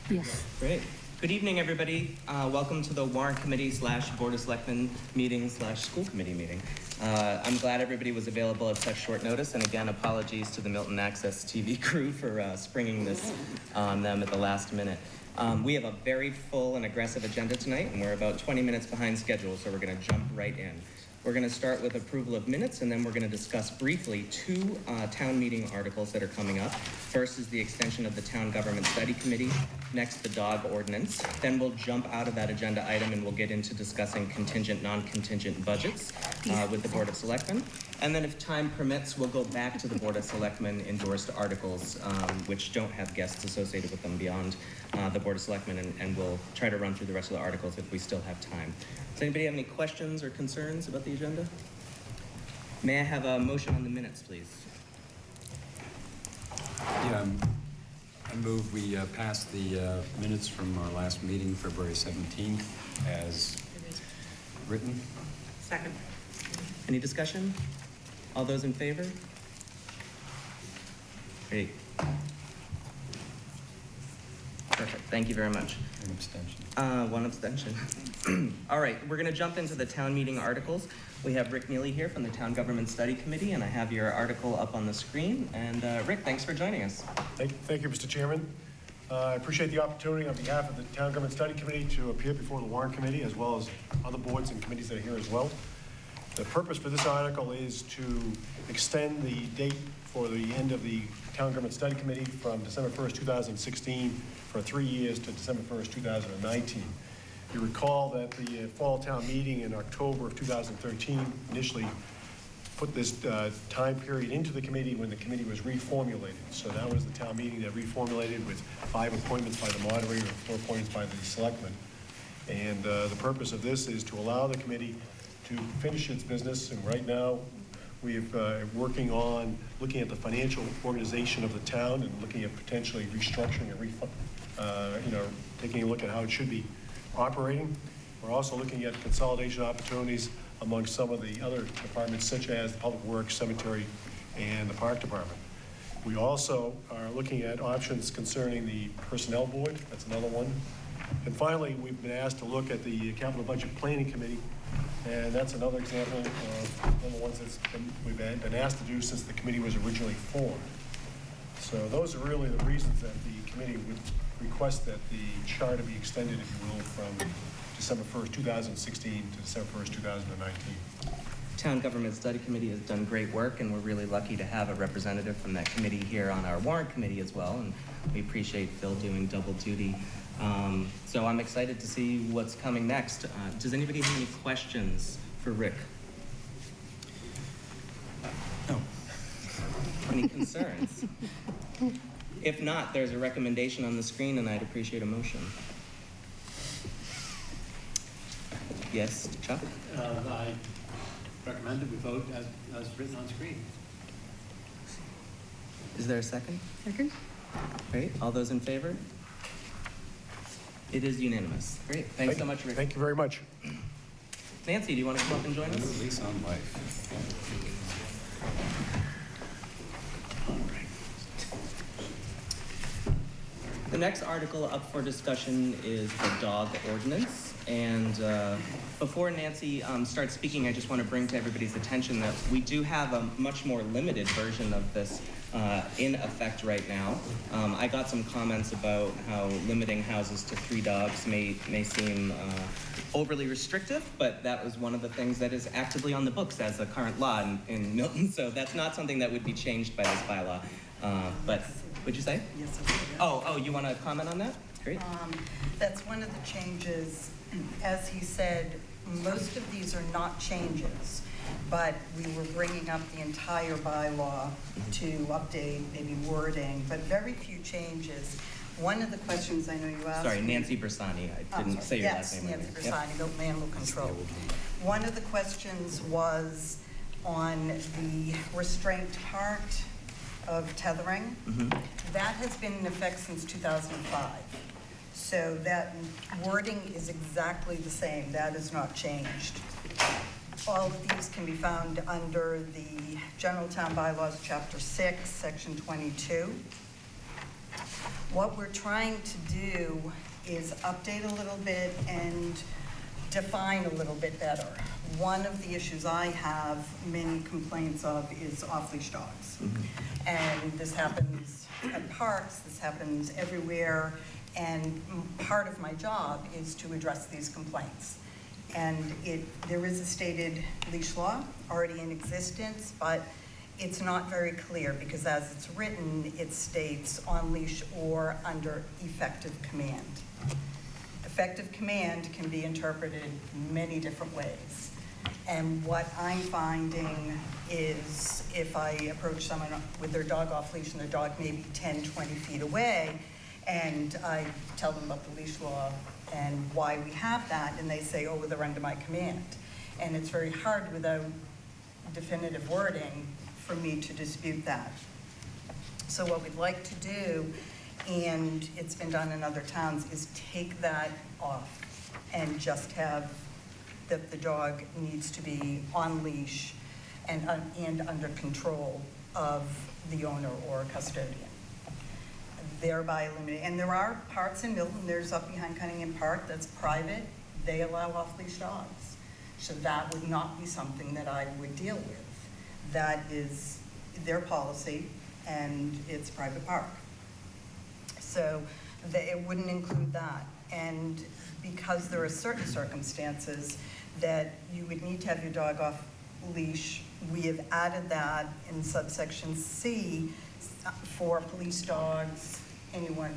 Yes. Great. Good evening, everybody. Welcome to the Warrant Committee / Board of Selectmen meeting / School Committee meeting. I'm glad everybody was available at such short notice, and again, apologies to the Milton Access TV crew for springing this on them at the last minute. We have a very full and aggressive agenda tonight, and we're about 20 minutes behind schedule, so we're going to jump right in. We're going to start with approval of minutes, and then we're going to discuss briefly two town meeting articles that are coming up. First is the extension of the Town Government Study Committee. Next, the dog ordinance. Then we'll jump out of that agenda item and we'll get into discussing contingent, non-contingent budgets with the Board of Selectmen. And then if time permits, we'll go back to the Board of Selectmen endorsed articles, which don't have guests associated with them beyond the Board of Selectmen, and we'll try to run through the rest of the articles if we still have time. Does anybody have any questions or concerns about the agenda? May I have a motion on the minutes, please? Yeah, I move we pass the minutes from our last meeting, February 17th, as written. Second. Any discussion? All those in favor? Great. Perfect. Thank you very much. An abstention. One abstention. All right, we're going to jump into the town meeting articles. We have Rick Neely here from the Town Government Study Committee, and I have your article up on the screen. And Rick, thanks for joining us. Thank you, Mr. Chairman. I appreciate the opportunity on behalf of the Town Government Study Committee to appear before the Warrant Committee, as well as other boards and committees that are here as well. The purpose for this article is to extend the date for the end of the Town Government Study Committee from December 1st, 2016 for 3 years to December 1st, 2019. You recall that the fall town meeting in October of 2013 initially put this time period into the committee when the committee was reformulated. So that was the town meeting that reformulated with 5 appointments by the moderator and 4 appointments by the selectmen. And the purpose of this is to allow the committee to finish its business. And right now, we're working on looking at the financial organization of the town and looking at potentially restructuring and taking a look at how it should be operating. We're also looking at consolidation opportunities among some of the other departments, such as the Public Works, Cemetery, and the Park Department. We also are looking at options concerning the Personnel Board. That's another one. And finally, we've been asked to look at the Capital Budget Planning Committee, and that's another example of one of the ones we've been asked to do since the committee was originally formed. So those are really the reasons that the committee would request that the charter be extended, if you will, from December 1st, 2016 to December 1st, 2019. Town Government Study Committee has done great work, and we're really lucky to have a representative from that committee here on our Warrant Committee as well, and we appreciate Phil doing double duty. So I'm excited to see what's coming next. Does anybody have any questions for Rick? No. Any concerns? If not, there's a recommendation on the screen, and I'd appreciate a motion. Yes, Chuck? I recommend that we vote as written on screen. Is there a second? Second. Great. All those in favor? It is unanimous. Great. Thanks so much, Rick. Thank you very much. Nancy, do you want to come up and join us? Lease on life. The next article up for discussion is the dog ordinance. And before Nancy starts speaking, I just want to bring to everybody's attention that we do have a much more limited version of this in effect right now. I got some comments about how limiting houses to 3 dogs may seem overly restrictive, but that was one of the things that is actively on the books as a current law in Milton. So that's not something that would be changed by this bylaw. But would you say? Yes, I would. Oh, you want to comment on that? Great. That's one of the changes. As he said, most of these are not changes, but we were bringing up the entire bylaw to update maybe wording, but very few changes. One of the questions I know you asked. Sorry, Nancy Bersani. I didn't say your last name. Yes, Nancy Bersani, Milton Animal Control. One of the questions was on the restraint part of tethering. That has been in effect since 2005. So that wording is exactly the same. That is not changed. All of these can be found under the General Town Bylaws, Chapter 6, Section 22. What we're trying to do is update a little bit and define a little bit better. One of the issues I have many complaints of is off-leash dogs. And this happens at parks, this happens everywhere, and part of my job is to address these complaints. And there is a stated leash law already in existence, but it's not very clear because as it's written, it states on leash or under effective command. Effective command can be interpreted many different ways. And what I'm finding is if I approach someone with their dog off leash and their dog may be 10, 20 feet away, and I tell them about the leash law and why we have that, and they say, oh, they're under my command. And it's very hard without definitive wording for me to dispute that. So what we'd like to do, and it's been done in other towns, is take that off and just have that the dog needs to be on leash and under control of the owner or custodian, thereby eliminating. And there are parks in Milton, there's up behind Cunningham Park that's private, they allow off-leash dogs. So that would not be something that I would deal with. That is their policy, and it's a private park. So it wouldn't include that. And because there are certain circumstances that you would need to have your dog off leash, we have added that in subsection C for police dogs, anyone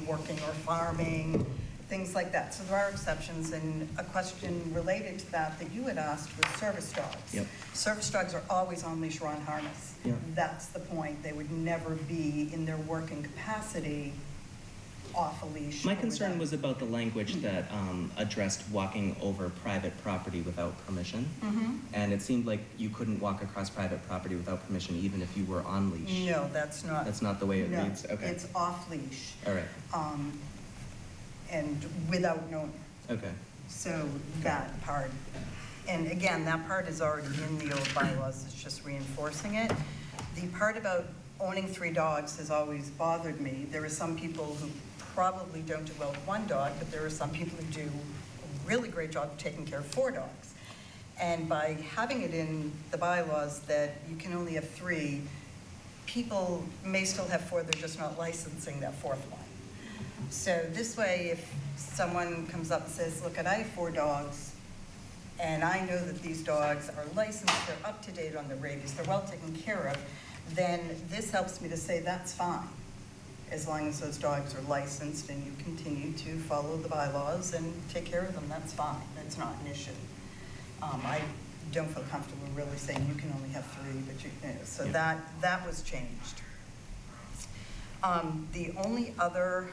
working or farming, things like that. So there are exceptions, and a question related to that you had asked was service dogs. Yep. Service dogs are always on leash or on harness. Yep. That's the point. They would never be in their working capacity off a leash. My concern was about the language that addressed walking over private property without permission. And it seemed like you couldn't walk across private property without permission even if you were on leash. No, that's not. That's not the way it No, reads? Okay. it's off leash. All right. And without an owner. Okay. So that part, and again, that part is already in the old bylaws, it's just reinforcing it. The part about owning 3 dogs has always bothered me. There are some people who probably don't do well with 1 dog, but there are some people who do a really great job of taking care of 4 dogs. And by having it in the bylaws that you can only have 3, people may still have 4, they're just not licensing that 4th one. So this way, if someone comes up and says, look, I have 4 dogs, and I know that these dogs are licensed, they're up to date on the rabies, they're well taken care of, then this helps me to say that's fine, as long as those dogs are licensed and you continue to follow the bylaws and take care of them, that's fine, that's not an issue. I don't feel comfortable really saying you can only have 3, but you know, so Yeah. that was changed. The only other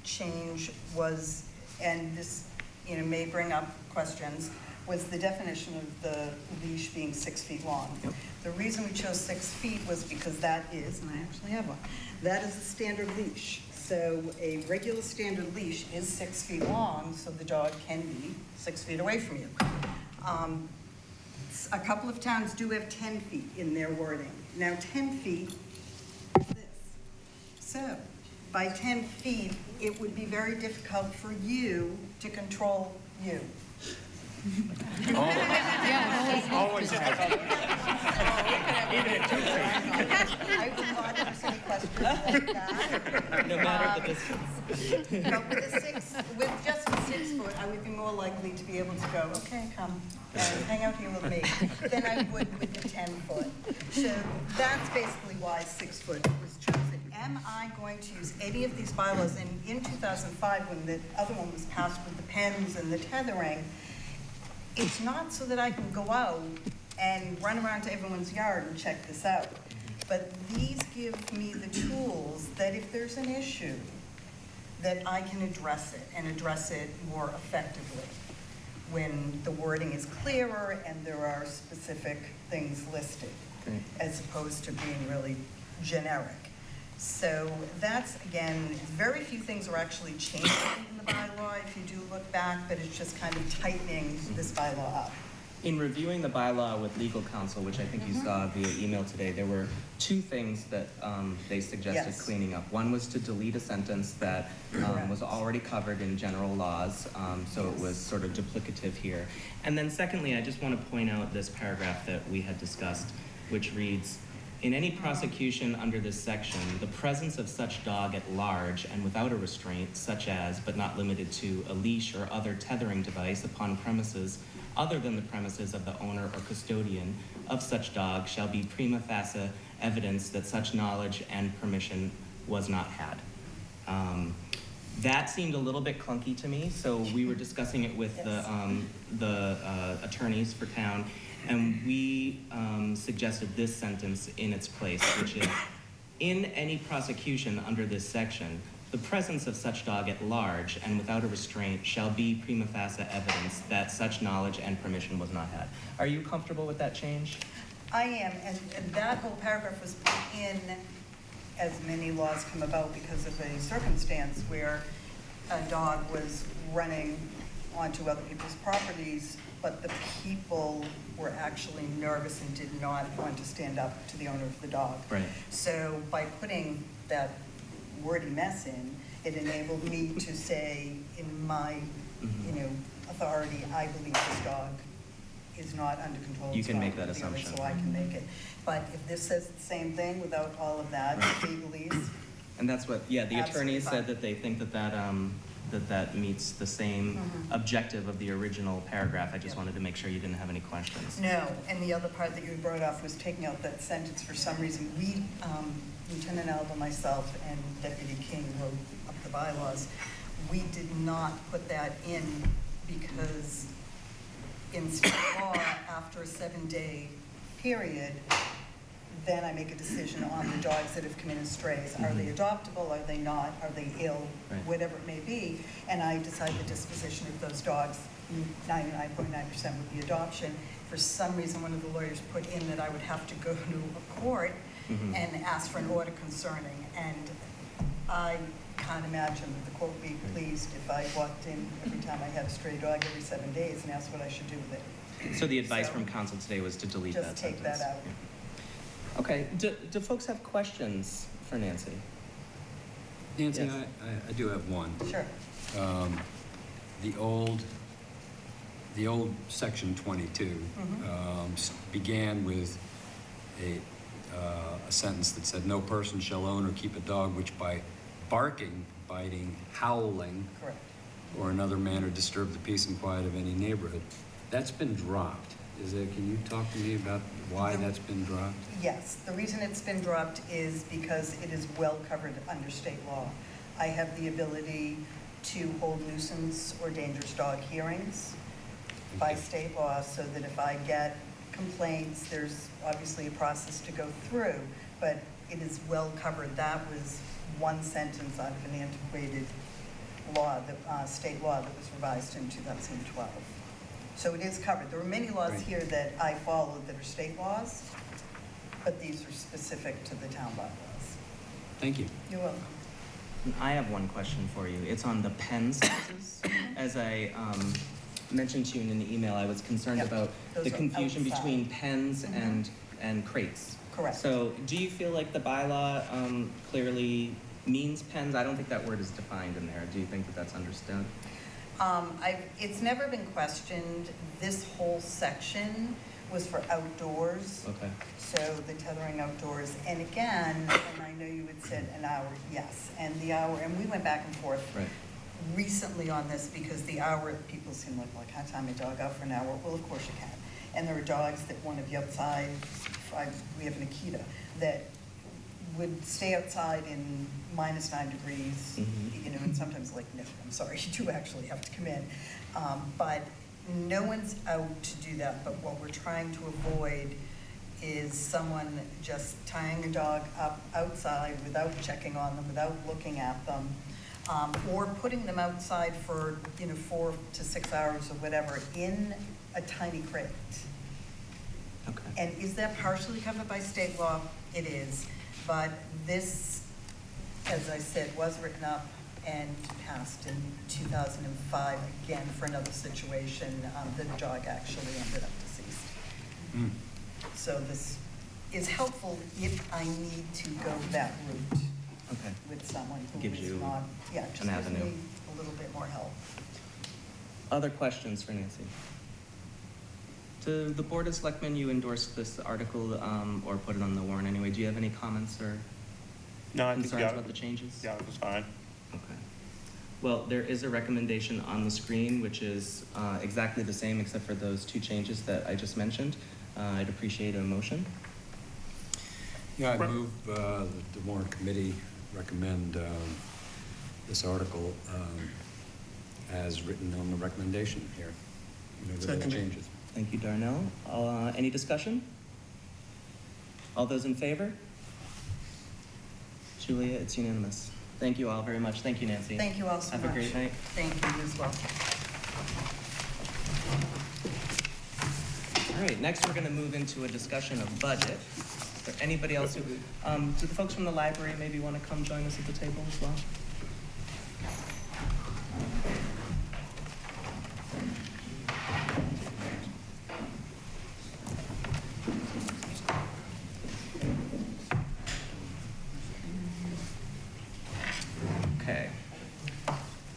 change was, and this may bring up questions, was the definition of the leash being 6 feet long. Yep. The reason we chose 6 feet was because that is, and I actually have one, that is a standard leash. So a regular standard leash is 6 feet long, so the dog can be 6 feet away from you. A couple of towns do have 10 feet in their wording. Now 10 feet is this. So by 10 feet, it would be very difficult for you to control you. Always have. I would not answer any questions like that. No matter the distance. But with just a 6 foot, I would be more likely to be able to go, okay, come and hang out here with me, than I would with the 10 foot. So that's basically why 6 foot was chosen. Am I going to use any of these bylaws? And in 2005, when the other one was passed with the pens and the tethering, it's not so that I can go out and run around to everyone's yard and check this out. But these give me the tools that if there's an issue, that I can address it and address it more effectively when the wording is clearer and there are specific things listed, as opposed to being really generic. So that's, again, very few things are actually changing in the bylaw if you do look back, but it's just kind of tightening this bylaw up. In reviewing the bylaw with legal counsel, which I think you saw via email today, there were two things that they suggested Yes. cleaning up. One was to delete a sentence that Correct. was already covered in general laws, so it was sort of duplicative here. And then secondly, I just want to point out this paragraph that we had discussed, which reads, "In any prosecution under this section, the presence of such dog at large and without a restraint, such as, but not limited to, a leash or other tethering device upon premises other than the premises of the owner or custodian of such dog shall be prima facie evidence that such knowledge and permission was not had." That seemed a little bit clunky to me, so we were discussing it with the attorneys for town, and we suggested this sentence in its place, which is, "In any prosecution under this section, the presence of such dog at large and without a restraint shall be prima facie evidence that such knowledge and permission was not had." Are you comfortable with that change? I am, and that whole paragraph was put in, as many laws come about, because of a circumstance where a dog was running onto other people's properties, but the people were actually nervous and did not want to stand up to the owner of the dog. Right. So by putting that wordy mess in, it enabled me to say, in my, authority, I believe this dog is not under control. You It's can not make that with the owner, assumption. So I can make it. But if this says the same thing without all of that, legalese, And that's what, the Absolutely attorneys fine. said that they think that meets the same objective of the original paragraph. I just Yep. wanted to make sure you didn't have any questions. no. And the other part that you brought up was taking out that sentence for some reason. We, Lieutenant Alba, myself, and Deputy King wrote up the bylaws. We did not put that in because in state law, after a 7-day period, then I make a decision on the dogs that have come in as strays. Are they adoptable? Are they not? Are they ill? Right. Whatever it may be. And I decide the disposition of those dogs. 99.9% would be adoption. For some reason, one of the lawyers put in that I would have to go to a court and ask for an order concerning. And I can't imagine that the court would be pleased if I walked in every time I had a stray dog every 7 days and asked what I should do with it. So the advice So, from council today was to delete that just sentence. take that out. Yeah. Okay, do folks have questions for Nancy? Nancy, Yes. I do have one. Sure. The old section 22 began with a sentence that said, "No person shall own or keep a dog which by barking, biting, howling, Correct. or another manner disturb the peace and quiet of any neighborhood." That's been dropped. Can you talk to me about why that's been dropped? Yes, the reason it's been dropped is because it is well covered under state law. I have the ability to hold nuisance or dangerous dog hearings by state law, so that if I get complaints, there's obviously a process to go through, but it is well covered. That was one sentence out of an antiquated law, state law that was revised in 2012. So it is covered. There are many laws Right. here that I follow that are state laws, but these are specific to the town bylaws. Thank you. You're welcome. I have one question for you. It's on the pen sizes. As I mentioned to you in the email, I was concerned Yep. about Those the are confusion outside. between pens and crates. Correct. So do you feel like the bylaw clearly means pens? I don't think that word is defined in there. Do you think that that's understood? It's never been questioned. This whole section was for outdoors. Okay. So the tethering outdoors, and again, and I know you had said an hour, yes, and the hour, and we went back and forth Right. recently on this, because the hour, people seem like, well, I can't tie my dog out for an hour. Well, of course you can. And there are dogs that want to be outside. We have an Akita that would stay outside in -9 degrees, and sometimes like, no, I'm sorry, you do actually have to come in. But no one's out to do that, but what we're trying to avoid is someone just tying a dog up outside without checking on them, without looking at them, or putting them outside for, 4 to 6 hours or whatever in a tiny crate. Okay. And is that partially covered by state law? It is. But this, as I said, was written up and passed in 2005, again, for another situation that a dog actually ended up deceased. Mm. So this is helpful if I need to go that route Okay. with someone who Gives is you not, yeah, just an gives avenue. me a little bit more help. Other questions for Nancy? To the Board of Selectmen, you endorsed this article, or put it on the warrant anyway. Do you have any comments or No, I think concerns about the changes? yeah, it was fine. Okay. Well, there is a recommendation on the screen, which is exactly the same except for those two changes that I just mentioned. I'd appreciate a motion. Yeah, I move that the warrant committee recommend this article as written on the recommendation here. With those changes. Thank you, Darnell. Any discussion? All those in favor? Julia, it's unanimous. Thank you all very much. Thank you, Nancy. Thank you all so much. Have a great night. Thank you as well. All right, next we're going to move into a discussion of budget. Is there anybody else who, do the folks from the library maybe want to come join us at the table as well? Okay.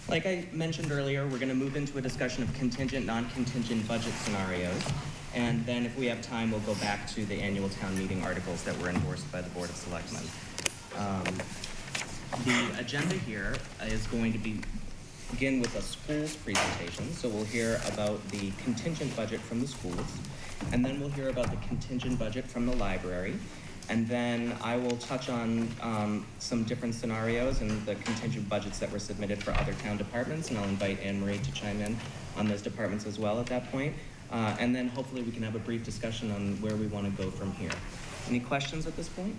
Like I mentioned earlier, we're going to move into a discussion of contingent, non-contingent budget scenarios. And then if we have time, we'll go back to the annual town meeting articles that were endorsed by the Board of Selectmen. The agenda here is going to begin with a schools presentation. So we'll hear about the contingent budget from the schools. And then we'll hear about the contingent budget from the library. And then I will touch on some different scenarios and the contingent budgets that were submitted for other town departments, and I'll invite Anne Marie to chime in on those departments as well at that point. And then hopefully we can have a brief discussion on where we want to go from here. Any questions at this point?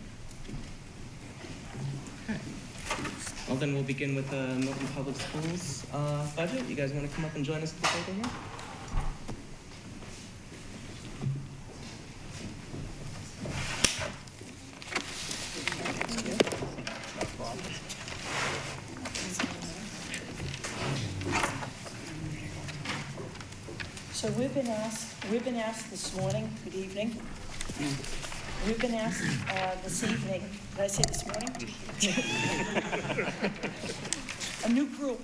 Okay. Well, then we'll begin with the Milton Public Schools budget. You guys want to come up and join us at the table here? So we've been asked this morning, good evening. We've been asked this evening, did I say this morning? A new group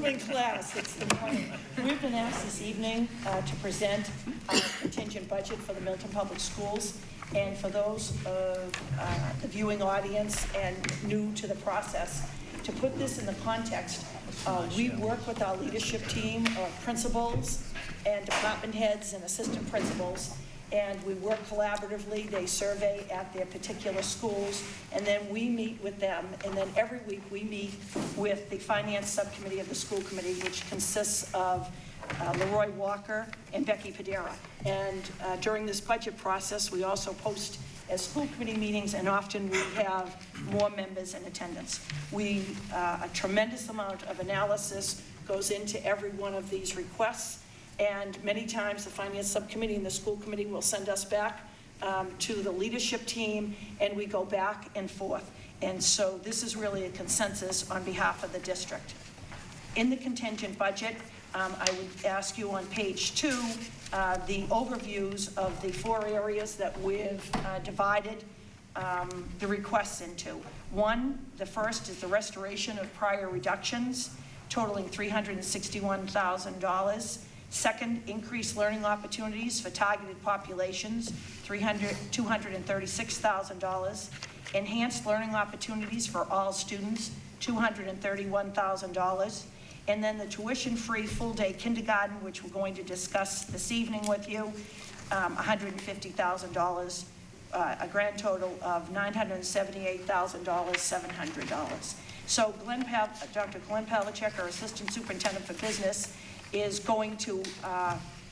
in class, it's the morning. We've been asked this evening to present our contingent budget for the Milton Public Schools. And for those of the viewing audience and new to the process, to put this in the context, we work with our leadership team of principals and department heads and assistant principals, and we work collaboratively. They survey at their particular schools, and then we meet with them. And then every week we meet with the finance subcommittee of the school committee, which consists of Leroy Walker and Becky Padera. And during this budget process, we also post as school committee meetings, and often we have more members in attendance. A tremendous amount of analysis goes into every one of these requests, and many times the finance subcommittee and the school committee will send us back to the leadership team, and we go back and forth. And so this is really a consensus on behalf of the district. In the contingent budget, I would ask you on page 2, the overviews of the 4 areas that we've divided the requests into. The first is the restoration of prior reductions, totaling $361,000. Second, increased learning opportunities for targeted populations, $236,000. Enhanced learning opportunities for all students, $231,000. And then the tuition-free full-day kindergarten, which we're going to discuss this evening with you, $150,000, a grand total of $978,700. So Dr. Glenn Pavlicek, our Assistant Superintendent for Business, is going to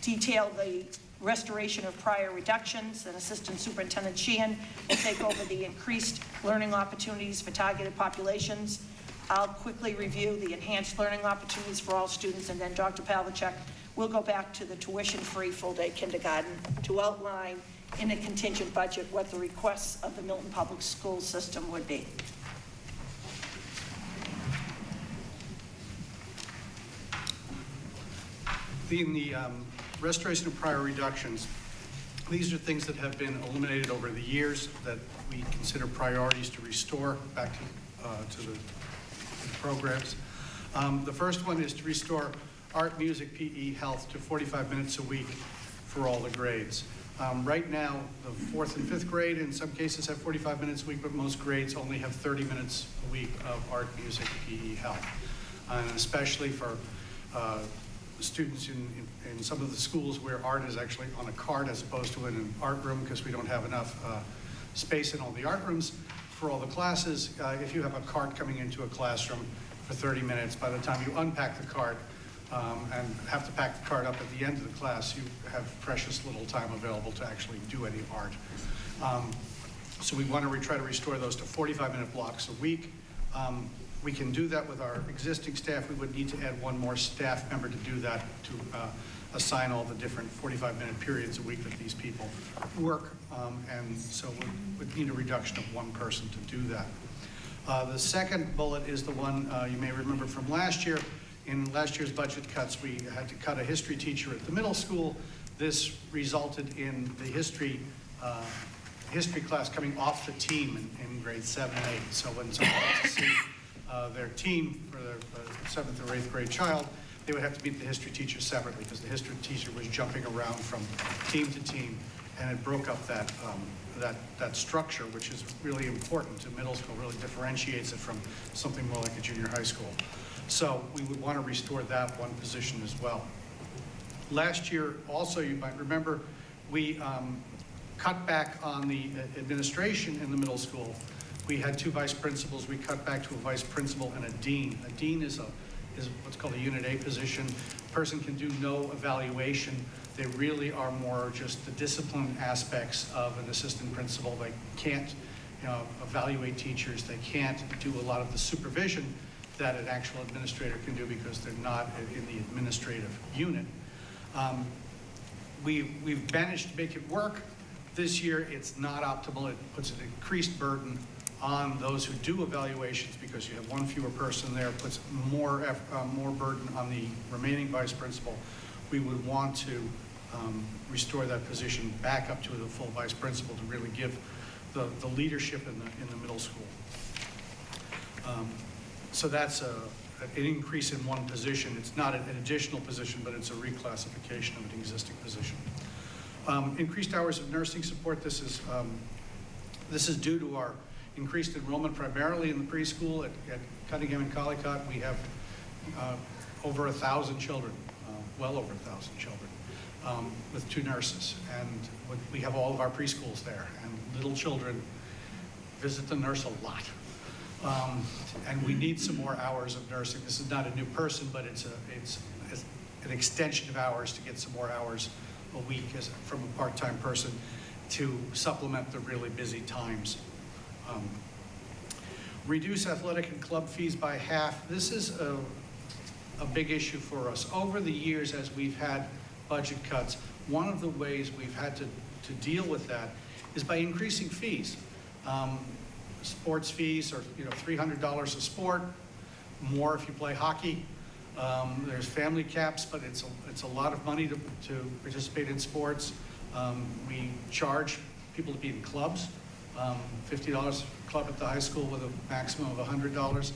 detail the restoration of prior reductions, and Assistant Superintendent Sheehan will take over the increased learning opportunities for targeted populations. I'll quickly review the enhanced learning opportunities for all students, and then Dr. Pavlicek will go back to the tuition-free full-day kindergarten to outline in a contingent budget what the requests of the Milton Public School system would be. In the restoration of prior reductions, These are things that have been eliminated over the years that we consider priorities to restore back to the programs. The first one is to restore art, music, PE, health to 45 minutes a week for all the grades. Right now, the 4th and 5th grade in some cases have 45 minutes a week, but most grades only have 30 minutes a week of art, music, PE, health. And especially for students in some of the schools where art is actually on a cart as opposed to in an art room because we don't have enough space in all the art rooms for all the classes. If you have a cart coming into a classroom for 30 minutes, by the time you unpack the cart, and have to pack the card up at the end of the class, you have precious little time available to actually do any art. So we want to try to restore those to 45-minute blocks a week. We can do that with our existing staff. We would need to add one more staff member to do that, to assign all the different 45-minute periods a week that these people work. And so we would need a reduction of one person to do that. The second bullet is the one you may remember from last year. In last year's budget cuts, we had to cut a history teacher at the middle school. This resulted in the history class coming off the team in grades 7 and 8. So when someone wants to see their team for their 7th or 8th grade child, they would have to meet the history teacher separately because the history teacher was jumping around from team to team, and it broke up that structure, which is really important to middle school, really differentiates it from something more like a junior high school. So we would want to restore that one position as well. Last year, also, you might remember, we cut back on the administration in the middle school. We had 2 vice principals. We cut back to a vice principal and a dean. A dean is what's called a Unit A position. A person can do no evaluation. They really are more just the discipline aspects of an assistant principal. They can't evaluate teachers. They can't do a lot of the supervision that an actual administrator can do because they're not in the administrative unit. We've managed to make it work. This year, it's not optimal. It puts an increased burden on those who do evaluations because you have one fewer person there, puts more burden on the remaining vice principal. We would want to restore that position back up to the full vice principal to really give the leadership in the middle school. So that's an increase in one position. It's not an additional position, but it's a reclassification of an existing position. Increased hours of nursing support. This is due to our increased enrollment primarily in the preschool at Cunningham and Collicott. We have over 1,000 children, well over 1,000 children, with 2 nurses. And we have all of our preschools there, and little children visit the nurse a lot. And we need some more hours of nursing. This is not a new person, but it's an extension of hours to get some more hours a week from a part-time person to supplement the really busy times. Reduce athletic and club fees by half. This is a big issue for us. Over the years, as we've had budget cuts, one of the ways we've had to deal with that is by increasing fees. Sports fees are $300 a sport, more if you play hockey. There's family caps, but it's a lot of money to participate in sports. We charge people to be in clubs, $50 a club at the high school with a maximum of $100.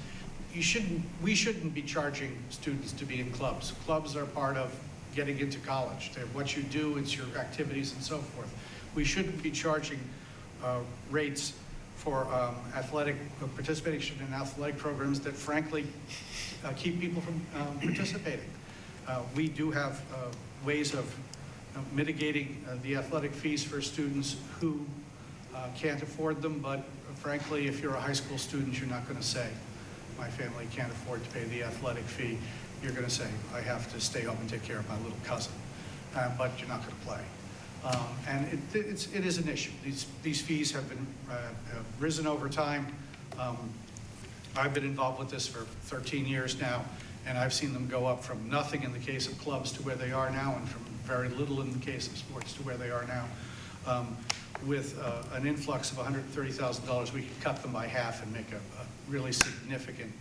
We shouldn't be charging students to be in clubs. Clubs are part of getting into college. They're what you do, it's your activities and so forth. We shouldn't be charging rates for participation in athletic programs that frankly keep people from participating. We do have ways of mitigating the athletic fees for students who can't afford them, but frankly, if you're a high school student, you're not going to say, my family can't afford to pay the athletic fee. You're going to say, I have to stay home and take care of my little cousin, but you're not going to play. And it is an issue. These fees have been risen over time. I've been involved with this for 13 years now, and I've seen them go up from nothing in the case of clubs to where they are now, and from very little in the case of sports to where they are now. With an influx of $130,000, we could cut them by half and make a really significant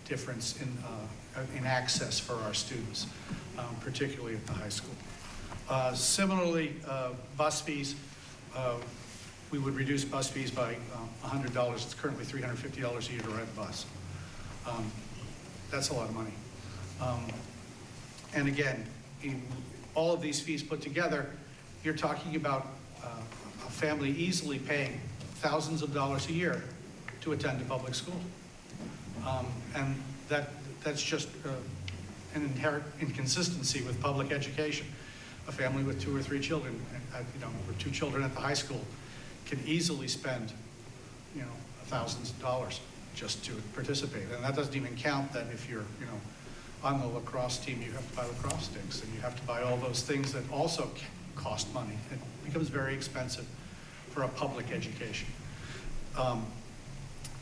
difference in access for our students, particularly at the high school. Similarly, bus fees, we would reduce bus fees by $100. It's currently $350 a year to ride a bus. That's a lot of money. And again, in all of these fees put together, you're talking about a family easily paying thousands of dollars a year to attend a public school. And that's just an inherent inconsistency with public education. A family with 2 or 3 children, or 2 children at the high school can easily spend, thousands of dollars just to participate. And that doesn't even count that if you're, on the lacrosse team, you have to buy lacrosse sticks, and you have to buy all those things that also cost money. It becomes very expensive for a public education.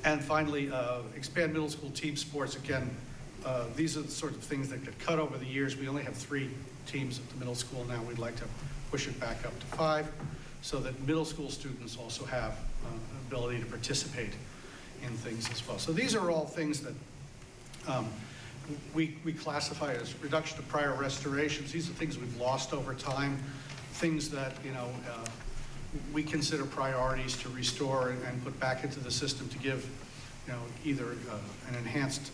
And finally, expand middle school team sports. Again, these are the sort of things that get cut over the years. We only have 3 teams at the middle school now. We'd like to push it back up to 5 so that middle school students also have an ability to participate in things as well. So these are all things that we classify as reduction of prior restorations. These are things we've lost over time, things that, we consider priorities to restore and put back into the system to give, either an enhanced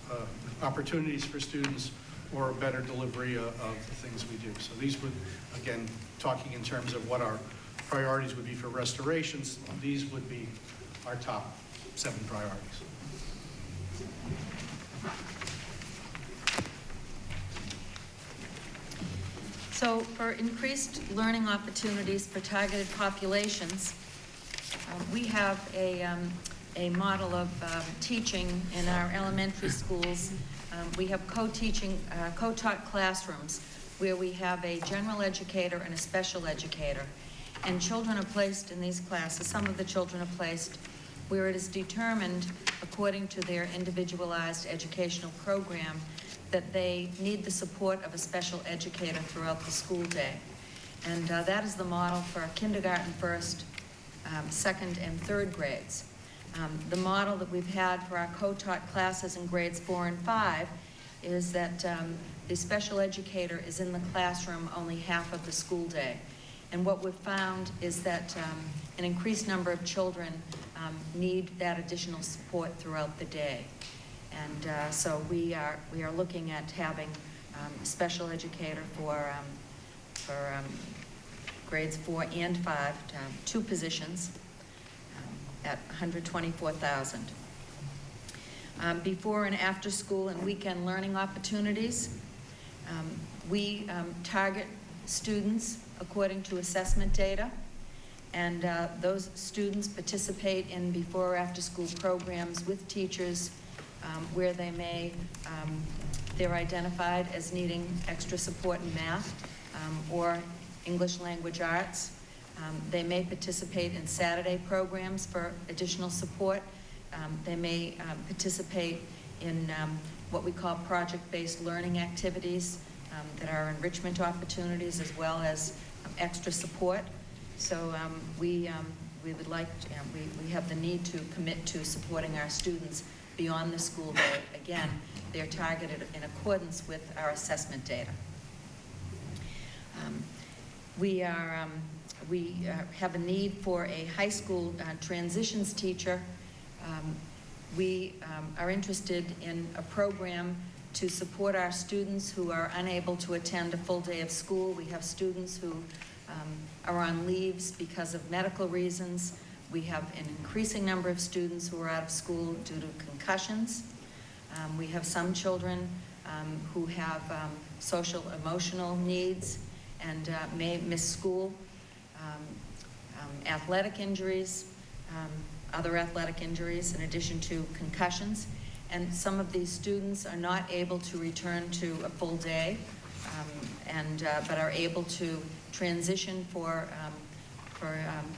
opportunities for students or a better delivery of the things we do. So these would, again, talking in terms of what our priorities would be for restorations, these would be our top 7 priorities. So for increased learning opportunities for targeted populations, we have a model of teaching in our elementary schools. We have co-taught classrooms where we have a general educator and a special educator. And children are placed in these classes. Some of the children are placed where it is determined, according to their individualized educational program, that they need the support of a special educator throughout the school day. And that is the model for kindergarten, first, second, and third grades. The model that we've had for our co-taught classes in grades 4 and 5 is that the special educator is in the classroom only half of the school day. And what we've found is that an increased number of children need that additional support throughout the day. And so we are looking at having a special educator for grades 4 and 5, 2 positions at $124,000. Before and after school and weekend learning opportunities, we target students according to assessment data, and those students participate in before or after school programs with teachers where they're identified as needing extra support in math or English language arts. They may participate in Saturday programs for additional support. They may participate in what we call project-based learning activities that are enrichment opportunities as well as extra support. So we would like to, we have the need to commit to supporting our students beyond the school day. Again, they're targeted in accordance with our assessment data. We have a need for a high school transitions teacher. We are interested in a program to support our students who are unable to attend a full day of school. We have students who are on leaves because of medical reasons. We have an increasing number of students who are out of school due to concussions. We have some children who have social emotional needs and may miss school. Athletic injuries, other athletic injuries in addition to concussions. And some of these students are not able to return to a full day but are able to transition for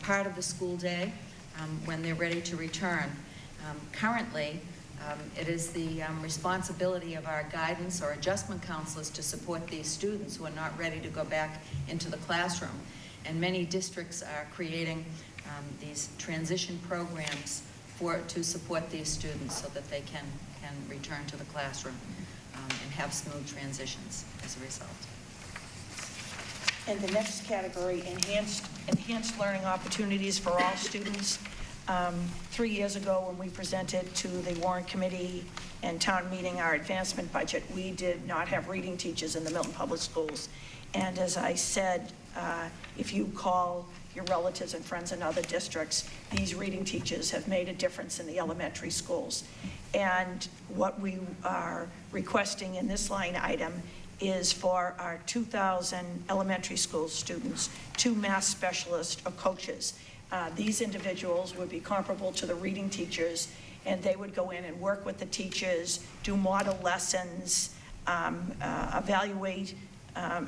part of the school day when they're ready to return. Currently, it is the responsibility of our guidance or adjustment counselors to support these students who are not ready to go back into the classroom. And many districts are creating these transition programs to support these students so that they can return to the classroom and have smooth transitions as a result. And the next category, enhanced learning opportunities for all students. 3 years ago, when we presented to the Warrant Committee and town meeting our advancement budget, we did not have reading teachers in the Milton Public Schools. And as I said, if you call your relatives and friends in other districts, these reading teachers have made a difference in the elementary schools. And what we are requesting in this line item is for our 2,000 elementary school students, 2 math specialists or coaches. These individuals would be comparable to the reading teachers, and they would go in and work with the teachers, do model lessons, evaluate,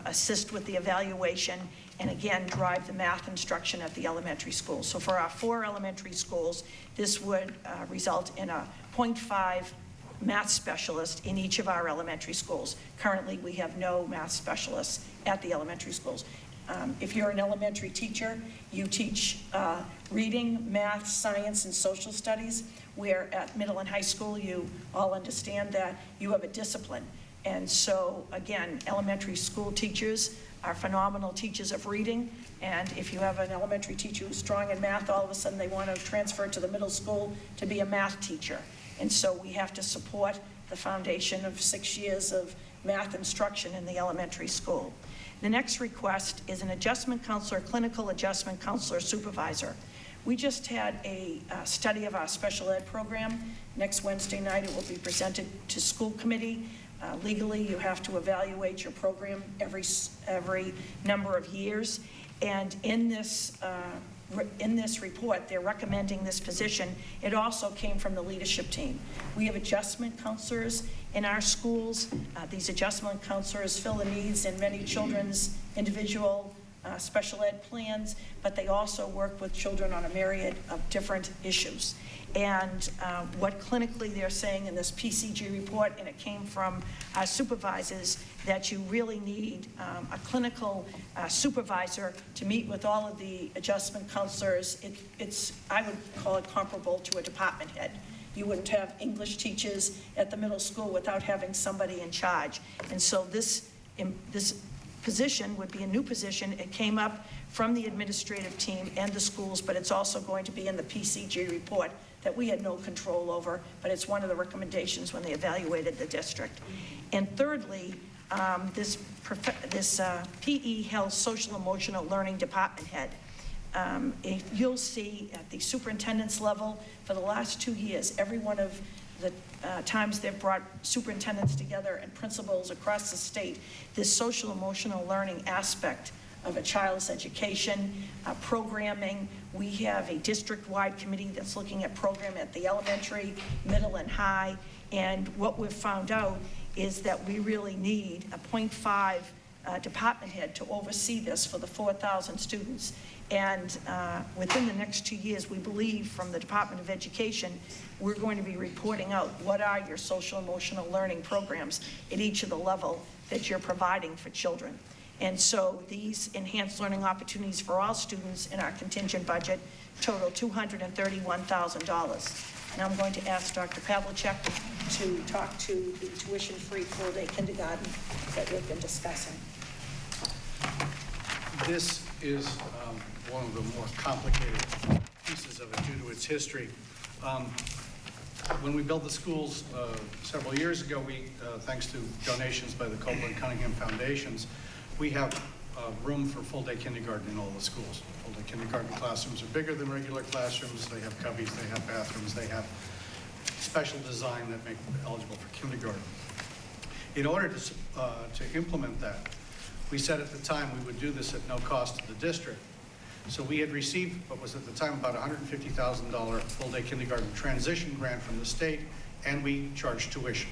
assist with the evaluation, and again, drive the math instruction at the elementary schools. So for our 4 elementary schools, this would result in a 0.5 math specialist in each of our elementary schools. Currently, we have no math specialists at the elementary schools. If you're an elementary teacher, you teach reading, math, science, and social studies, where at middle and high school, you all understand that you have a discipline. And so, again, elementary school teachers are phenomenal teachers of reading, and if you have an elementary teacher who's strong in math, all of a sudden they want to transfer to the middle school to be a math teacher. And so we have to support the foundation of 6 years of math instruction in the elementary school. The next request is an adjustment counselor, clinical adjustment counselor, supervisor. We just had a study of our special ed program. Next Wednesday night, it will be presented to school committee. Legally, you have to evaluate your program every number of years. And in this report, they're recommending this position. It also came from the leadership team. We have adjustment counselors in our schools. These adjustment counselors fill the needs in many children's individual special ed plans, but they also work with children on a myriad of different issues. And what clinically they're saying in this PCG report, and it came from our supervisors, that you really need a clinical supervisor to meet with all of the adjustment counselors. I would call it comparable to a department head. You wouldn't have English teachers at the middle school without having somebody in charge. And so this position would be a new position. It came up from the administrative team and the schools, but it's also going to be in the PCG report that we had no control over, but it's one of the recommendations when they evaluated the district. And thirdly, this PE Health Social Emotional Learning Department Head. You'll see at the superintendent's level, for the last 2 years, every one of the times they've brought superintendents together and principals across the state, this social emotional learning aspect of a child's education, programming. We have a district-wide committee that's looking at program at the elementary, middle, and high. And what we've found out is that we really need a 0.5 department head to oversee this for the 4,000 students. And within the next 2 years, we believe from the Department of Education, we're going to be reporting out what are your social emotional learning programs at each of the level that you're providing for children. And so these enhanced learning opportunities for all students in our contingent budget total $231,000. And I'm going to ask Dr. Pavlicek to talk to the tuition-free full-day kindergarten that we've been discussing. This is one of the more complicated pieces of it due to its history. When we built the schools several years ago, thanks to donations by the Copeland Cunningham Foundations, we have room for full-day kindergarten in all the schools. Full-day kindergarten classrooms are bigger than regular classrooms. They have cubbies, they have bathrooms, they have special design that make them eligible for kindergarten. In order to implement that, we said at the time we would do this at no cost to the district. So we had received what was at the time about $150,000 full-day kindergarten transition grant from the state, and we charged tuition.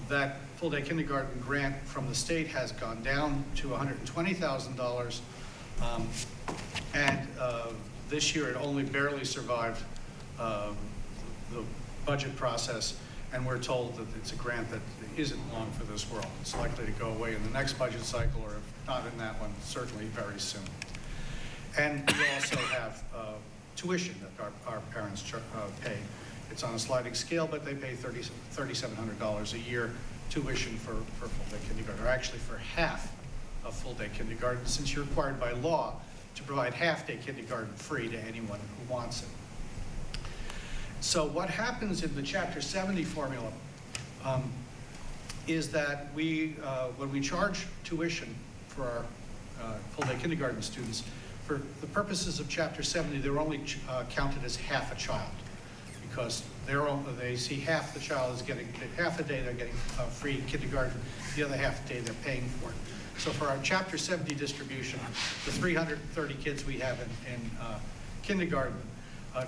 That full-day kindergarten grant from the state has gone down to $120,000, and this year it only barely survived the budget process, and we're told that it's a grant that isn't long for this world. It's likely to go away in the next budget cycle, or if not in that one, certainly very soon. And we also have tuition that our parents pay. It's on a sliding scale, but they pay $3,700 a year tuition for full-day kindergarten, or actually for half of full-day kindergarten, since you're required by law to provide half-day kindergarten free to anyone who wants it. So what happens in the Chapter 70 formula is that when we charge tuition for our full-day kindergarten students, for the purposes of Chapter 70, they're only counted as half a child, because they see half the child is getting, half a day they're getting free kindergarten, the other half a day they're paying for it. So for our Chapter 70 distribution, the 330 kids we have in kindergarten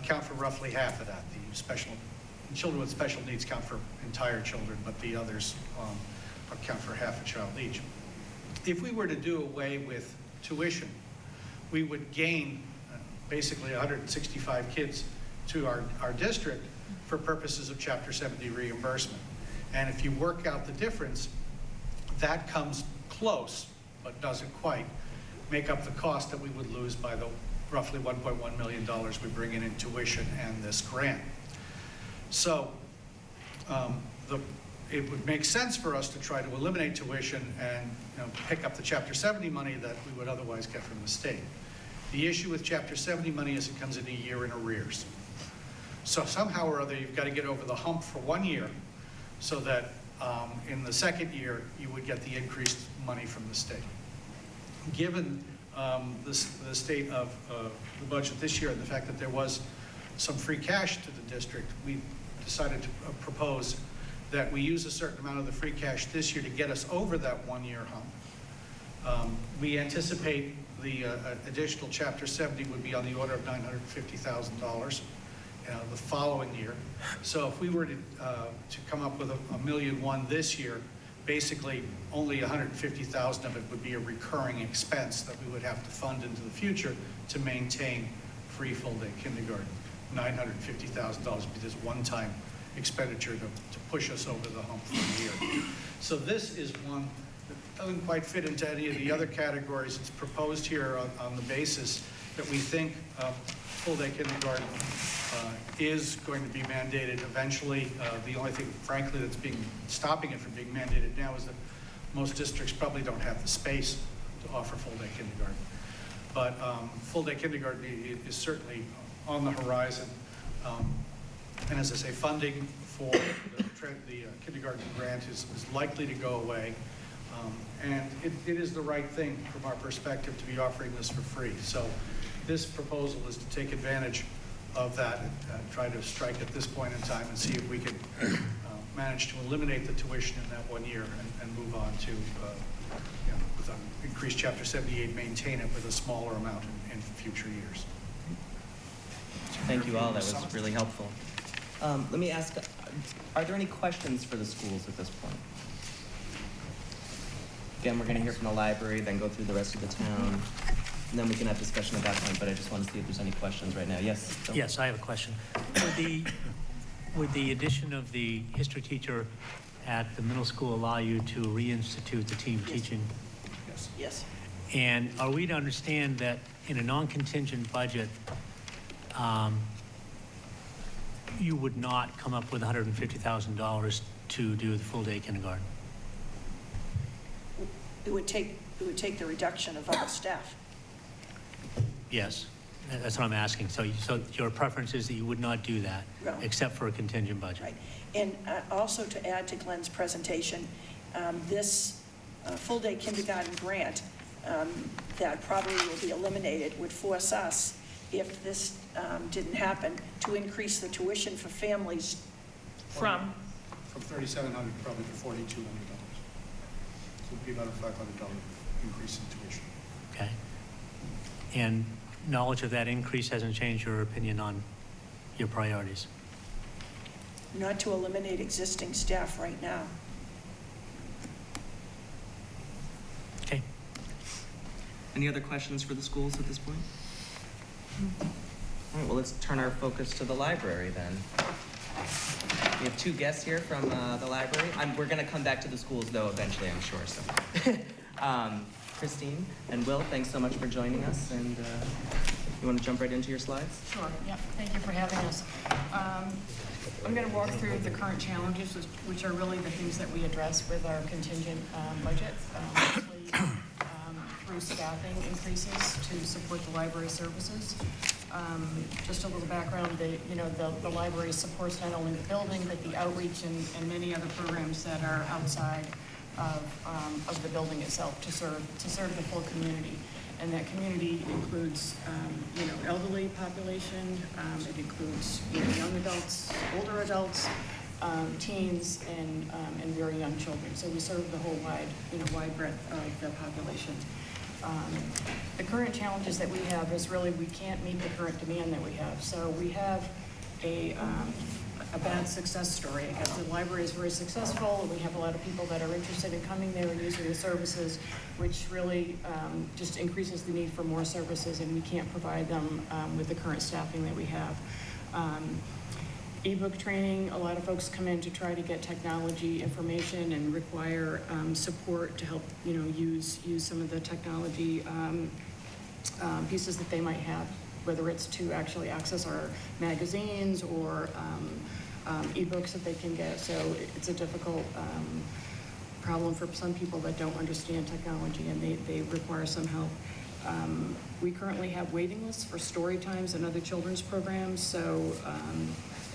count for roughly half of that. The children with special needs count for entire children, but the others count for half a child each. If we were to do away with tuition, we would gain basically 165 kids to our district for purposes of Chapter 70 reimbursement. And if you work out the difference, that comes close, but doesn't quite make up the cost that we would lose by the roughly $1.1 million we bring in tuition and this grant. So it would make sense for us to try to eliminate tuition and pick up the Chapter 70 money that we would otherwise get from the state. The issue with Chapter 70 money is it comes in a year in arrears. So somehow or other, you've got to get over the hump for 1 year so that in the second year, you would get the increased money from the state. Given the state of the budget this year and the fact that there was some free cash to the district, we decided to propose that we use a certain amount of the free cash this year to get us over that 1 year hump. We anticipate the additional Chapter 70 would be on the order of $950,000 the following year. So if we were to come up with $1.1 million this year, basically only $150,000 of it would be a recurring expense that we would have to fund into the future to maintain free full-day kindergarten. $950,000 would be this one-time expenditure to push us over the hump for a year. So this is one that doesn't quite fit into any of the other categories. It's proposed here on the basis that we think full-day kindergarten is going to be mandated eventually. The only thing, frankly, that's stopping it from being mandated now is that most districts probably don't have the space to offer full-day kindergarten. But full-day kindergarten is certainly on the horizon. And as I say, funding for the kindergarten grant is likely to go away. And it is the right thing from our perspective to be offering this for free. So this proposal is to take advantage of that and try to strike at this point in time and see if we can manage to eliminate the tuition in that 1 year and move on to, with an increased Chapter 78, maintain it with a smaller amount in future years. Thank you all. That was really helpful. Let me ask, are there any questions for the schools at this point? Again, we're going to hear from the library, then go through the rest of the town, and then we can have discussion at that point, but I just want to see if there's any questions right now. Yes? Bill? Yes, I have a question. Would the addition of the history teacher at the middle school allow you to reinstitute the team teaching? Yes. Yes. And are we to understand that in a non-contingent budget, you would not come up with $150,000 to do the full-day kindergarten? It would take the reduction of other staff. Yes, that's what I'm asking. So your preference is that you would not do that, No. except for a contingent budget? Right. And also to add to Glenn's presentation, this full-day kindergarten grant that probably will be eliminated would force us, if this didn't happen, to increase the tuition for families from $3,700 probably to $4,200. So it'd be about a $500 increase in tuition. Okay. And knowledge of that increase hasn't changed your opinion on your priorities? not to eliminate existing staff right now. Okay. Any other questions for the schools at this point? All right, well, let's turn our focus to the library then. We have two guests here from the library. We're going to come back to the schools, though, eventually, I'm sure. So, Christine and Will, thanks so much for joining us. And you want to jump right into your slides? Sure, yeah, thank you for having us. I'm going to walk through the current challenges, which are really the things that we address with our contingent budget. Mostly through staffing increases to support the library services. Just a little background, the library supports not only the building, but the outreach and many other programs that are outside of the building itself to serve the full community. And that community includes, elderly population, it includes, young adults, older adults, teens, and very young children. So we serve the whole wide breadth of the population. The current challenges that we have is really we can't meet the current demand that we have. So we have a bad success story. I guess the library is very successful. We have a lot of people that are interested in coming there and using the services, which really just increases the need for more services, and we can't provide them with the current staffing that we have. Ebook training, a lot of folks come in to try to get technology information and require support to help, use some of the technology pieces that they might have, whether it's to actually access our magazines or ebooks that they can get. So it's a difficult problem for some people that don't understand technology, and they require some help. We currently have waiting lists for story times and other children's programs. So,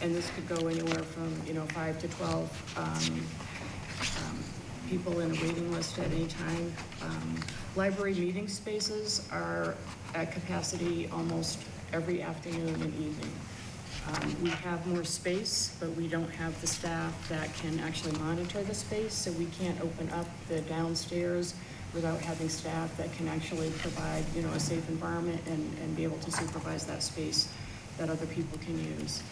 and this could go anywhere from 5 to 12 people in a waiting list at any time. Library meeting spaces are at capacity almost every afternoon and evening. We have more space, but we don't have the staff that can actually monitor the space, so we can't open up the downstairs without having staff that can actually provide, a safe environment and be able to supervise that space that other people can use.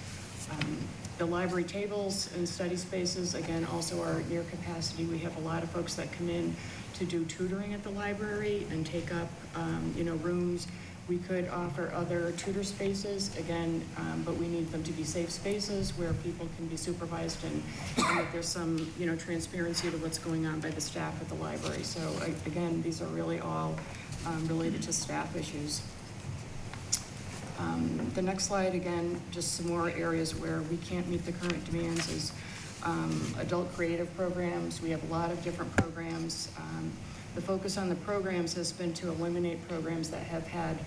The library tables and study spaces, again, also are near capacity. We have a lot of folks that come in to do tutoring at the library and take up, rooms. We could offer other tutor spaces, again, but we need them to be safe spaces where people can be supervised and that there's some, transparency to what's going on by the staff at the library. So again, these are really all related to staff issues. The next slide, again, just some more areas where we can't meet the current demands is adult creative programs. We have a lot of different programs. The focus on the programs has been to eliminate programs that have had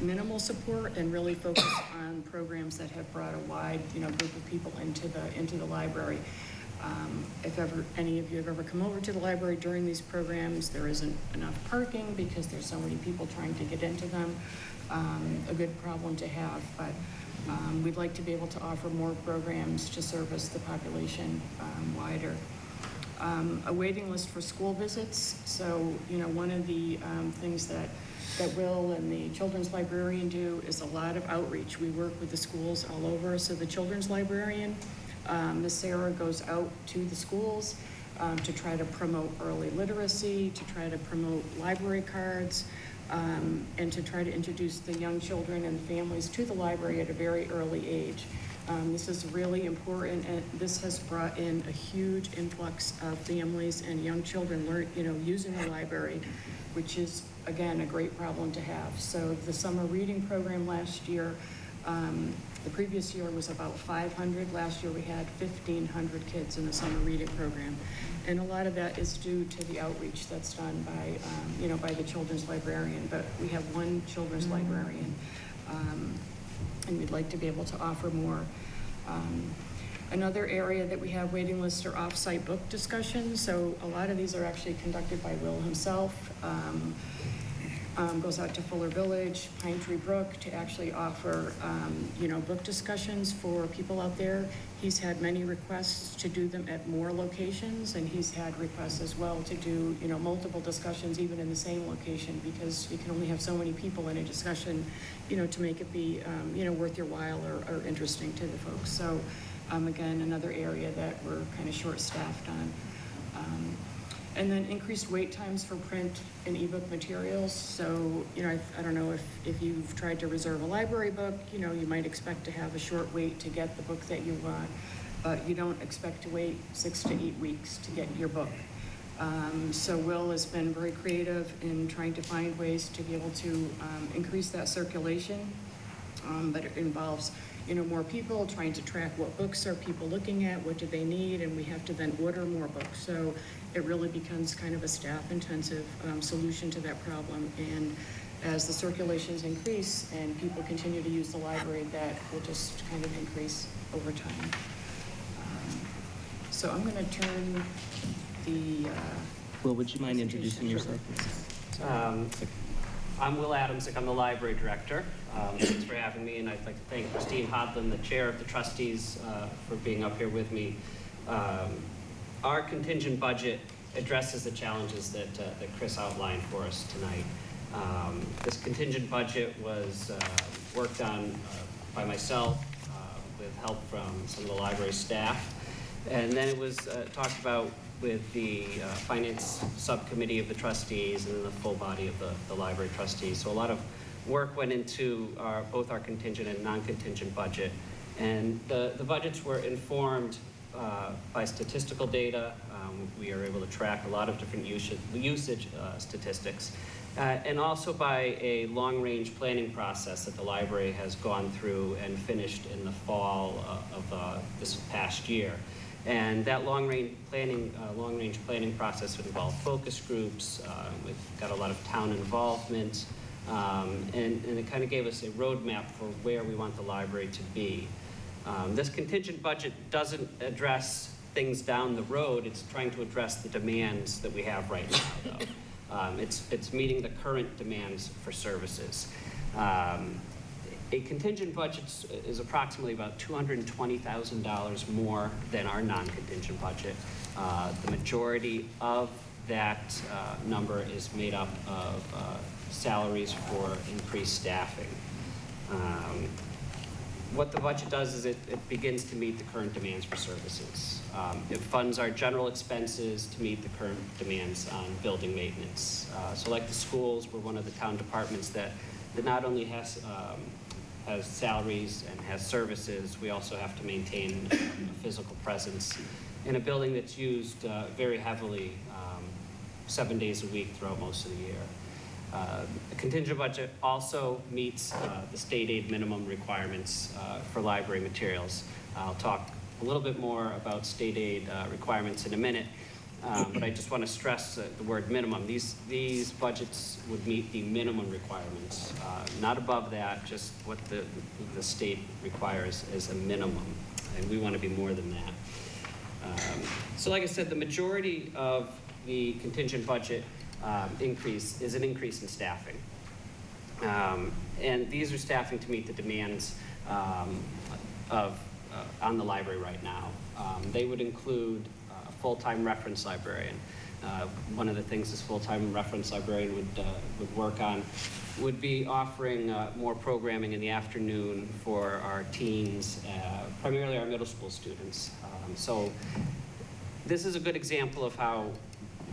minimal support and really focus on programs that have brought a wide, group of people into the library. If ever any of you have ever come over to the library during these programs, there isn't enough parking because there's so many people trying to get into them. A good problem to have, but we'd like to be able to offer more programs to service the population wider. A waiting list for school visits. So, one of the things that Will and the children's librarian do is a lot of outreach. We work with the schools all over. So the children's librarian, Miss Sarah, goes out to the schools to try to promote early literacy, to try to promote library cards, and to try to introduce the young children and families to the library at a very early age. This is really important, and this has brought in a huge influx of families and young children using the library, which is, again, a great problem to have. So the summer reading program last year, the previous year was about 500. Last year we had 1,500 kids in the summer reading program. And a lot of that is due to the outreach that's done by, by the children's librarian. But we have one children's librarian, and we'd like to be able to offer more. Another area that we have waiting lists are off-site book discussions. So a lot of these are actually conducted by Will himself. Goes out to Fuller Village, Pine Tree Brook to actually offer, book discussions for people out there. He's had many requests to do them at more locations, and he's had requests as well to do, multiple discussions even in the same location, because you can only have so many people in a discussion, to make it be, worth your while or interesting to the folks. So, again, another area that we're kind of short-staffed on. And then increased wait times for print and ebook materials. So, I don't know if you've tried to reserve a library book, you might expect to have a short wait to get the book that you want, but you don't expect to wait 6 to 8 weeks to get your book. So Will has been very creative in trying to find ways to be able to increase that circulation, but it involves more people, trying to track what books are people looking at, what do they need, and we have to then order more books. So it really becomes kind of a staff-intensive solution to that problem. And as the circulations increase and people continue to use the library, that will just kind of increase over time. So I'm going to turn the Will, would you mind introducing yourself? I'm Will Adamsick. I'm the library director. Thanks for having me, and I'd like to thank Christine Hodlin, the chair of the trustees, for being up here with me. Our contingent budget addresses the challenges that Chris outlined for us tonight. This contingent budget was worked on by myself with help from some of the library staff, and then it was talked about with the finance subcommittee of the trustees and then the full body of the library trustees. So a lot of work went into both our contingent and non-contingent budget. And the budgets were informed by statistical data. We are able to track a lot of different usage statistics. And also by a long-range planning process that the library has gone through and finished in the fall of this past year. And that long-range planning process would involve focus groups. We've got a lot of town involvement, and it kind of gave us a roadmap for where we want the library to be. This contingent budget doesn't address things down the road. It's trying to address the demands that we have right now, though. It's meeting the current demands for services. A contingent budget is approximately about $220,000 more than our non-contingent budget. The majority of that number is made up of salaries for increased staffing. What the budget does is it begins to meet the current demands for services. It funds our general expenses to meet the current demands on building maintenance. So like the schools, we're one of the town departments that not only has salaries and has services, we also have to maintain a physical presence in a building that's used very heavily 7 days a week throughout most of the year. The contingent budget also meets the state aid minimum requirements for library materials. I'll talk a little bit more about state aid requirements in a minute. But I just want to stress the word minimum. These budgets would meet the minimum requirements, not above that, just what the state requires as a minimum. And we want to be more than that. So like I said, the majority of the contingent budget increase is an increase in staffing. And these are staffing to meet the demands on the library right now. They would include full-time reference librarian. One of the things this full-time reference librarian would work on would be offering more programming in the afternoon for our teens, primarily our middle school students. So this is a good example of how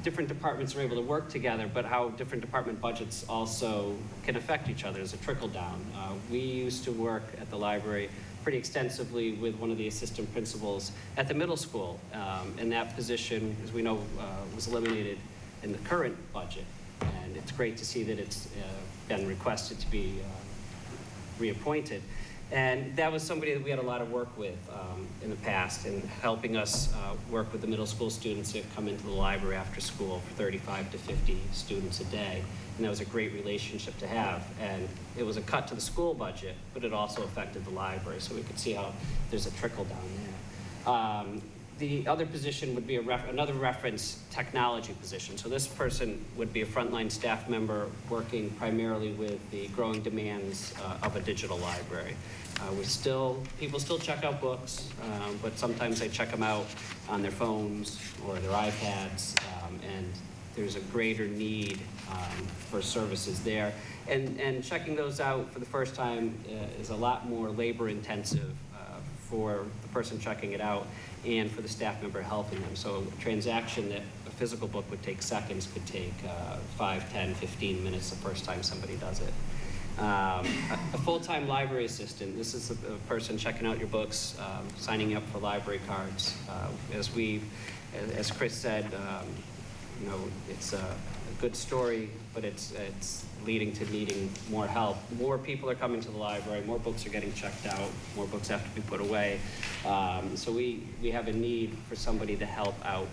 different departments are able to work together, but how different department budgets also can affect each other as a trickle-down. We used to work at the library pretty extensively with one of the assistant principals at the middle school. And that position, as we know, was eliminated in the current budget. And it's great to see that it's been requested to be reappointed. And that was somebody that we had a lot of work with in the past, in helping us work with the middle school students that come into the library after school for 35 to 50 students a day. And that was a great relationship to have. And it was a cut to the school budget, but it also affected the library. So we could see how there's a trickle down there. The other position would be another reference technology position. So this person would be a frontline staff member working primarily with the growing demands of a digital library. People still check out books, but sometimes they check them out on their phones or their iPads, and there's a greater need for services there. And checking those out for the first time is a lot more labor intensive for the person checking it out and for the staff member helping them. So a transaction that a physical book would take seconds could take 5, 10, 15 minutes the first time somebody does it. A full-time library assistant, this is a person checking out your books, signing up for library cards. As Chris said, it's good story, but it's leading to needing more help. More people are coming to the library, more books are getting checked out, more books have to be put away. So we have a need for somebody to help out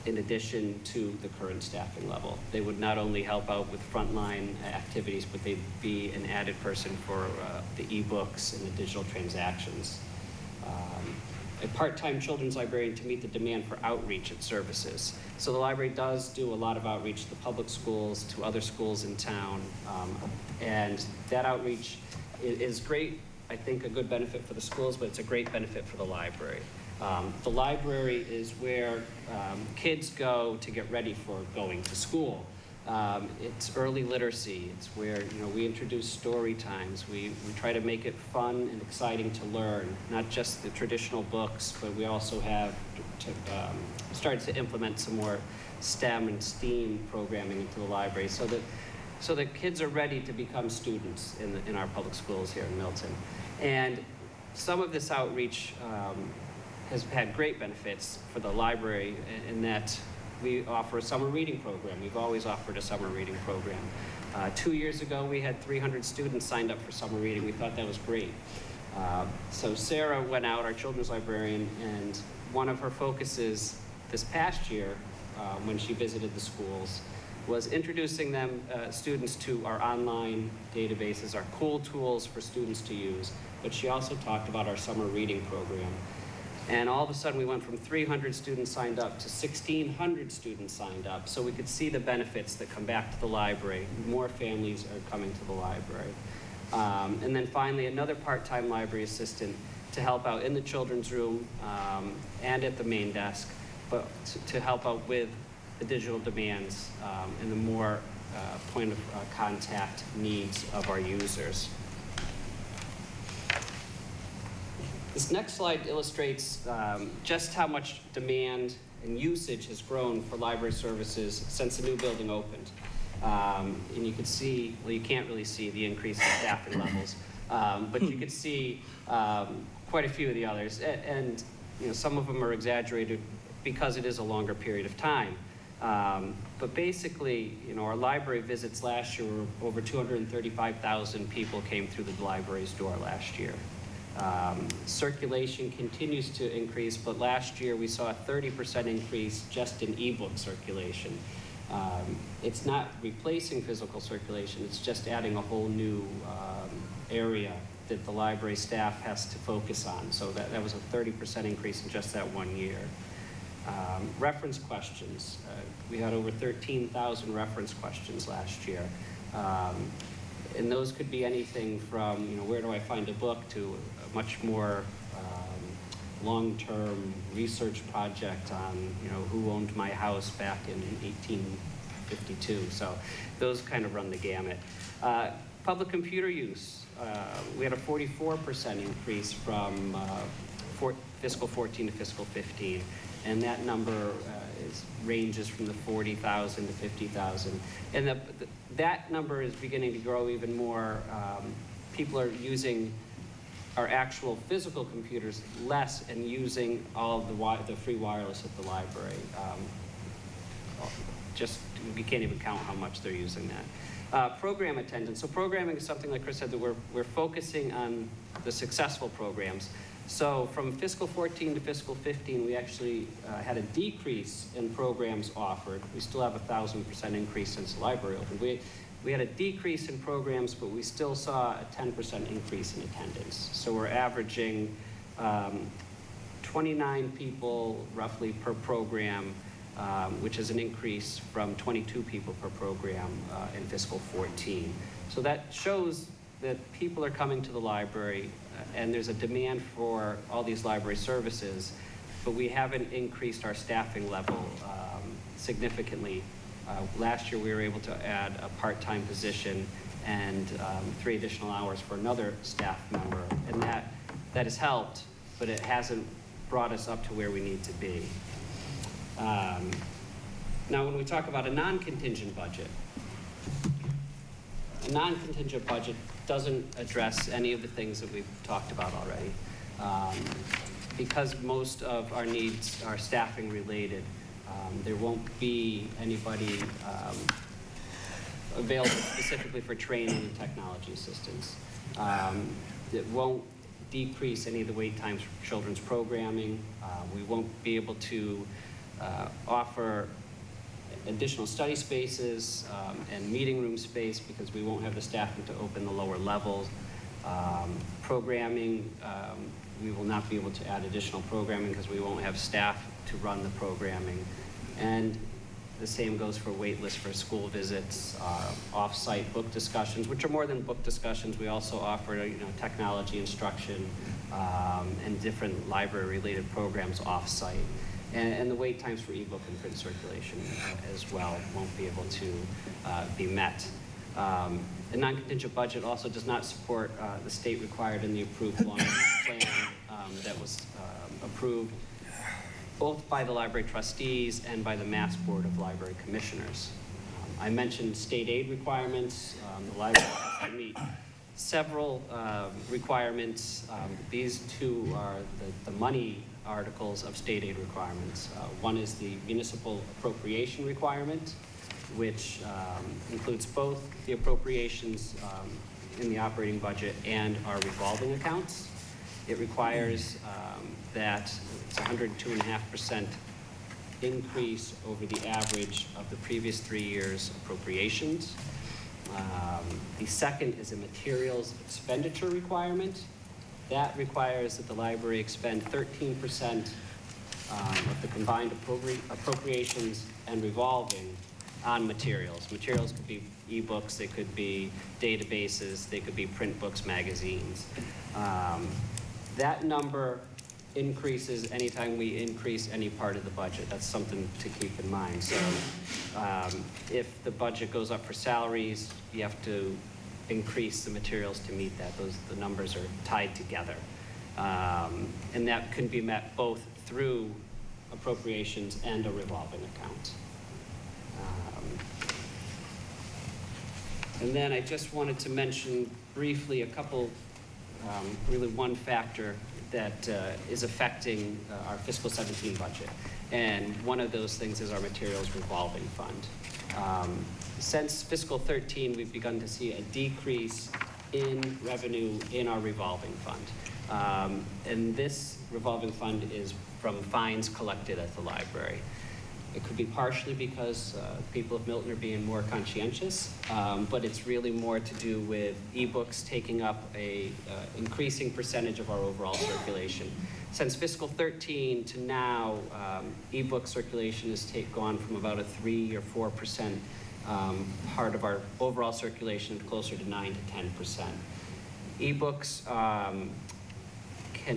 in addition to the current staffing level. They would not only help out with frontline activities, but they'd be an added person for the e-books and the digital transactions. A part-time children's librarian to meet the demand for outreach at services. So the library does do a lot of outreach to the public schools, to other schools in town, and that outreach is great. I think a good benefit for the schools, but it's a great benefit for the library. The library is where kids go to get ready for going to school. It's early literacy. It's where, you know, we introduce story times. We try to make it fun and exciting to learn, not just the traditional books, but we also have started to implement some more STEM and STEAM programming into the library so that kids are ready to become students in our public schools here in Milton. And some of this outreach has had great benefits for the library in that we offer a summer reading program. We've always offered a summer reading program. 2 years ago, we had 300 students signed up for summer reading. We thought that was great. So Sarah went out, our children's librarian, and one of her focuses this past year when she visited the schools was introducing them, students to our online databases, our cool tools for students to use. But she also talked about our summer reading program. And all of a sudden, we went from 300 students signed up to 1,600 students signed up. So we could see the benefits that come back to the library. More families are coming to the library. And then finally, another part-time library assistant to help out in the children's room and at the main desk, but to help out with the digital demands and the more point of contact needs of our users. This next slide illustrates just how much demand and usage has grown for library services since the new building opened. And you can see, well, you can't really see the increase in staffing levels, but you can see quite a few of the others. And you know, some of them are exaggerated because it is a longer period of time. But basically, you know, our library visits last year were over 235,000 people came through the library's door last year. Circulation continues to increase, but last year we saw a 30% increase just in ebook circulation. It's not replacing physical circulation, it's just adding a whole new area that the library staff has to focus on. So that was a 30% increase in just that 1 year. Reference questions. We had over 13,000 reference questions last year. And those could be anything from, you know, where do I find a book, to a much more long-term research project on, you know, who owned my house back in 1852. So those kind of run the gamut. Public computer use. We had a 44% increase from fiscal 14 to fiscal 15. And that number ranges from the 40,000 to 50,000. And that number is beginning to grow even more. People are using our actual physical computers less and using all of the free wireless at the library. Just, we can't even count how much they're using that. Program attendance. So programming is something, like Chris said, that we're focusing on the successful programs. So from fiscal 14 to fiscal 15, we actually had a decrease in programs offered. We still have a 1,000% increase since the library opened. We had a decrease in programs, but we still saw a 10% increase in attendance. So we're averaging 29 people roughly per program, which is an increase from 22 people per program in fiscal 14. So that shows that people are coming to the library and there's a demand for all these library services, but we haven't increased our staffing level significantly. Last year we were able to add a part-time position and 3 additional hours for another staff member, and that has helped, but it hasn't brought us up to where we need to be. Now when we talk about a non-contingent budget, a non-contingent budget doesn't address any of the things that we've talked about already. Because most of our needs are staffing related, There won't be anybody available specifically for training and technology assistance. It won't decrease any of the wait times for children's programming. We won't be able to offer additional study spaces and meeting room space because we won't have the staffing to open the lower levels. Programming, we will not be able to add additional programming because we won't have staff to run the programming. And the same goes for wait lists for school visits, off-site book discussions, which are more than book discussions. We also offer, technology instruction and different library-related programs off-site. And the wait times for ebook and print circulation as well won't be able to be met. The non-contingent budget also does not support the state required in the approved long-range plan that was approved both by the library trustees and by the Mass Board of Library Commissioners. I mentioned state aid requirements. The library has to meet several requirements. These two are the money articles of state aid requirements. One is the municipal appropriation requirement, which includes both the appropriations in the operating budget and our revolving accounts. It requires that it's 102.5% increase over the average of the previous 3 years' appropriations. The second is a materials expenditure requirement. That requires that the library expend 13% of the combined appropriations and revolving on materials. Materials could be ebooks, they could be databases, they could be print books, magazines. That number increases anytime we increase any part of the budget. That's something to keep in mind. So if the budget goes up for salaries, you have to increase the materials to meet that. The numbers are tied together. And that can be met both through appropriations and a revolving account. And then I just wanted to mention briefly a couple, really one factor that is affecting our fiscal 17 budget. And one of those things is our materials revolving fund. Since fiscal 13, we've begun to see a decrease in revenue in our revolving fund. And this revolving fund is from fines collected at the library. It could be partially because people of Milton are being more conscientious, but it's really more to do with ebooks taking up a increasing percentage of our overall circulation. Since fiscal 13 to now, ebook circulation has gone from about a 3 or 4% part of our overall circulation closer to 9 to 10%. Ebooks,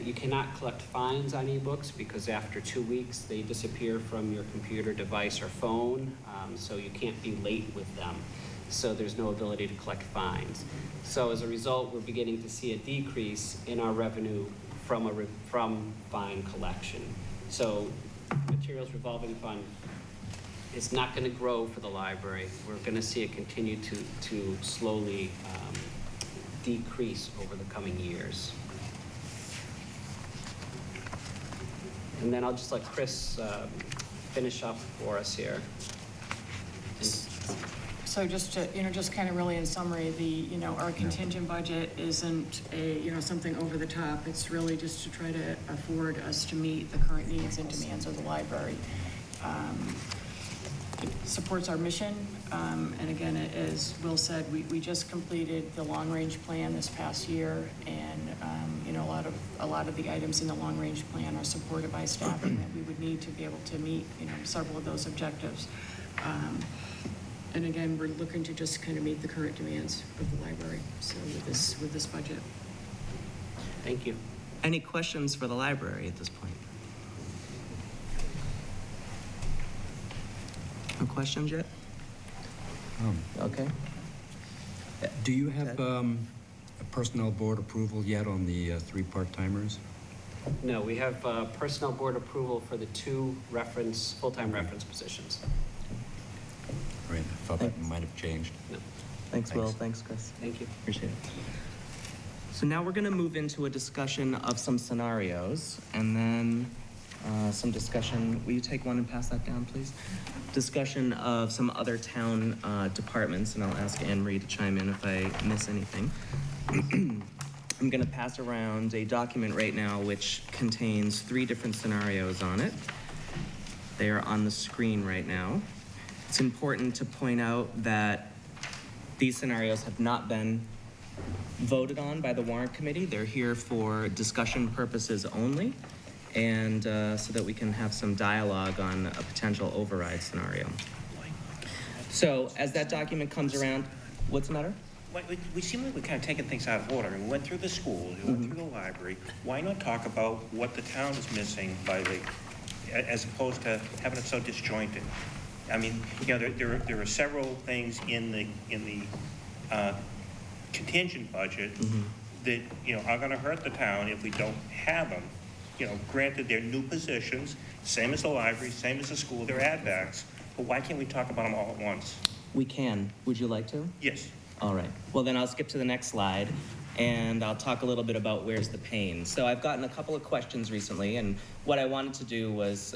you cannot collect fines on ebooks because after 2 weeks they disappear from your computer device or phone, so you can't be late with them. So there's no ability to collect fines. So as a result, we're beginning to see a decrease in our revenue from fine collection. So materials revolving fund is not going to grow for the library. We're going to see it continue to slowly decrease over the coming years. And then I'll just let Chris finish up for us here. So just to, just kind of really in summary, our contingent budget isn't something over the top. It's really just to try to afford us to meet the current needs and demands of the library. It supports our mission, and again, as Will said, we just completed the long-range plan this past year, and a lot of the items in the long-range plan are supported by staffing that we would need to be able to meet several of those objectives. And again, we're looking to just kind of meet the current demands of the library. So with this budget. Thank you. Any questions for the library at this point? No questions yet? Okay. Do you have a personnel board approval yet on the 3 part-timers? No, we have personnel board approval for the 2 full-time reference positions. Right, I thought that might have changed. No. Thanks, Will. Thanks, Chris. Thank you. Appreciate it. So now we're going to move into a discussion of some scenarios, and then some discussion. Will you take one and pass that down, please? Discussion of some other town departments, and I'll ask Anne Marie to chime in if I miss anything. I'm going to pass around a document right now which contains 3 different scenarios on it. They are on the screen right now. It's important to point out that these scenarios have not been voted on by the Warrant Committee. They're here for discussion purposes only, and so that we can have some dialogue on a potential override scenario. So as that document comes around, what's the matter? We seem like we're kind of taking things out of order. I mean, we went through the schools, we went through the library. Why not talk about what the town is missing as opposed to having it so disjointed? I mean, you know, there are several things in the contingent budget that, you know, are going to hurt the town if we don't have them. You know, granted, they're new positions, same as the library, same as the school, they're add-backs, but why can't we talk about them all at once? We can. Would you like to? Yes. All right. Well, then I'll skip to the next slide, and I'll talk a little bit about where's the pain. So I've gotten a couple of questions recently, and what I wanted to do was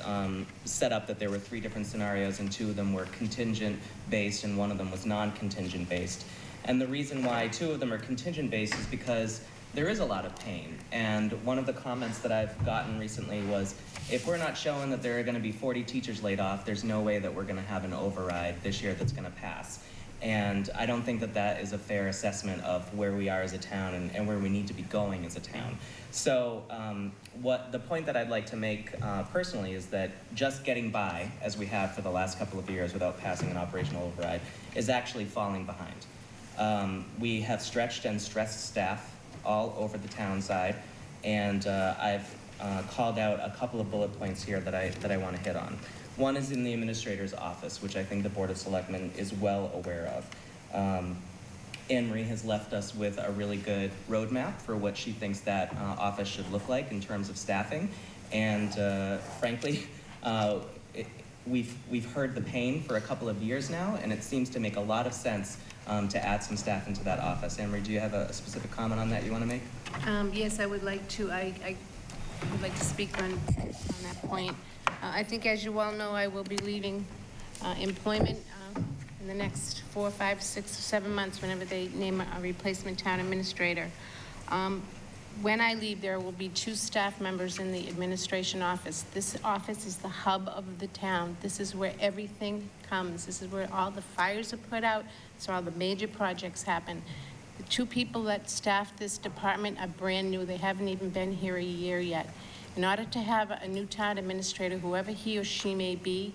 set up that there were 3 different scenarios, and 2 of them were contingent-based, and 1 of them was non-contingent-based. And the reason why 2 of them are contingent-based is because there is a lot of pain. And one of the comments that I've gotten recently was, if we're not showing that there are going to be 40 teachers laid off, there's no way that we're going to have an override this year that's going to pass. And I don't think that that is a fair assessment of where we are as a town and where we need to be going as a town. So the point that I'd like to make personally is that just getting by, as we have for the last couple of years without passing an operational override, is actually falling behind. We have stretched and stressed staff all over the town side, and I've called out a couple of bullet points here that I want to hit on. One is in the administrator's office, which I think the Board of Selectmen is well aware of. Anne Marie has left us with a really good roadmap for what she thinks that office should look like in terms of staffing. And frankly, we've heard the pain for a couple of years now, and it seems to make a lot of sense to add some staff into that office. Anne Marie, do you have a specific comment on that you want to make? Yes, I would like to. I would like to speak on that point. I think, as you well know, I will be leaving employment in the next 4, 5, 6, 7 months, whenever they name a replacement town administrator. When I leave, there will be 2 staff members in the administration office. This office is the hub of the town. This is where everything comes. This is where all the fires are put out. It's where all the major projects happen. The 2 people that staff this department are brand new. They haven't even been here a year yet. In order to have a new town administrator, whoever he or she may be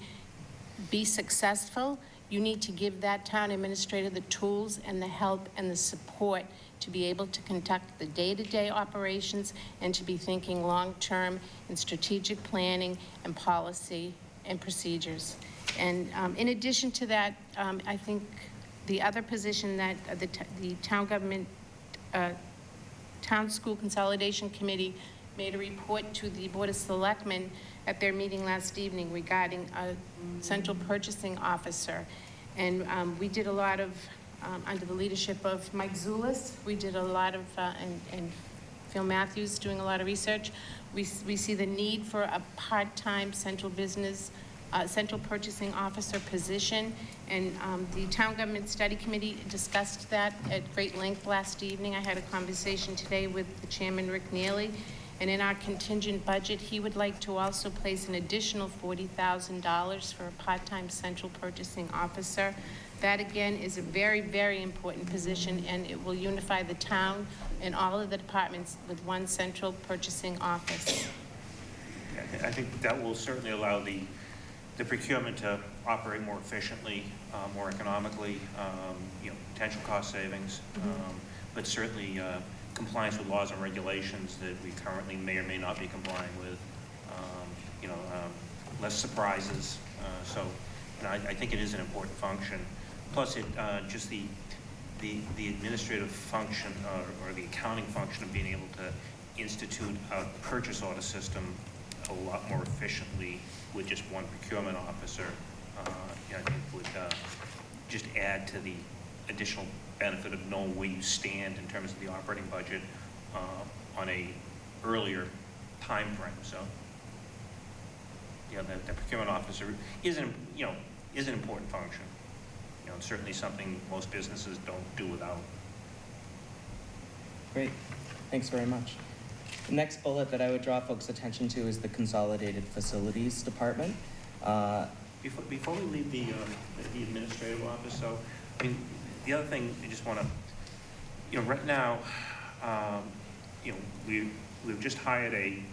successful, you need to give that town administrator the tools and the help and the support to be able to conduct the day-to-day operations and to be thinking long-term in strategic planning and policy and procedures. And in addition to that, I think the other position that the town government, Town School Consolidation Committee made a report to the Board of Selectmen at their meeting last evening regarding a central purchasing officer. And we did a lot of, under the leadership of Mike Zulis, we did a lot of, and Phil Matthews doing a lot of research. We see the need for a part-time central purchasing officer position. And the Town Government Study Committee discussed that at great length last evening. I had a conversation today with the chairman, Rick Neely. And in our contingent budget, he would like to also place an additional $40,000 for a part-time central purchasing officer. That, again, is a very, very important position, and it will unify the town and all of the departments with one central purchasing office. I think that will certainly allow the procurement to operate more efficiently, more economically, you know, potential cost savings, but certainly compliance with laws and regulations that we currently may or may not be complying with, you know, less surprises. So, you know, I think it is an important function. Plus, it just the administrative function or the accounting function of being able to institute a purchase order system a lot more efficiently with just one procurement officer, you know, I think would just add to the additional benefit of knowing where you stand in terms of the operating budget on a earlier time frame. So the procurement officer is an important function. It's certainly something most businesses don't do without. Great, thanks very much. The next bullet that I would draw folks' attention to is the Consolidated Facilities Department. Before we leave the administrative office, though, I mean, the other thing I just want to, right now, we've just hired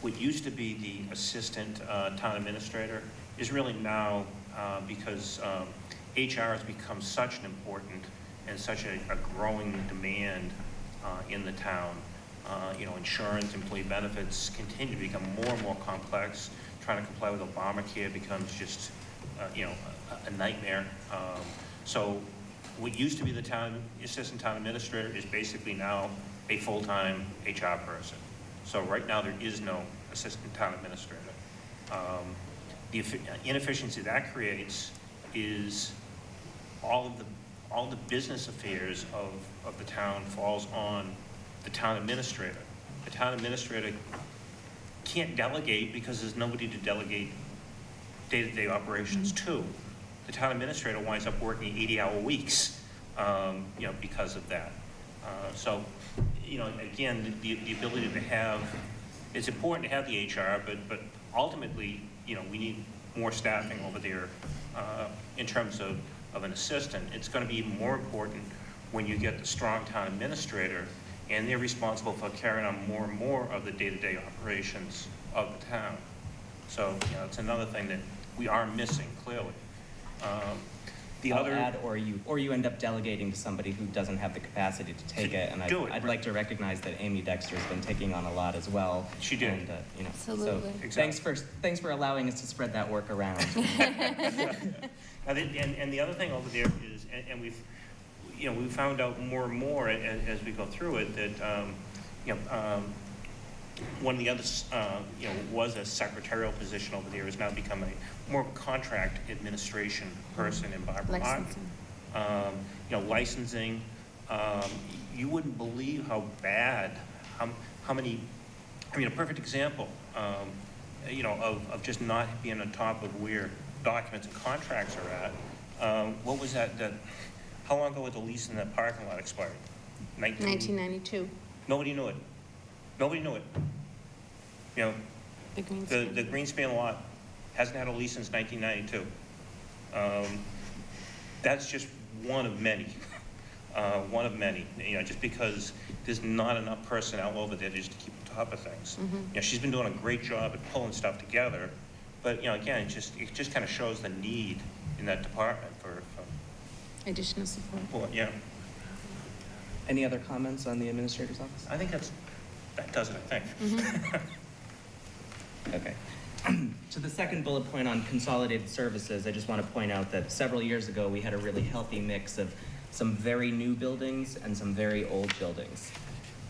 what used to be the assistant town administrator is really now, because HR has become such an important and such a growing demand in the town. Insurance, employee benefits continue to become more and more complex. Trying to comply with Obamacare becomes just, a nightmare. So what used to be the assistant town administrator is basically now a full-time HR person. So right now there is no assistant town administrator. The inefficiency that creates is all the business affairs of the town falls on the town administrator. The town administrator can't delegate because there's nobody to delegate day-to-day operations to. The town administrator winds up working 80-hour weeks, because of that. So, again, the ability to have, it's important to have the HR, but ultimately, we need more staffing over there in terms of an assistant. It's going to be even more important when you get the strong town administrator and they're responsible for carrying on more and more of the day-to-day operations of the town. So, it's another thing that we are missing, clearly. Or you end up delegating to somebody who doesn't have the capacity to take it, and I'd like to recognize that Amy Dexter's been taking on a lot as well. She did. And, Absolutely. So thanks for allowing us to spread that work around. And the other thing over there is, and we've found out more and more as we go through it that, one of the others, was a secretarial position over there, has now become a more contract administration person in Barbara Mark. Licensing. You wouldn't believe how bad, how many, a perfect example, of just not being on top of where documents and contracts are at. What was that, how long ago was the lease in that parking lot expired? 1992. Nobody knew it. Nobody knew it. The Greenspan. The Greenspan lot hasn't had a lease since 1992. That's just one of many. One of many. Just because there's not enough personnel over there just to keep on top of things. She's been doing a great job at pulling stuff together, but again, it just kind of shows the need in that department for Additional support. well, yeah. Any other comments on the administrator's office? I think that does it, I think. Okay. To the second bullet point on consolidated services, I just want to point out that several years ago, we had a really healthy mix of some very new buildings and some very old buildings.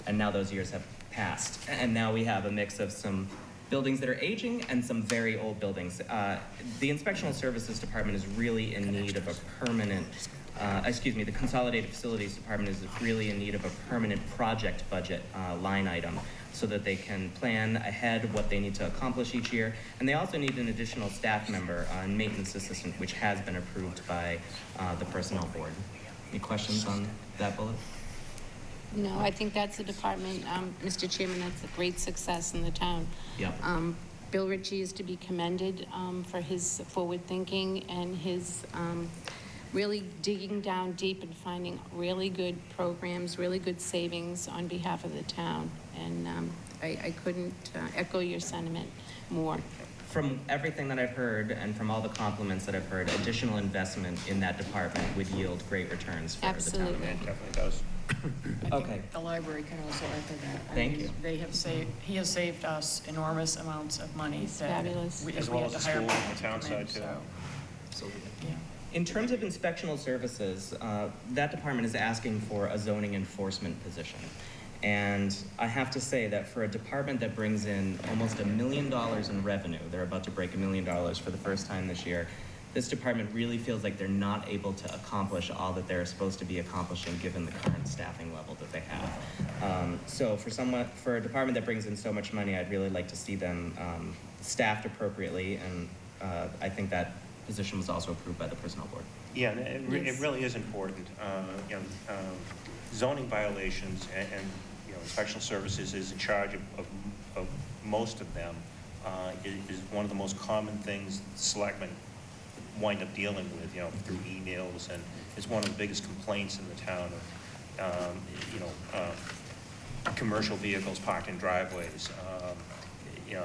And now those years have passed. And now we have a mix of some buildings that are aging and some very old buildings. The Inspectional Services Department is really in need of a permanent, the Consolidated Facilities Department is really in need of a permanent project budget line item so that they can plan ahead what they need to accomplish each year. And they also need an additional staff member, maintenance assistant, which has been approved by the Personnel Board. Any questions on that bullet? No, I think that's a department, Mr. Chairman, that's a great success in the town. Yep. Bill Ritchie is to be commended for his forward thinking and his really digging down deep and finding really good programs, really good savings on behalf of the town. And I couldn't echo your sentiment more. From everything that I've heard and from all the compliments that I've heard, additional investment in that department would yield great returns for the town. Absolutely. It definitely does. Okay. The library can also echo that. Thank you. He has saved us enormous amounts of money. It's fabulous. As well as the school on the town side, too. Yeah. In terms of inspectional services, that department is asking for a zoning enforcement position. And I have to say that for a department that brings in almost $1 million in revenue, they're about to break $1 million for the first time this year, this department really feels like they're not able to accomplish all that they're supposed to be accomplishing given the current staffing level that they have. So for a department that brings in so much money, I'd really like to see them staffed appropriately, and I think that position was also approved by the personnel board. Yeah, and it really is important. Zoning violations and inspection services is in charge of most of them. Is one of the most common things selectmen wind up dealing with, through emails, and it's one of the biggest complaints in the town of, commercial vehicles parked in driveways. You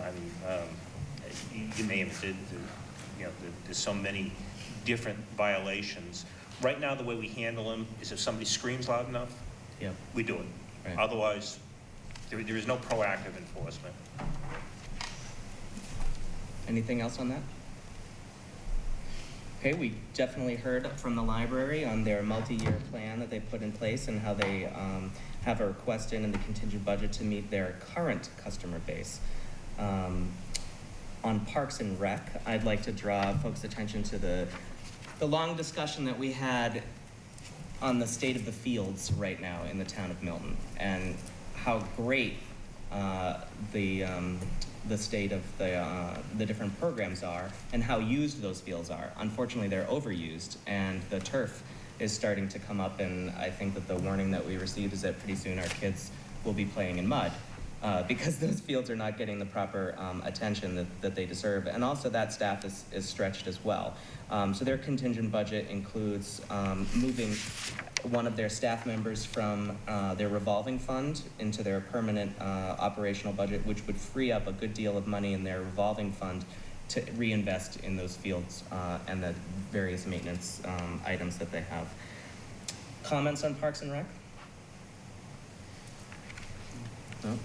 name it. There's so many different violations. Right now, the way we handle them is if somebody screams loud enough, we do it. Right. Otherwise, there is no proactive enforcement. Anything else on that? Okay, we definitely heard from the library on their multi-year plan that they put in place and how they have a request in the contingent budget to meet their current customer base. On Parks and Rec, I'd like to draw folks' attention to the long discussion that we had on the state of the fields right now in the town of Milton, and how great the state of the different programs are and how used those fields are. Unfortunately, they're overused, and the turf is starting to come up, and I think that the warning that we received is that pretty soon our kids will be playing in mud because those fields are not getting the proper attention that they deserve. And also that staff is stretched as well. So their contingent budget includes moving one of their staff members from their revolving fund into their permanent operational budget, which would free up a good deal of money in their revolving fund to reinvest in those fields and the various maintenance items that they have. Comments on Parks and Rec? No?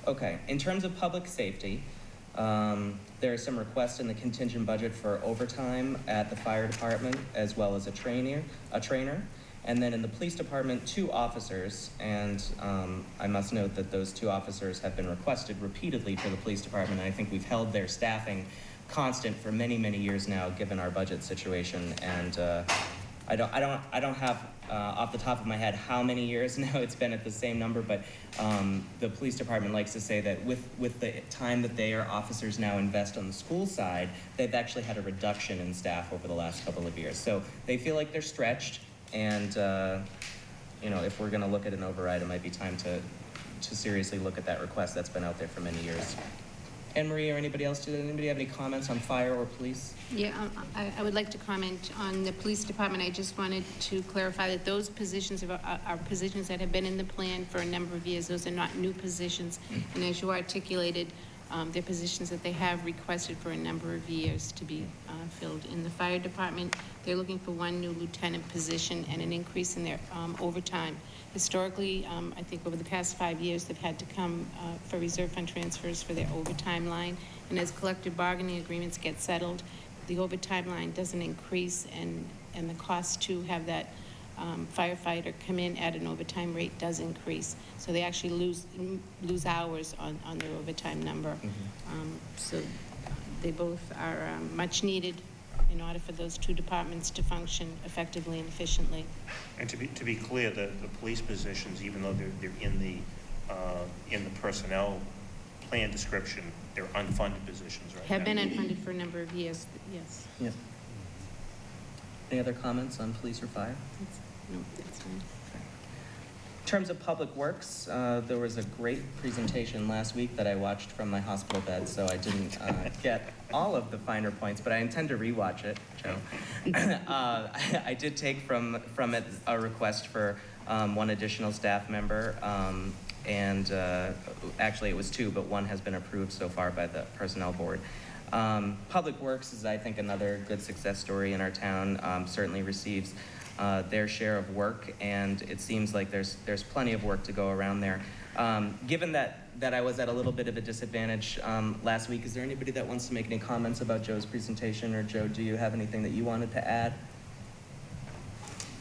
Okay, in terms of public safety, there are some requests in the contingent budget for overtime at the fire department, as well as a trainer. And then in the police department, 2 officers, and I must note that those 2 officers have been requested repeatedly for the police department, and I think we've held their staffing constant for many, many years now, given our budget situation. And I don't have off the top of my head how many years now it's been at the same number, but the police department likes to say that with the time that their officers now invest on the school side, they've actually had a reduction in staff over the last couple of years. So they feel like they're stretched, and if we're going to look at an override, it might be time to seriously look at that request that's been out there for many years. Anne Marie or anybody else, did anybody have any comments on fire or police? Yeah, I would like to comment on the police department. I just wanted to clarify that those positions are positions that have been in the plan for a number of years. Those are not new positions. And as you articulated, they're positions that they have requested for a number of years to be filled. In the fire department, they're looking for 1 new lieutenant position and an increase in their overtime. Historically, I think over the past 5 years, they've had to come for reserve fund transfers for their overtime line. And as collective bargaining agreements get settled, the overtime line doesn't increase, and the cost to have that firefighter come in at an overtime rate does increase. So they actually lose hours on their overtime number. Mm-hmm. So they both are much needed in order for those 2 departments to function effectively and efficiently. And to be clear, the police positions, even though they're in the personnel plan description, they're unfunded positions right now. Have been unfunded for a number of years, yes. Yeah. Any other comments on police or fire? No, that's fine. In terms of public works, there was a great presentation last week that I watched from my hospital bed, so I didn't get all of the finer points, but I intend to rewatch it, Joe. I did take from it a request for 1 additional staff member, and actually it was 2, but 1 has been approved so far by the personnel board. Public Works is, I think, another good success story in our town. Certainly receives their share of work, and it seems like there's plenty of work to go around there. Given that I was at a little bit of a disadvantage last week, is there anybody that wants to make any comments about Joe's presentation? Or Joe, do you have anything that you wanted to add?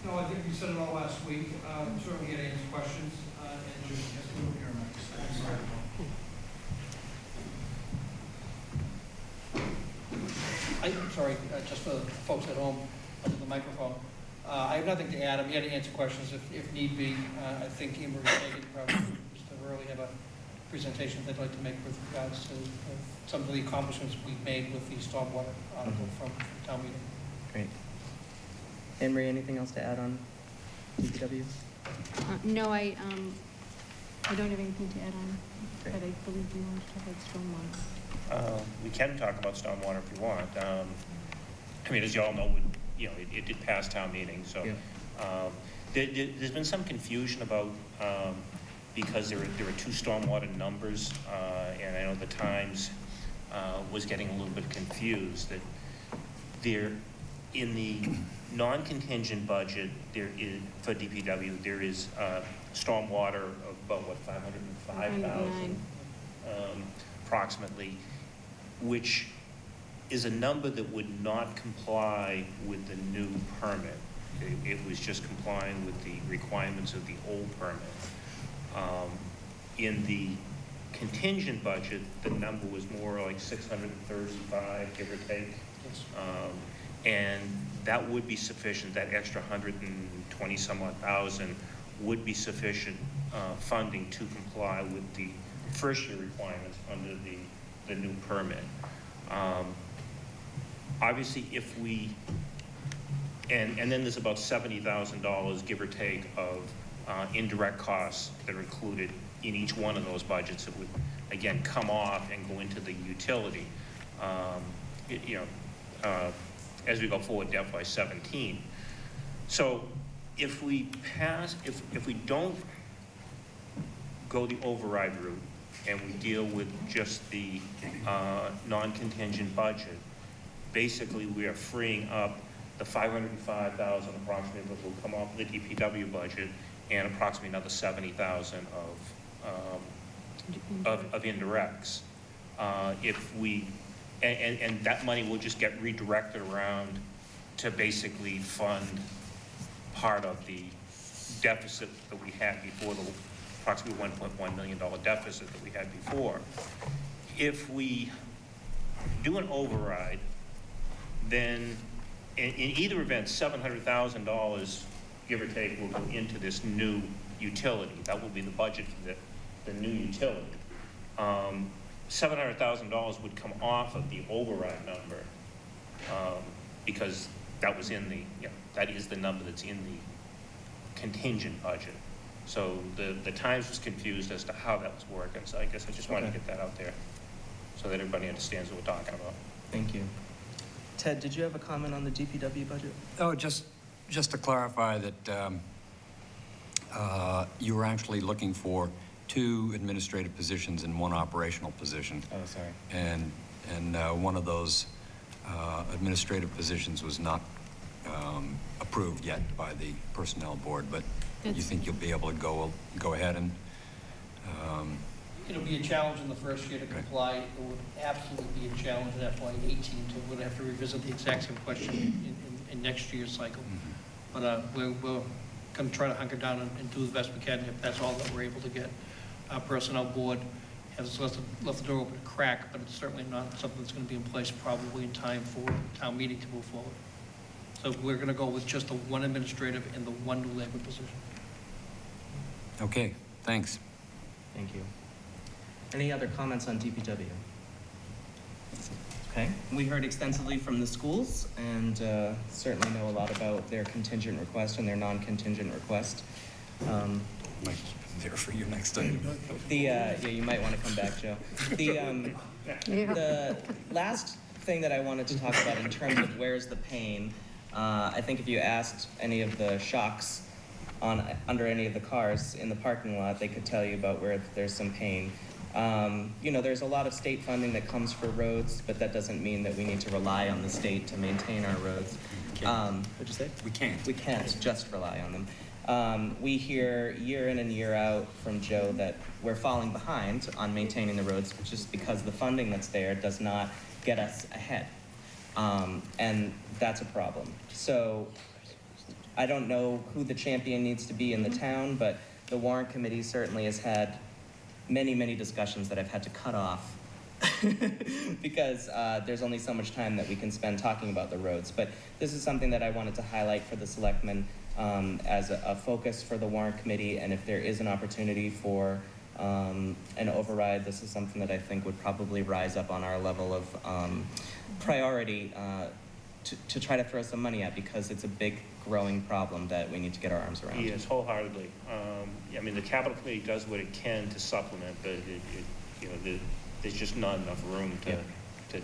No, I think you said it all last week. Certainly get any questions. And just move here next. I'm sorry, just for the folks at home under the microphone. I have nothing to add. I'm here to answer questions if need be. I think Amber and Megan probably, Mr. Hurley, have a presentation they'd like to make with regards to some of the accomplishments we've made with the stormwater article from town meeting. Great. Anne Marie, anything else to add on DPW? No, I don't have anything to add on, Great. but I believe we want to talk about stormwater. We can talk about stormwater if you want. I mean, as you all know, it did pass town meeting, so. Yeah. There's been some confusion about, because there are two stormwater numbers, and I know the Times was getting a little bit confused, that there, in the non-contingent budget, there is, for DPW, there is stormwater of about, what, 505,000? Approximately, which is a number that would not comply with the new permit. It was just complying with the requirements of the old permit. In the contingent budget, the number was more like 635, give or take. And that would be sufficient, that extra 120 some odd thousand would be sufficient funding to comply with the first year requirements under the new permit. Obviously, if we, and then there's about $70,000, give or take, of indirect costs that are included in each one of those budgets that would, again, come off and go into the utility, as we go forward to FY17. So if we pass, if we don't go the override route and we deal with just the non-contingent budget, basically we are freeing up the $505,000 approximately that will come off the DPW budget and approximately another $70,000 of indirects. If we, and that money will just get redirected around to basically fund part of the deficit that we had before, the approximately $1.1 million deficit that we had before. If we do an override, then in either event, $700,000, give or take, will go into this new utility. That will be the budget for the new utility. $700,000 would come off of the override number because that was in the, that is the number that's in the contingent budget. So the Times was confused as to how that was working. So I guess I just wanted to get that out there so that everybody understands what we're talking about. Thank you. Ted, did you have a comment on the DPW budget? Oh, just to clarify that you were actually looking for 2 administrative positions and 1 operational position. Oh, sorry. And one of those administrative positions was not approved yet by the personnel board, but you think you'll be able to go ahead and It'll be a challenge in the first year to comply. It would absolutely be a challenge in FY18 to, we're going to have to revisit the exact same question in next year's cycle. But we're going to try to hunker down and do the best we can if that's all that we're able to get. Our personnel board has left the door open a crack, but it's certainly not something that's going to be in place probably in time for town meeting to move forward. So we're going to go with just the 1 administrative and the 1 new labor position. Okay, thanks. Thank you. Any other comments on DPW? Okay, we heard extensively from the schools and certainly know a lot about their contingent request and their non-contingent request. Might keep it there for your next item. Yeah, you might want to come back, Joe. The last thing that I wanted to talk about in terms of where's the pain, I think if you asked any of the shocks under any of the cars in the parking lot, they could tell you about where there's some pain. There's a lot of state funding that comes for roads, but that doesn't mean that we need to rely on the state to maintain our roads. What'd you say? We can't. We can't just rely on them. We hear year in and year out from Joe that we're falling behind on maintaining the roads just because the funding that's there does not get us ahead. And that's a problem. So I don't know who the champion needs to be in the town, but the Warrant Committee certainly has had many, many discussions that I've had to cut off because there's only so much time that we can spend talking about the roads. But this is something that I wanted to highlight for the selectmen as a focus for the warrant committee, and if there is an opportunity for an override, this is something that I think would probably rise up on our level of priority to try to throw some money at, because it's a big growing problem that we need to get our arms around. Yes, wholeheartedly. I mean, the capital committee does what it can to supplement, but there's just not enough room to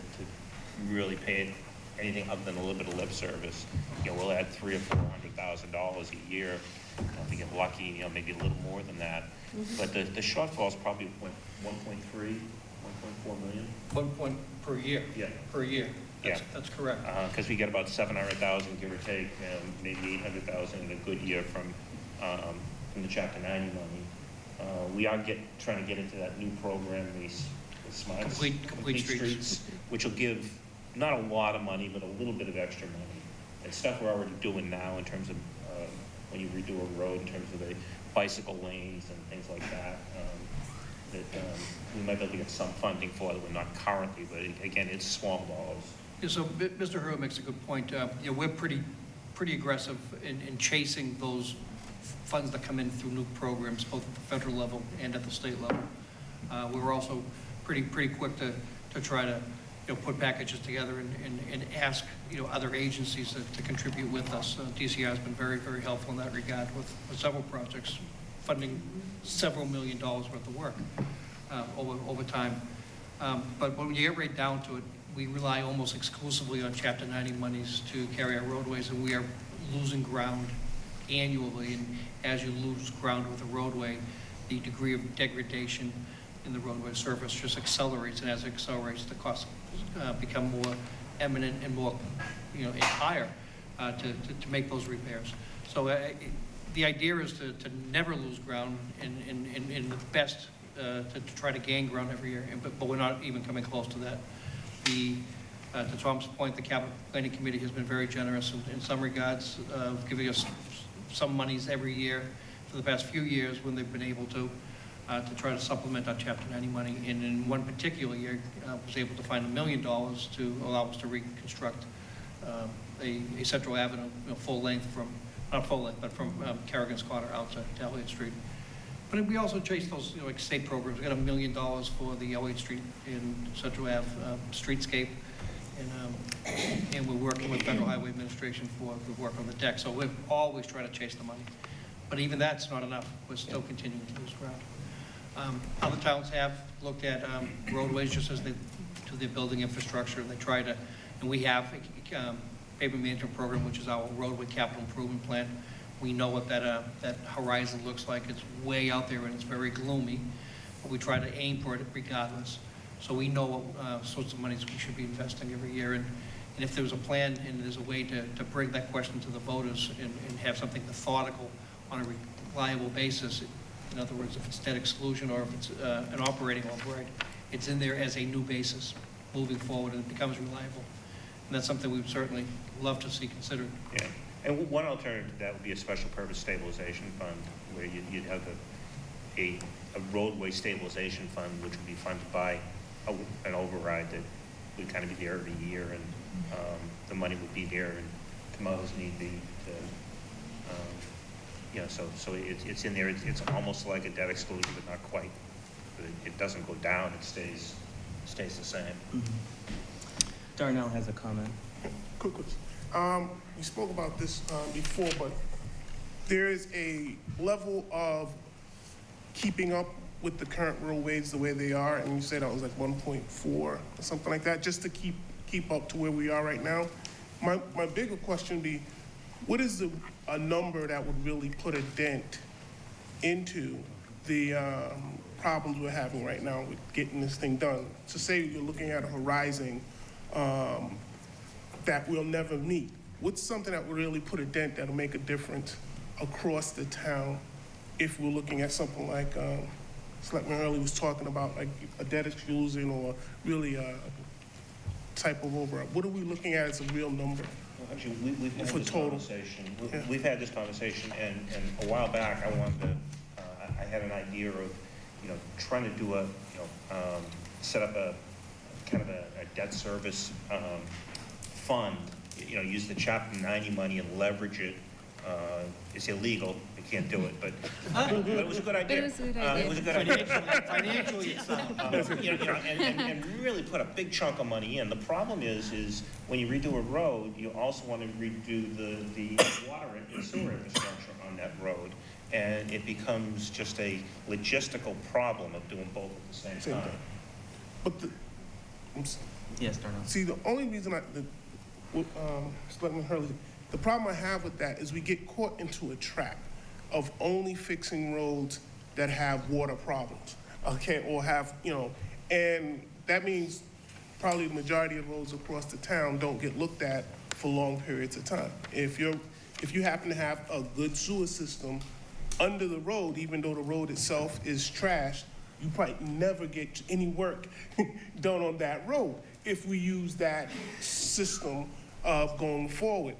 really pay anything other than a little bit of lip service. We'll add $300,000 or $400,000 a year. If we get lucky, maybe a little more than that. But the shortfall is probably 1.3, 1.4 million. 1 point per year? Yeah. Per year? Yeah. That's correct. Because we get about 700,000, give or take, maybe 800,000 in a good year from the Chapter 90 money. We are trying to get into that new program, the Smart Complete Streets, which will give not a lot of money, but a little bit of extra money. It's stuff we're already doing now in terms of when you redo a road, in terms of the bicycle lanes and things like that. We might be able to get some funding for that. We're not currently, but again, it's small dollars. Yeah, so Mr. Hurley makes a good point. We're pretty aggressive in chasing those funds that come in through new programs, both at the federal level and at the state level. We're also pretty quick to try to put packages together and ask other agencies to contribute with us. DCI has been very, very helpful in that regard with several projects, funding several $1 million worth of work over time. But when you get right down to it, we rely almost exclusively on Chapter 90 monies to carry our roadways, and we are losing ground annually. And as you lose ground with a roadway, the degree of degradation in the roadway surface just accelerates, and as it accelerates, the costs become more eminent and more, and higher to make those repairs. So the idea is to never lose ground, and the best to try to gain ground every year, but we're not even coming close to that. To Tom's point, the Capital Planning Committee has been very generous in some regards, giving us some monies every year for the past few years when they've been able to try to supplement our Chapter 90 money. And in one particular year, was able to find $1 million to allow us to reconstruct a Central Avenue, full length from, not full length, but from Kerrigan's Corner out to Elliott Street. But we also chase those, like state programs. We got $1 million for the Elliott Street and Central Ave streetscape, and we're working with Federal Highway Administration for the work on the deck. So we're always trying to chase the money, but even that's not enough. We're still continuing to lose ground. Other towns have looked at roadways just as they do their building infrastructure. They try to, and we have a pavement management program, which is our roadway capital improvement plan. We know what that horizon looks like. It's way out there and it's very gloomy, but we try to aim for it regardless. So we know what sorts of monies we should be investing every year. And if there's a plan and there's a way to bring that question to the voters and have something methodical on a reliable basis, in other words, if it's debt exclusion or if it's an operating override, it's in there as a new basis moving forward, and it becomes reliable. And that's something we would certainly love to see considered. Yeah. And one alternative to that would be a special purpose stabilization fund, where you'd have a roadway stabilization fund, which would be funded by an override that would kind of be there every year, and the money would be there and come out as need be. So it's in there. It's almost like a debt exclusion, but not quite. It doesn't go down. It stays the same. Mm-hmm. Darnell has a comment. Quick. You spoke about this before, but there is a level of keeping up with the current roadways the way they are, and you said that was like 1.4 or something like that, just to keep up to where we are right now. My bigger question would be, what is a number that would really put a dent into the problems we're having right now with getting this thing done? So say you're looking at a horizon that we'll never meet. What's something that would really put a dent that'll make a difference across the town if we're looking at something like Selectman Hurley was talking about, like a debt exclusion or really a type of override? What are we looking at as a real number? Well, actually, we've had this conversation. We've had this conversation, and a while back, I had an idea of, trying to do set up kind of a debt service fund, use the Chapter 90 money and leverage it. It's illegal. We can't do it, but it was a good idea. But it was a good idea. It was a good idea. Financially, it's not. And really put a big chunk of money in. The problem is when you redo a road, you also want to redo the water and sewer infrastructure on that road. And it becomes just a logistical problem of doing both at the same time. But Yes, Darnell. see, the only reason Selectman Hurley, the problem I have with that is we get caught into a trap of only fixing roads that have water problems, okay, or have, and that means probably the majority of roads across the town don't get looked at for long periods of time. If you happen to have a good sewer system under the road, even though the road itself is trashed, you probably never get any work done on that road if we use that system of going forward.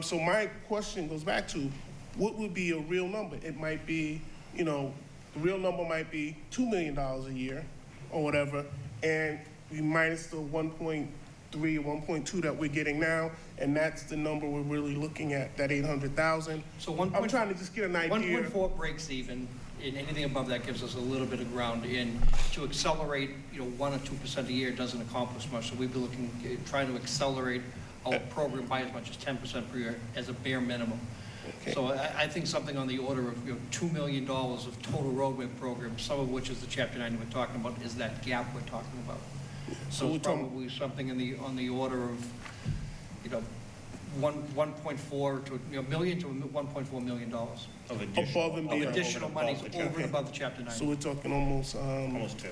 So my question goes back to, what would be a real number? It might be, the real number might be $2 million a year or whatever, and we minus the 1.3 or 1.2 that we're getting now, and that's the number we're really looking at, that 800,000. So I'm trying to just get an idea. 1.4 breaks even, and anything above that gives us a little bit of ground in. To accelerate, 1 or 2% a year doesn't accomplish much, so we'd be looking, trying to accelerate our program by as much as 10% per year as a bare minimum. Okay. So I think something on the order of $2 million of total roadway program, some of which is the Chapter 90 we're talking about, is that gap we're talking about. So we're it's talking- probably something on the order of, 1.4 to million to $1.4 million of Of additional, Above and beyond. additional monies over and above the Chapter 90. So we're talking almost, almost 2.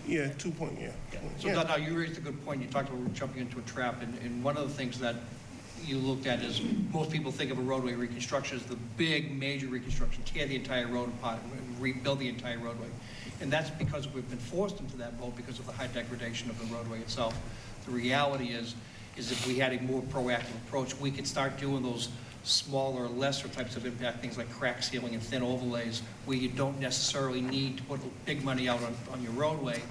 yeah, 2 point, yeah. So now you raised a good point. You talked about jumping into a trap, and one of the things that you looked at is most people think of a roadway reconstruction as the big major reconstruction, tear the entire road apart and rebuild the entire roadway. And that's because we've been forced into that mode because of the high degradation of the roadway itself. The reality is if we had a more proactive approach, we could start doing those smaller, lesser types of impact, things like crack sealing and thin overlays, where you don't necessarily need to put big money out on your roadway,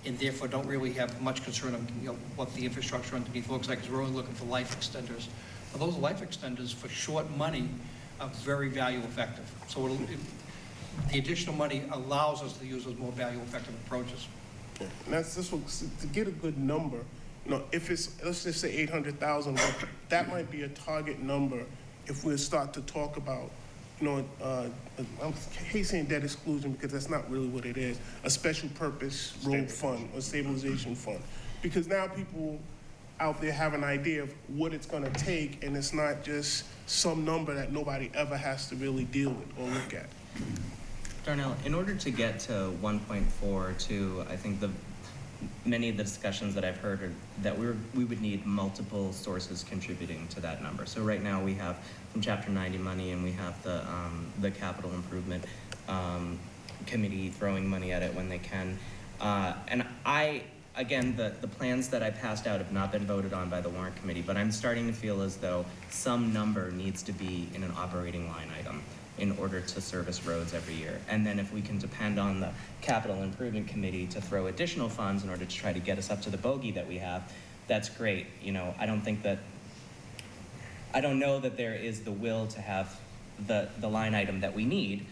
and therefore don't really have much concern on what the infrastructure underneath looks like, because we're only looking for life extenders. Well, those life extenders, for short money, are very value effective. So the additional money allows us to use those more value effective approaches. And that's just what, to get a good number, if it's, let's just say 800,000, that might be a target number if we start to talk about, I hate saying debt exclusion because that's not really what it is, a special purpose road fund or stabilization fund. Because now people out there have an idea of what it's gonna take, and it's not just some number that nobody ever has to really deal with or look at. Darnell, in order to get to 1.4 to, I think many of the discussions that I've heard are that we would need multiple sources contributing to that number. So right now we have some Chapter 90 money, and we have the capital improvement committee throwing money at it when they can. And again, the plans that I passed out have not been voted on by the Warrant Committee, but I'm starting to feel as though some number needs to be in an operating line item in order to service roads every year. And then if we can depend on the Capital Improvement Committee to throw additional funds in order to try to get us up to the bogey that we have, that's great. I don't know that there is the will to have the line item that we need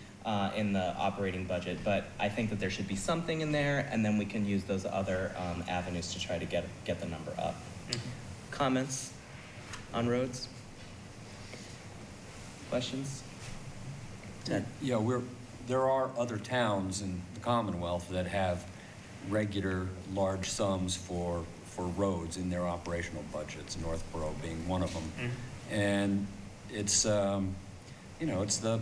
in the operating budget, but I think that there should be something in there, and then we can use those other avenues to try to get the number up. Mm-hmm. Comments on roads? Questions? Ted? Yeah, there are other towns in the Commonwealth that have regular large sums for roads in their operational budgets, Northborough being one of them. Mm-hmm. And it's, it's the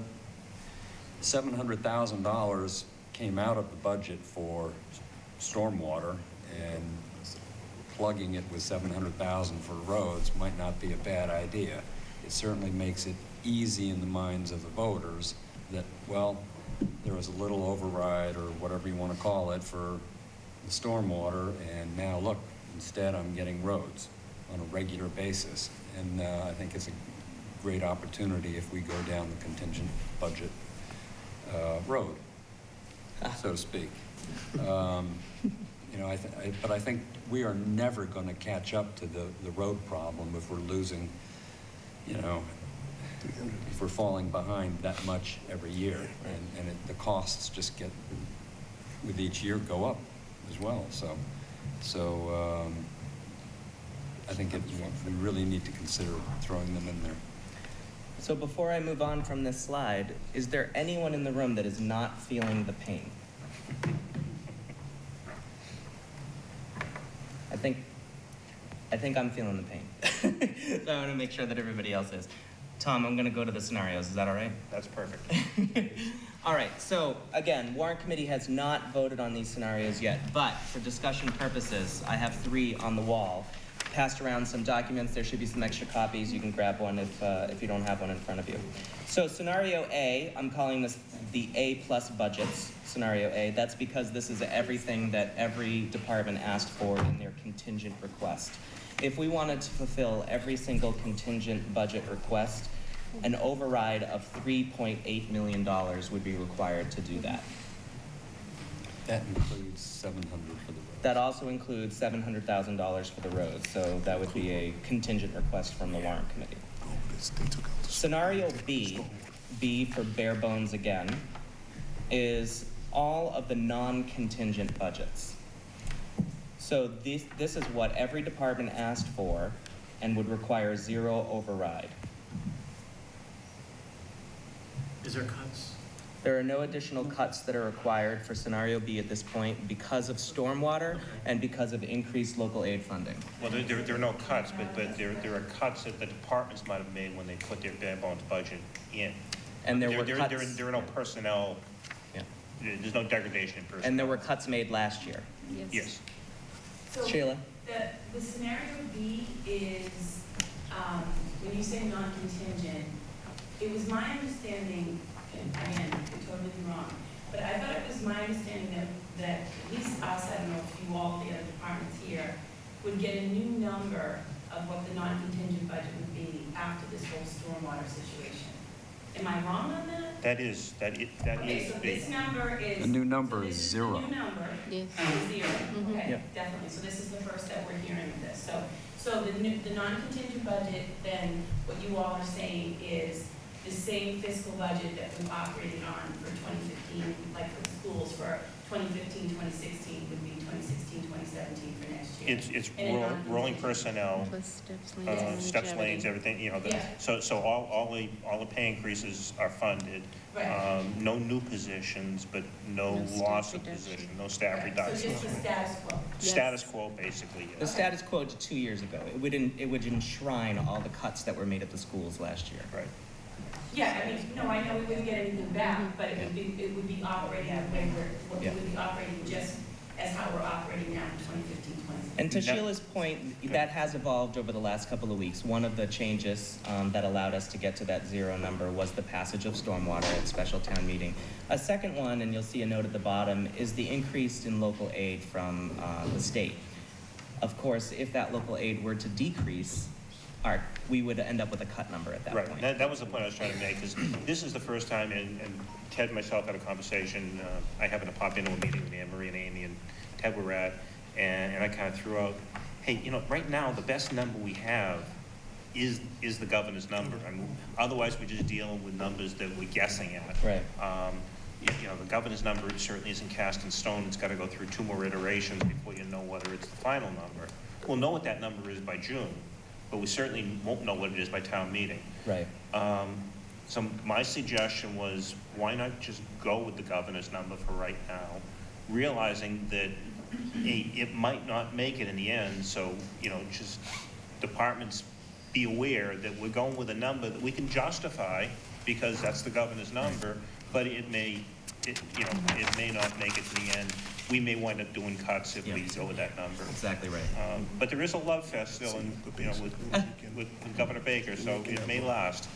$700,000 came out of the budget for stormwater, and plugging it with $700,000 for roads might not be a bad idea. It certainly makes it easy in the minds of the voters that, well, there was a little override or whatever you want to call it for the stormwater, and now look, instead I'm getting roads on a regular basis. And I think it's a great opportunity if we go down the contingent budget road, so to speak. You know, but I think we are never going to catch up to the road problem if we're losing, you know, if we're falling behind that much every year. And the costs just get, with each year, go up as well. So I think we really need to consider throwing them in there. So before I move on from this slide, is there anyone in the room that is not feeling the pain? I think I'm feeling the pain. So I want to make sure that everybody else is. Tom, I'm going to go to the scenarios. Is that all right? That's perfect. All right, so again, Warrant Committee has not voted on these scenarios yet, but for discussion purposes, I have 3 on the wall. Passed around some documents. There should be some extra copies. You can grab one if you don't have one in front of you. So scenario A, I'm calling this the A+ budgets, scenario A. That's because this is everything that every department asked for in their contingent request. If we wanted to fulfill every single contingent budget request, an override of $3.8 million would be required to do that. That includes 700 for the road. That also includes $700,000 for the roads, so that would be a contingent request from the Warrant Committee. Scenario B for bare bones again, is all of the non-contingent budgets. So this is what every department asked for and would require 0 override. Is there cuts? There are no additional cuts that are required for scenario B at this point because of stormwater and because of increased local aid funding. Well, there are no cuts, but there are cuts that the departments might have made when they put their bare bones budget in. And there were cuts. There are no personnel. Yeah. There's no degradation in personnel. And there were cuts made last year. Yes. So Sheila? The scenario B is, when you say non-contingent, it was my understanding, and again, I could totally be wrong, but I thought it was my understanding that at least us, I don't know if you all, the other departments here, would get a new number of what the non-contingent budget would be after this whole stormwater situation. Am I wrong on that? That is Okay, so B. this number is. The new number so is this 0. The new number Yes. is 0. Okay, Yep. definitely. So this is the first that we're hearing of this. So the non-contingent budget, then what you all are saying is the same fiscal budget that we've operated on for 2015, like for the schools for 2015, 2016 would be 2016, 2017 for next year. It's And a non-contingent. rolling personnel, Plus steps, lanes, steps, longevity. lanes, everything, you know. Yeah. So all the pay increases are funded. Right. No new positions, but no No staff loss of reduction. position, no staff Right. reduction. So just the status quo. Yes. Status quo, basically. The status quo to 2 years ago. It would enshrine all the cuts that were made at the schools last year. Right. Yeah, I mean, no, I know we wouldn't get anything back, but it would be operating at where we Yeah. would be operating just as how we're operating now in 2015, 2016. And to Sheila's point, that has evolved over the last couple of weeks. One of the changes that allowed us to get to that 0 number was the passage of stormwater at special town meeting. A second one, and you'll see a note at the bottom, is the increase in local aid from the state. Of course, if that local aid were to decrease, we would end up with a cut number at that Right, point. that was the point I was trying to make, because this is the first time, and Ted and myself had a conversation, I happened to pop into a meeting with Anne Marie and Amy and Ted were at, and I kind of threw out, hey, you know, right now, the best number we have is the governor's number. I mean, otherwise, we're just dealing with numbers that we're guessing at. Right. You know, the governor's number certainly isn't cast in stone. It's got to go through 2 more iterations before you know whether it's the final number. We'll know what that number is by June, but we certainly won't know what it is by town meeting. Right. So my suggestion was, why not just go with the governor's number for right now, realizing that it might not make it in the end, so, you know, just departments be aware that we're going with a number that we can justify because that's the governor's number, but it may not make it to the end. We may wind up doing cuts if we go with that number. Exactly right. But there is a love fest still with Governor Baker, so it may last.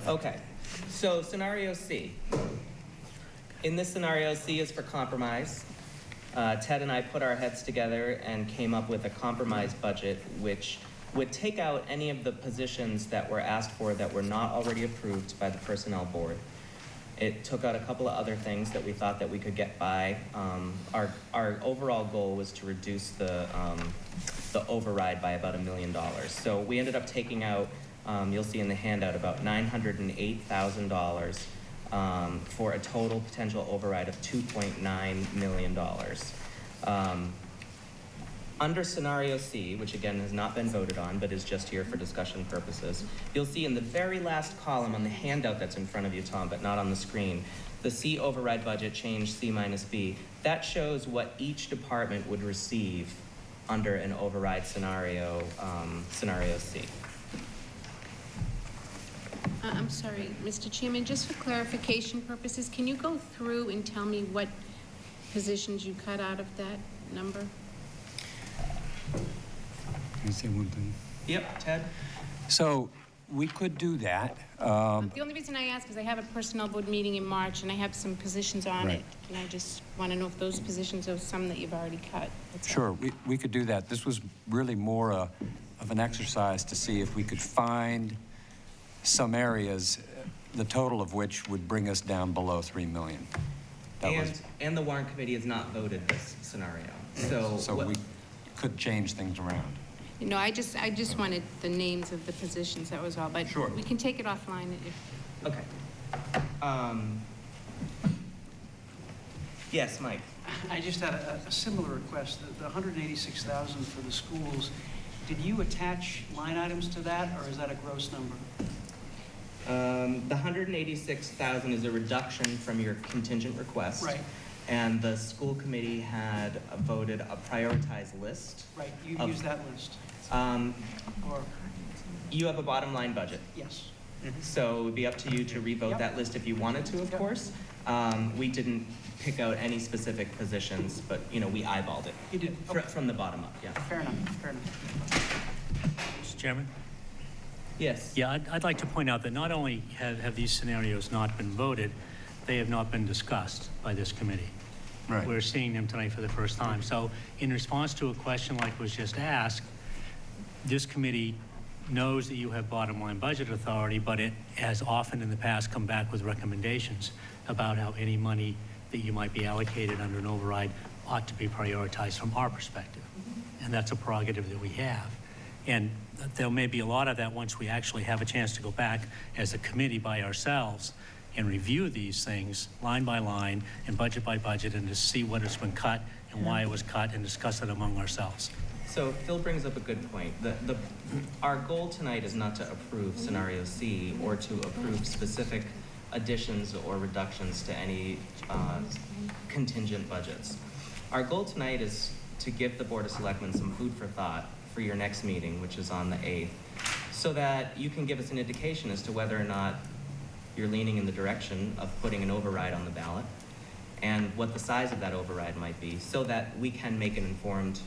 Okay, so scenario C. In this scenario, C is for compromise. Ted and I put our heads together and came up with a compromise budget which would take out any of the positions that were asked for that were not already approved by the Personnel Board. It took out a couple of other things that we thought that we could get by. Our overall goal was to reduce the override by about $1 million. So we ended up taking out, you'll see in the handout, about $908,000 for a total potential override of $2.9 million. Under scenario C, which again has not been voted on, but is just here for discussion purposes, you'll see in the very last column on the handout that's in front of you, Tom, but not on the screen, the C override budget change C minus B. That shows what each department would receive under an override scenario, scenario C. I'm sorry, Mr. Chairman, just for clarification purposes, can you go through and tell me what positions you cut out of that number? Can I say one thing? Yep, Ted? So we could do that. The only reason I ask is I have a personnel board meeting in March, and I have some positions on Right. it. And I just want to know if those positions are some that you've already cut. That's all. Sure, we could do that. This was really more of an exercise to see if we could find some areas, the total of which would bring us down below $3 million. And the Warrant Committee has not voted this scenario. So we could change things around. You know, I just wanted the names of the positions, that was all. But Sure. we can take it offline if... Okay. Yes, Mike? I just had a similar request, the $186,000 for the schools. Did you attach line items to that, or is that a gross number? The $186,000 is a reduction from your contingent request. Right. And the school committee had voted a prioritized list. Right, you of- used that list. Or, You have a bottom line budget. yes. So it would be up to you to revote Yep. that list if you wanted to, of Yep. course. We didn't pick out any specific positions, but, you know, we eyeballed it. You did, Fr- okay. From the bottom up, yeah. Fair enough, fair enough. Mr. Chairman? Yes. Yeah, I'd like to point out that not only have these scenarios not been voted, they have not been discussed by this committee. Right. We're seeing them tonight for the first time. So in response to a question like was just asked, this committee knows that you have bottom line budget authority, but it has often in the past come back with recommendations about how any money that you might be allocated under an override ought to be prioritized from our perspective. And that's a prerogative that we have. And there may be a lot of that once we actually have a chance to go back as a committee by ourselves and review these things line by line and budget by budget and to see what has been cut and why it was cut and discuss it among ourselves. So Phil brings up a good point. Our goal tonight is not to approve scenario C or to approve specific additions or reductions to any contingent budgets. Our goal tonight is to give the Board of Selectmen some food for thought for your next meeting, which is on the 8th, so that you can give us an indication as to whether or not you're leaning in the direction of putting an override on the ballot and what the size of that override might be, so that we can make an informed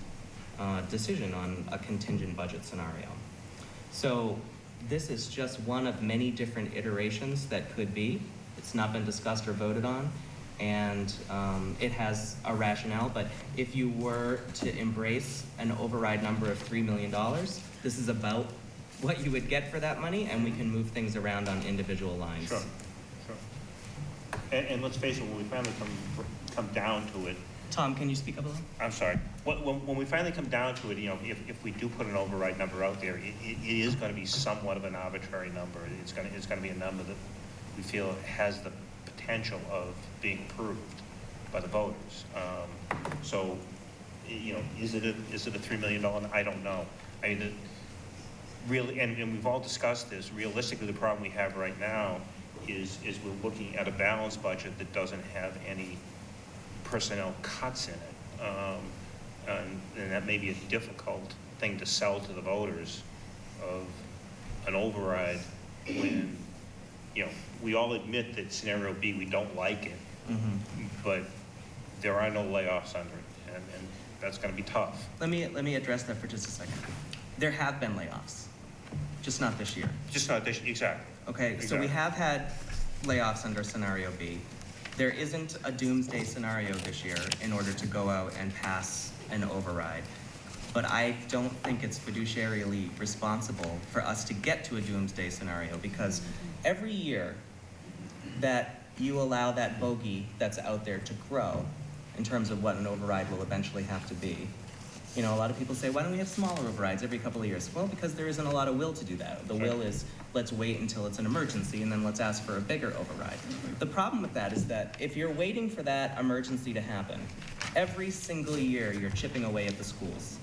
decision on a contingent budget scenario. So this is just one of many different iterations that could be. It's not been discussed or voted on, and it has a rationale, but if you were to embrace an override number of $3 million, this is about what you would get for that money, and we can move things around on individual lines. Sure, sure. And let's face it, when we finally come down to it, Tom, can you speak up a little? I'm sorry. When we finally come down to it, you know, if we do put an override number out there, it is going to be somewhat of an arbitrary number. It's going to be a number that we feel has the potential of being approved by the voters. So, you know, is it a $3 million? I don't know. I mean, really, and we've all discussed this. Realistically, the problem we have right now is we're looking at a balanced budget that doesn't have any personnel cuts in it, and that may be a difficult thing to sell to the voters of an override when, you know, we all admit that scenario B, we don't like it, but there are no layoffs under it, and that's going to be tough. Let me address that for just a second. There have been layoffs, just not this year. Just not this, exactly. Okay, so we have had layoffs under scenario B. There isn't a doomsday scenario this year in order to go out and pass an override. But I don't think it's fiduciarily responsible for us to get to a doomsday scenario, because every year that you allow that bogey that's out there to grow in terms of what an override will eventually have to be. You know, a lot of people say, why don't we have smaller overrides every couple of years? Well, because there isn't a lot of will to do that. The will is, let's wait until it's an emergency and then let's ask for a bigger override. The problem with that is that if you're waiting for that emergency to happen, every single year you're chipping away at the schools.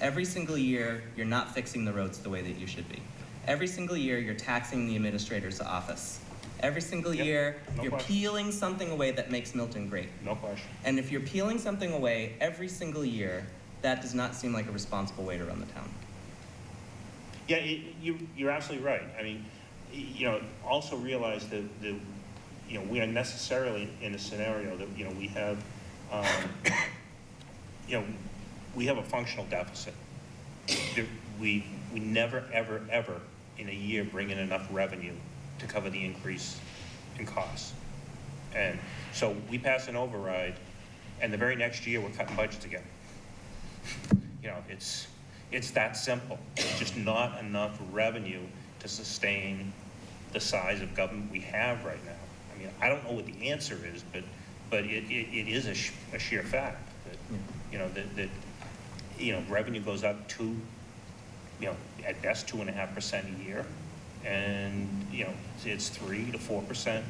Every single year you're not fixing the roads the way that you should be. Every single year you're taxing the administrator's office. Every single year you're peeling something away that makes Milton great. No question. And if you're peeling something away every single year, that does not seem like a responsible way to run the town. Yeah, you're absolutely right. I mean, you know, also realize that you know, we are necessarily in a scenario that, you know, we have, you know, we have a functional deficit. We never, ever, ever in a year bring in enough revenue to cover the increase in costs. And so we pass an override, and the very next year we're cutting budgets again. You know, it's that simple. It's just not enough revenue to sustain the size of government we have right now. I mean, I don't know what the answer is, but it is a sheer fact that, you know, that you know, revenue goes up to, you know, at best 2.5% a year, and you know, it's 3 to 4%,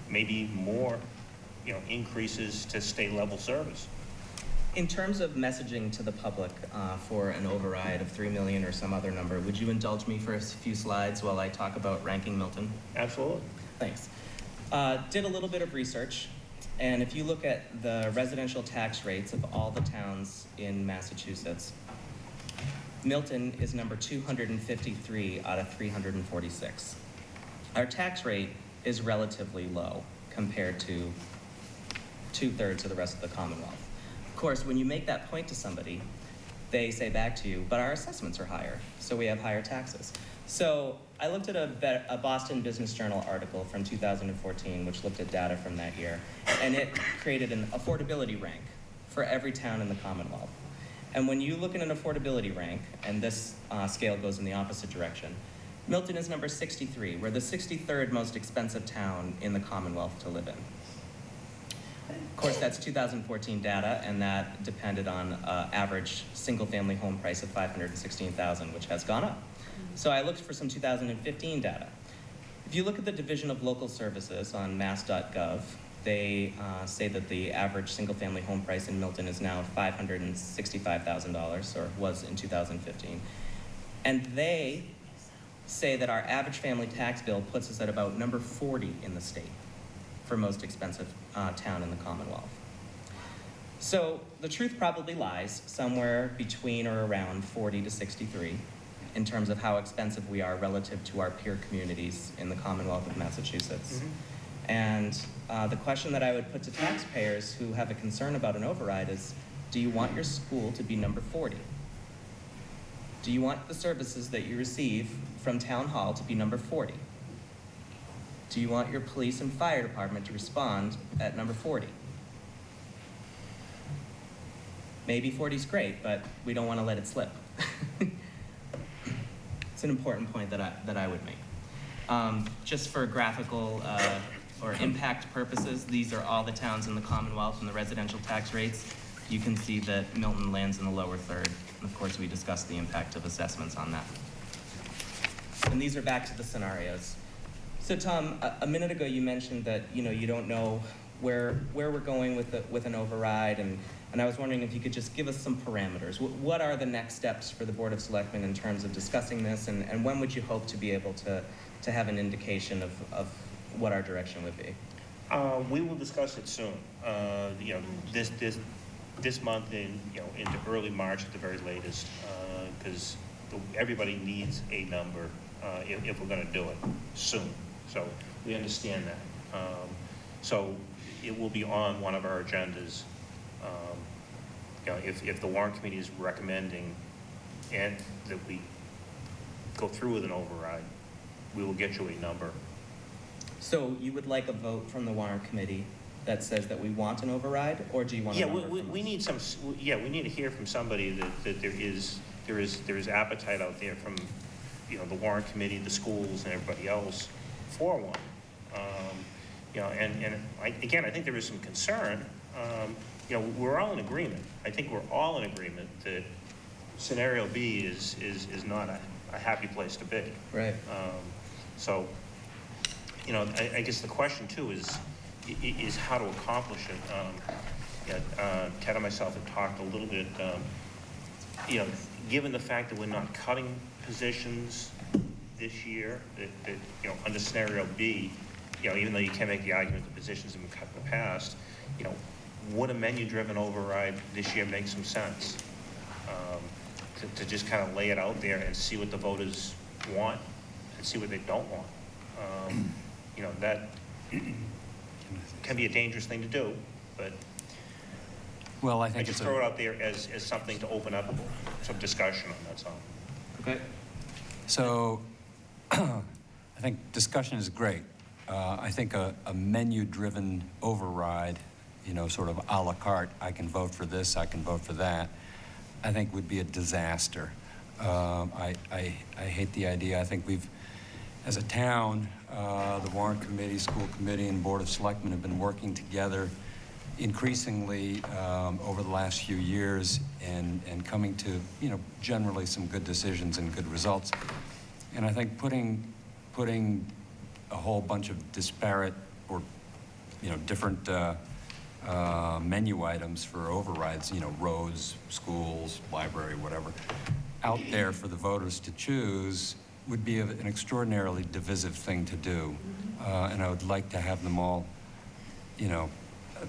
maybe more, you know, increases to state level service. In terms of messaging to the public for an override of 3 million or some other number, would you indulge me for a few slides while I talk about ranking Milton? Absolutely. Thanks. Did a little bit of research, and if you look at the residential tax rates of all the towns in Massachusetts, Milton is number 253 out of 346. Our tax rate is relatively low compared to 2/3 of the rest of the Commonwealth. Of course, when you make that point to somebody, they say back to you, but our assessments are higher, so we have higher taxes. So I looked at a Boston Business Journal article from 2014, which looked at data from that year, and it created an affordability rank for every town in the Commonwealth. And when you look at an affordability rank, and this scale goes in the opposite direction, Milton is number 63. We're the 63rd most expensive town in the Commonwealth to live in. Of course, that's 2014 data, and that depended on average single-family home price of $516,000, which has gone up. So I looked for some 2015 data. If you look at the Division of Local Services on mass.gov, they say that the average single-family home price in Milton is now $565,000, or was in 2015. And they say that our average family tax bill puts us at about number 40 in the state for most expensive town in the Commonwealth. So the truth probably lies somewhere between or around 40 to 63 in terms of how expensive we are relative to our peer communities in the Commonwealth of Massachusetts. Mm-hmm. And the question that I would put to taxpayers who have a concern about an override is, do you want your school to be number 40? Do you want the services that you receive from Town Hall to be number 40? Do you want your police and fire department to respond at number 40? Maybe 40 is great, but we don't want to let it slip. It's an important point that I would make. Just for graphical or impact purposes, these are all the towns in the Commonwealth and the residential tax rates. You can see that Milton lands in the lower third. And of course, we discussed the impact of assessments on that. And these are back to the scenarios. So Tom, a minute ago you mentioned that you don't know where we're going with an override, and I was wondering if you could just give us some parameters. What are the next steps for the Board of Selectmen in terms of discussing this, and when would you hope to be able to have an indication of what our direction would be? We will discuss it soon. This month into early March at the very latest, because everybody needs a number if we're going to do it soon. So we understand that. So it will be on one of our agendas. If the Warrant Committee is recommending and that we go through with an override, we will get you a number. So you would like a vote from the Warrant Committee that says that we want an override, or do you want a number from us? We need some. Yeah, we need to hear from somebody that there is appetite out there from the Warrant Committee, the schools, and everybody else for one. You know, again, I think there is some concern. You know, we're all in agreement. I think we're all in agreement that scenario B is not a happy place to be. Right. So, you know, I guess the question too is how to accomplish it. Ted and myself have talked a little bit, you know, given the fact that we're not cutting positions this year, that you know, under scenario B, you know, even though you can make the argument that positions have been cut in the past, you know, would a menu-driven override this year make some sense? To just kind of lay it out there and see what the voters want and see what they don't want. You know, that can be a dangerous thing to do, but Well, I think I just throw it out there as something to open up some discussion on, that's all. Okay. So I think discussion is great. I think a menu-driven override, you know, sort of a la carte, I can vote for this, I can vote for that, I think would be a disaster. I hate the idea. I think we've, as a town, the Warrant Committee, School Committee, and Board of Selectmen have been working together increasingly over the last few years and coming to, you know, generally some good decisions and good results. And I think putting a whole bunch of disparate or, you know, different menu items for overrides, you know, roads, schools, library, whatever, out there for the voters to choose would be an extraordinarily divisive thing to do. And I would like to have them all, you know,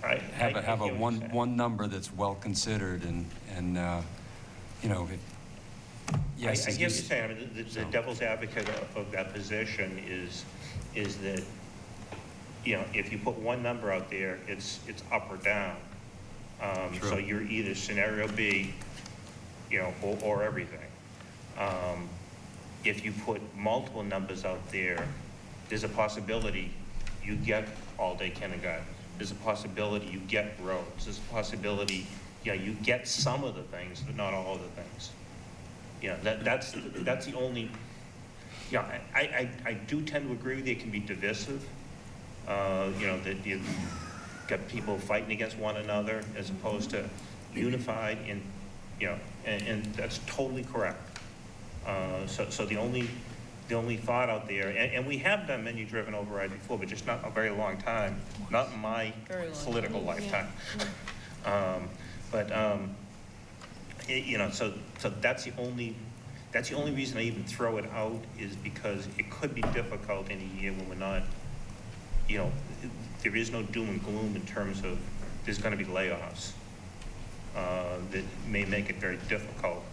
have a one number that's well considered and you know, yes. I hear what you're saying. I mean, the devil's advocate of that position is that, you know, if you put one number out there, it's up or down. So you're either scenario B, you know, or everything. If you put multiple numbers out there, there's a possibility you get all-day kindergarten. There's a possibility you get roads. There's a possibility, yeah, you get some of the things, but not all of the things. You know, that's the only. Yeah, I do tend to agree with you. It can be divisive. You know, that you've got people fighting against one another as opposed to unified. In, you know, and that's totally correct. So the only thought out there, and we have done menu-driven override before, but just not a very long time, not in my political lifetime. You know, so that's the only reason I even throw it out is because it could be difficult in a year when we're not, you know, there is no doom and gloom in terms of there's going to be layoffs that may make it very difficult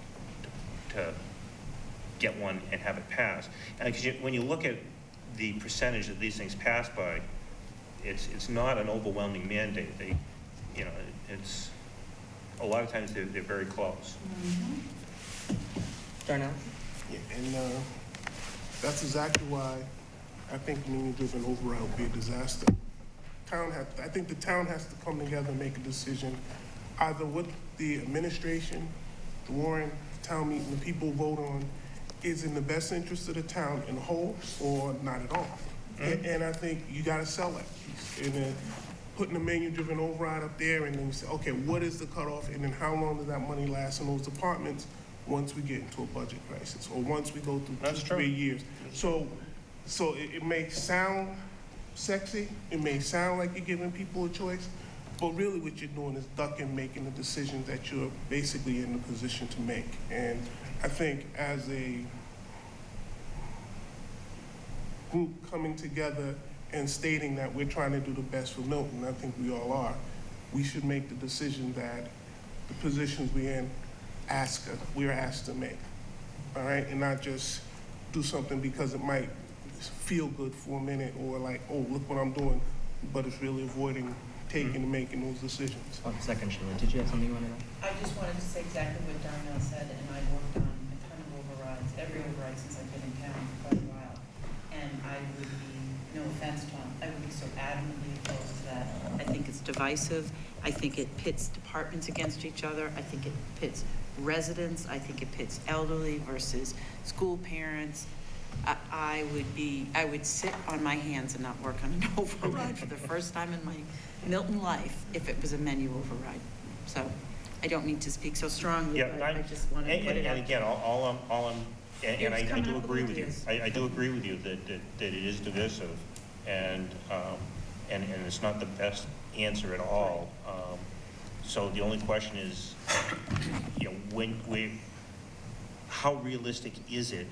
to get one and have it pass. And when you look at the percentage that these things pass by, it's not an overwhelming mandate. They, you know, it's a lot of times they're very close. Darnell? Yeah, and that's exactly why I think menu-driven override would be a disaster. I think the town has to come together and make a decision, either what the administration, the Warrant, town meeting, the people vote on, is in the best interest of the town in whole or not at all. And I think you got to sell that piece. And then putting a menu-driven override up there and then you say, okay, what is the cutoff? And then how long does that money last in those departments once we get into a budget crisis or once we go through 3 years? So it may sound sexy. It may sound like you're giving people a choice. But really what you're doing is ducking making the decisions that you're basically in the position to make. And I think as a group coming together and stating that we're trying to do the best for Milton, I think we all are, we should make the decision that the positions we're in we're asked to make, all right? And not just do something because it might feel good for a minute or like, oh, look what I'm doing, but it's really avoiding taking and making those decisions. 1 second, Sheila. Did you have something you wanted to I just wanted to say exactly what Darnell said, and I've worked on a ton of overrides, every override since I've been in town for quite a while. And I would be, no offense, Tom, I would be so adamantly opposed to that. I think it's divisive. I think it pits departments against each other. I think it pits residents. I think it pits elderly versus school parents. I would sit on my hands and not work on an override for the first time in my Milton life if it was a menu override. So I don't mean to speak so strongly, Yeah, but I just want to put it out. And again, and I do agree with you. ideas. I do agree with you that it is divisive, and it's not the best answer at all. So the only question is, how realistic is it,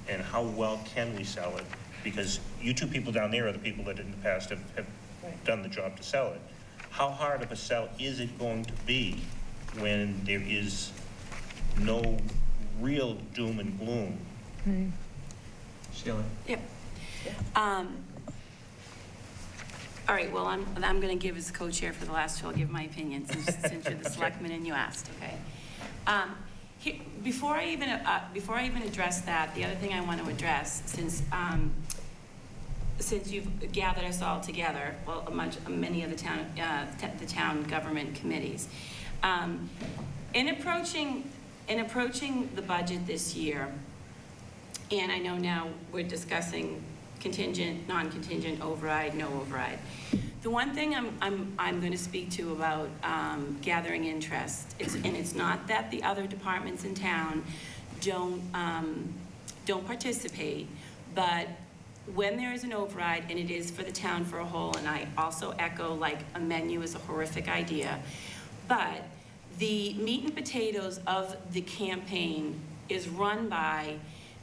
and how well can we sell it? Because you two people down there are the people that in the past have done the job to sell it. How hard of a sell is it going to be when there is no real doom and gloom? Sheila? Yep. All right, well, I'm going to give as co-chair for the last two, I'll give my opinion since you're the selectman and you asked, okay? Before I even address that, the other thing I want to address, since you've gathered us all together, well, many of the town government committees, in approaching the budget this year, and I know now we're discussing contingent, non-contingent, override, no override. The one thing I'm going to speak to about gathering interest, and it's not that the other departments in town don't participate, but when there is an override, and it is for the town for a whole, and I also echo, like, a menu is a horrific idea, but the meat and potatoes of the campaign is run by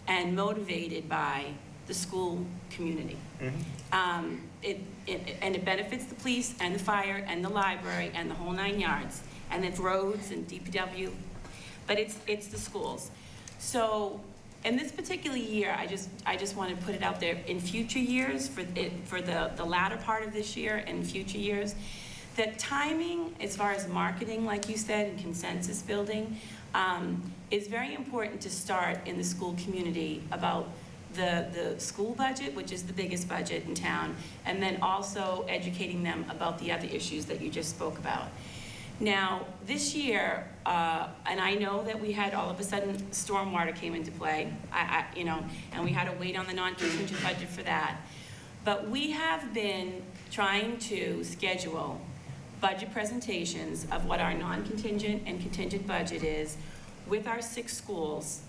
and motivated by the school community. And it benefits the police and the fire and the library and the whole 9 yards, and it's roads and DPW, but it's the schools. So in this particular year, I just want to put it out there, in future years, for the latter part of this year and future years, that timing, as far as marketing, like you said, and consensus building, is very important to start in the school community about the school budget, which is the biggest budget in town, and then also educating them about the other issues that you just spoke about. Now, this year, and I know that we had all of a sudden stormwater came into play, and we had to wait on the non-contingent budget for that. But we have been trying to schedule budget presentations of what our non-contingent and contingent budget is with our 6 schools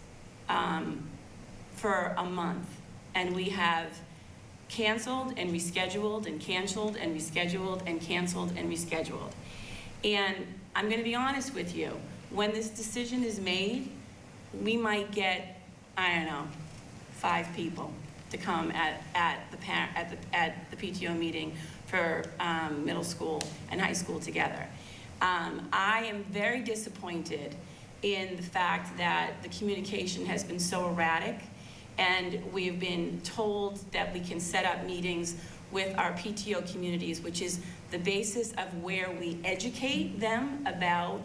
for a month. And we have canceled and rescheduled and canceled and rescheduled and canceled and rescheduled. And I'm going to be honest with you, when this decision is made, we might get, I don't know, 5 people to come at the PTO meeting for middle school and high school together. I am very disappointed in the fact that the communication has been so erratic, and we've been told that we can set up meetings with our PTO communities, which is the basis of where we educate them about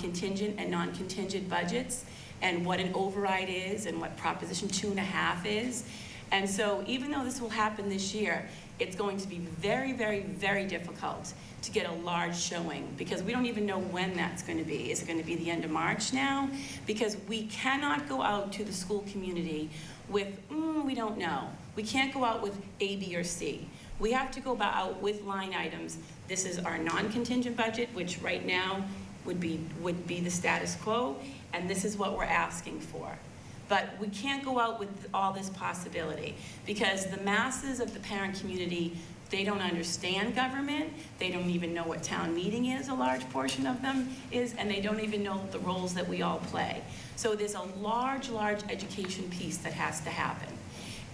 contingent and non-contingent budgets and what an override is and what Proposition 2.5 is. And so even though this will happen this year, it's going to be very, very, very difficult to get a large showing, because we don't even know when that's going to be. Is it going to be the end of March now? Because we cannot go out to the school community with, we don't know. We can't go out with A, B, or C. We have to go out with line items. This is our non-contingent budget, which right now would be the status quo, and this is what we're asking for. But we can't go out with all this possibility, because the masses of the parent community, they don't understand government, they don't even know what town meeting is, a large portion of them is, and they don't even know the roles that we all play. So there's a large, large education piece that has to happen.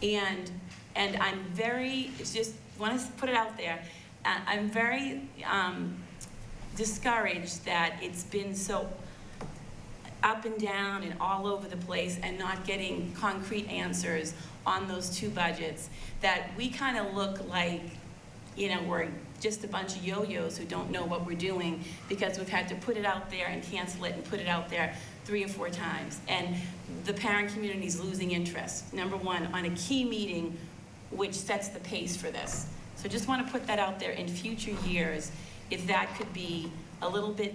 And I'm very, just want to put it out there, I'm very discouraged that it's been so up and down and all over the place and not getting concrete answers on those 2 budgets, that we kind of look like, we're just a bunch of yo-yos who don't know what we're doing, because we've had to put it out there and cancel it and put it out there 3 or 4 times. And the parent community is losing interest, number one, on a key meeting which sets the pace for this. So just want to put that out there in future years, if that could be a little bit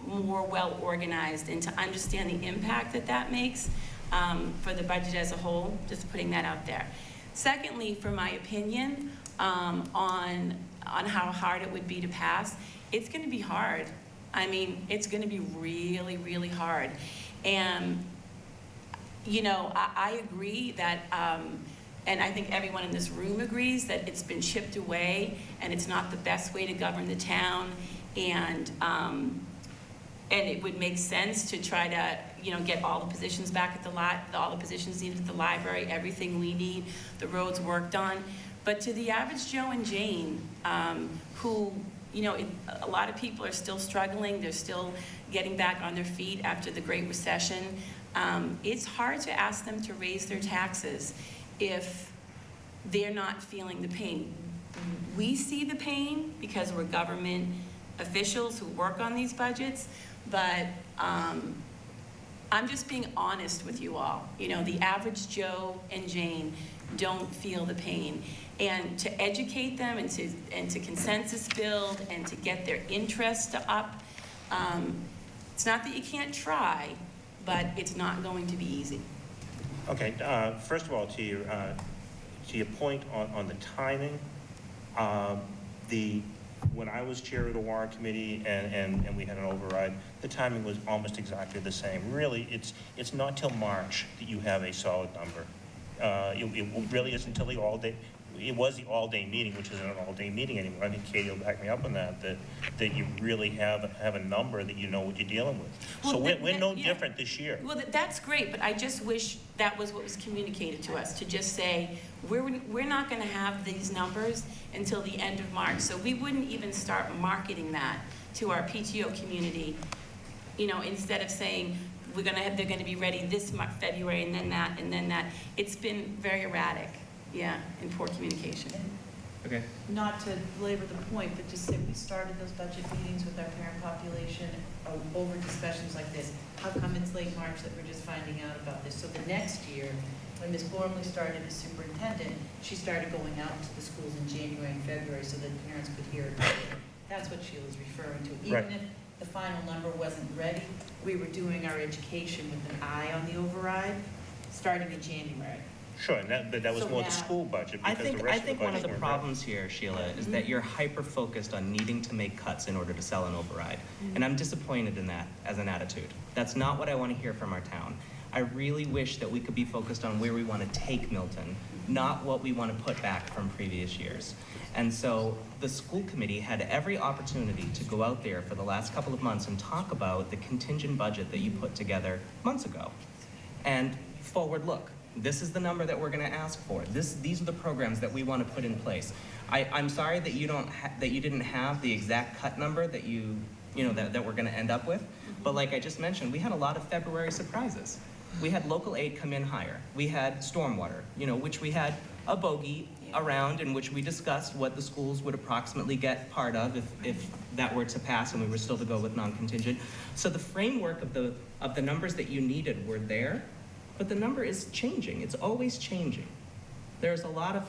more well organized and to understand the impact that makes. for the budget as a whole, just putting that out there. Secondly, for my opinion on how hard it would be to pass, it's going to be hard. I mean, it's going to be really, really hard. And, you know, I agree that, and I think everyone in this room agrees that it's been chipped away and it's not the best way to govern the town. And it would make sense to try to, you know, get all the positions back at the all the positions needed at the library, everything we need, the roads worked on. But to the average Joe and Jane, who, you know, a lot of people are still struggling, they're still getting back on their feet after the Great Recession. It's hard to ask them to raise their taxes if they're not feeling the pain. We see the pain because we're government officials who work on these budgets, but I'm just being honest with you all. You know, the average Joe and Jane don't feel the pain. And to educate them and to consensus build and to get their interest up, it's not that you can't try, but it's not going to be easy. Okay, first of all, to your point on the timing, when I was chair of the Warrant Committee and we had an override, the timing was almost exactly the same. Really, it's not till March that you have a solid number. It really isn't until the all-day. It was the all-day meeting, which isn't an all-day meeting anymore. I think Katie will back me up on that you really have a number that you know what you're dealing with. Well, so we're no different this year. Well, that's great, but I just wish that was what was communicated to us, to just say, we're not going to have these numbers until the end of March. So we wouldn't even start marketing that to our PTO community, you know, instead of saying, they're going to be ready this February and then that and then that. It's been very erratic. Yeah, and poor communication. Okay. Not to belabor the point, but just say we started those budget meetings with our parent population over discussions like this. How come it's late March that we're just finding out about this? So the next year, when Ms. Gormley started as superintendent, she started going out to the schools in January and February so that parents could hear it. That's what Sheila's referring to. Even if the final number wasn't ready, we were doing our education with an eye on the override starting in January. Sure, and that was more the school budget. I think one of the problems here, Sheila, is that you're hyper-focused on needing to make cuts in order to sell an override. And I'm disappointed in that as an attitude. That's not what I want to hear from our town. I really wish that we could be focused on where we want to take Milton, not what we want to put back from previous years. And so the school committee had every opportunity to go out there for the last couple of months and talk about the contingent budget that you put together months ago. And forward look. This is the number that we're going to ask for. These are the programs that we want to put in place. I'm sorry that you didn't have the exact cut number that that we're going to end up with. But like I just mentioned, we had a lot of February surprises. We had local aid come in higher. We had stormwater, which we had a bogey around in which we discussed what the schools would approximately get part of if that were to pass and we were still to go with non-contingent. So the framework of the numbers that you needed were there. But the number is changing. It's always changing. There's a lot of,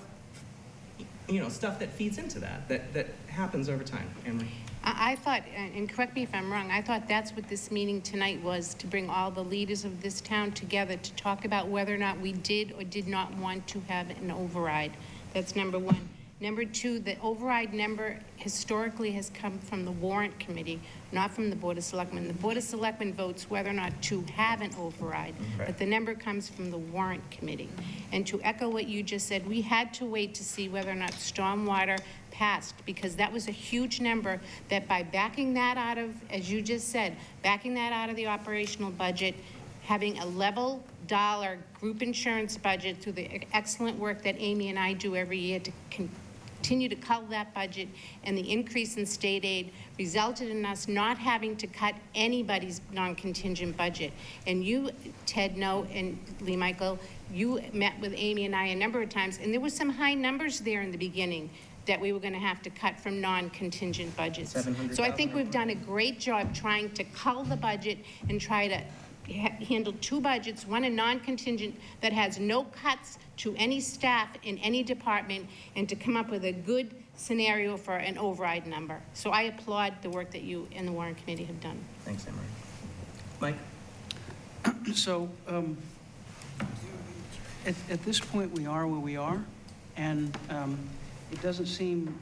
stuff that feeds into that happens over time. Anne-Marie? I thought, and correct me if I'm wrong, I thought that's what this meeting tonight was, to bring all the leaders of this town together to talk about whether or not we did or did not want to have an override. That's number one. Number two, the override number historically has come from the Warrant Committee, not from the Board of Selectmen. The Board of Selectmen votes whether or not to have an override, but the number comes from the Warrant Committee. And to echo what you just said, we had to wait to see whether or not stormwater passed, because that was a huge number that by backing that out of, as you just said, backing that out of the operational budget, having a level dollar group insurance budget through the excellent work that Amy and I do every year to continue to cull that budget, and the increase in state aid resulted in us not having to cut anybody's non-contingent budget. And you, Ted, know, and Lee Michael, you met with Amy and I a number of times, and there were some high numbers there in the beginning that we were going to have to cut from non-contingent budgets. So I think we've done a great job trying to cull the budget and try to handle two budgets, one a non-contingent that has no cuts to any staff in any department, and to come up with a good scenario for an override number. So I applaud the work that you and the Warrant Committee have done. Thanks, Anne-Marie. Mike? So At this point, we are where we are, and it doesn't seem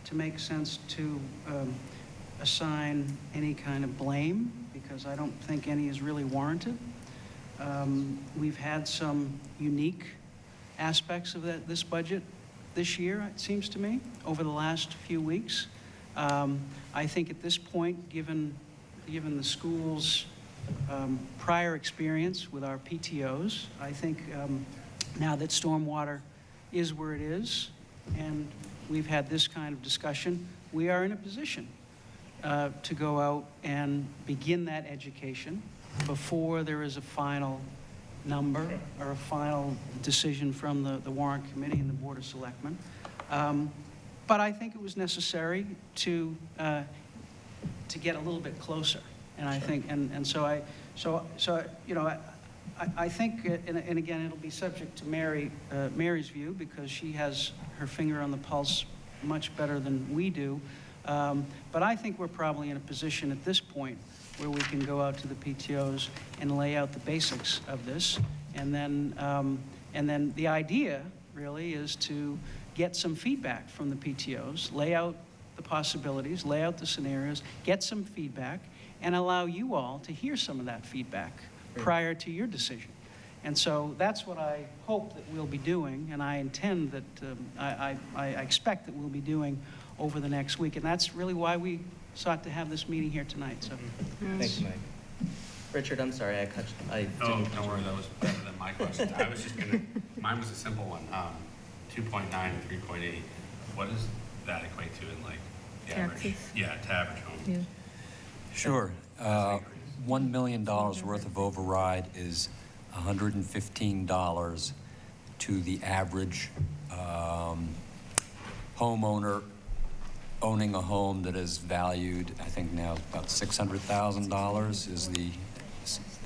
to make sense to assign any kind of blame, because I don't think any is really warranted. We've had some unique aspects of this budget this year, it seems to me, over the last few weeks. I think at this point, given the school's prior experience with our PTOs, I think now that stormwater is where it is, and we've had this kind of discussion, we are in a position to go out and begin that education before there is a final number or a final decision from the Warrant Committee and the Board of Selectmen. But I think it was necessary to get a little bit closer. And I think, so you know, I think, and again, it'll be subject to Mary's view, because she has her finger on the pulse much better than we do. But I think we're probably in a position at this point where we can go out to the PTOs and lay out the basics of this. And then the idea really is to get some feedback from the PTOs, lay out the possibilities, lay out the scenarios, get some feedback, and allow you all to hear some of that feedback prior to your decision. And so that's what I hope that we'll be doing, and I intend that, I expect that we'll be doing over the next week. And that's really why we sought to have this meeting here tonight. So, Thank you, Mike. Richard, I'm sorry, I cut you. Don't worry, that was better than my question. I was just gonna, mine was a simple one. 2.9 and 3.8, what does that equate to in like the average? Yeah, to average home. Yeah. Sure. $1 million worth of override is $115 to the average homeowner owning a home that is valued, I think now about $600,000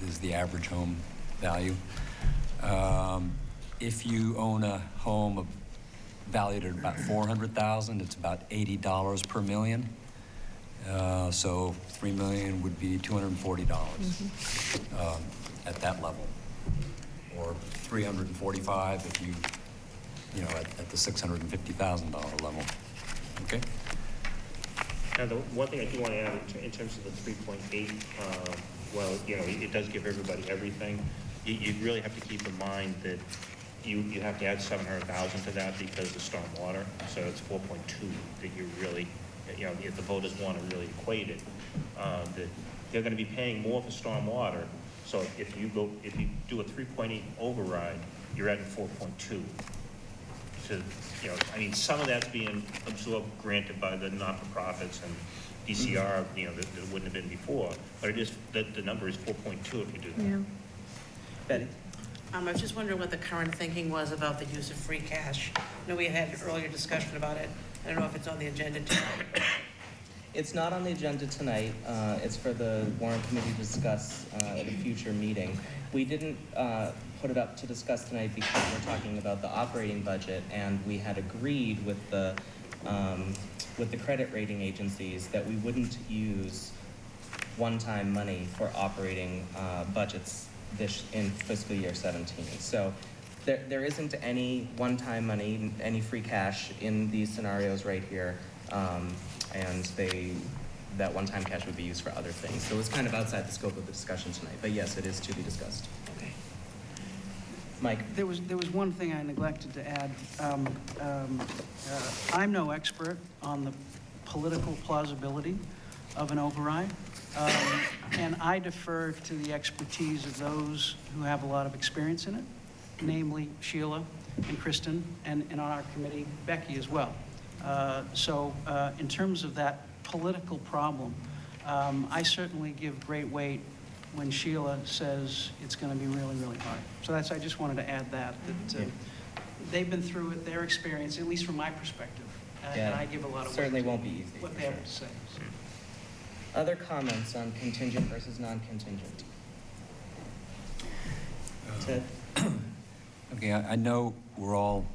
is the average home value. If you own a home valued at about $400,000, it's about $80 per million. So $3 million would be $240 at that level, or $345 if you know, at the $650,000 level. Okay. Now, the one thing I do want to add in terms of the 3.8, well, you know, it does give everybody everything. You really have to keep in mind that you have to add 700,000 to that because of stormwater. So it's 4.2 that you really, you know, if the voters want to really equate it, that they're going to be paying more for stormwater. So if you do a 3.8 override, you're adding 4.2. To, you know, I mean, some of that's being absorbed, granted, by the not-for-profits and DCR, you know, that wouldn't have been before, but it is, the number is 4.2 if you do that. Yeah. Betty? I was just wondering what the current thinking was about the use of free cash. I know we had an earlier discussion about it. I don't know if it's on the agenda tonight. It's not on the agenda tonight. It's for the Warrant Committee to discuss at a future meeting. We didn't put it up to discuss tonight because we're talking about the operating budget, and we had agreed with the credit rating agencies that we wouldn't use one-time money for operating budgets in fiscal year 17. So there isn't any one-time money, any free cash in these scenarios right here, and that one-time cash would be used for other things. So it's kind of outside the scope of the discussion tonight, but yes, it is to be discussed. Okay. Mike? There was one thing I neglected to add. I'm no expert on the political plausibility of an override, and I defer to the expertise of those who have a lot of experience in it, namely Sheila and Kristen, and on our committee, Becky as well. So in terms of that political problem, I certainly give great weight when Sheila says it's going to be really, really hard. So I just wanted to add that they've been through it, their experience, at least from my perspective, and I give a lot of weight certainly to won't be easy, what they have to say. So. Other comments on contingent versus non-contingent? Ted? Okay, I know we're all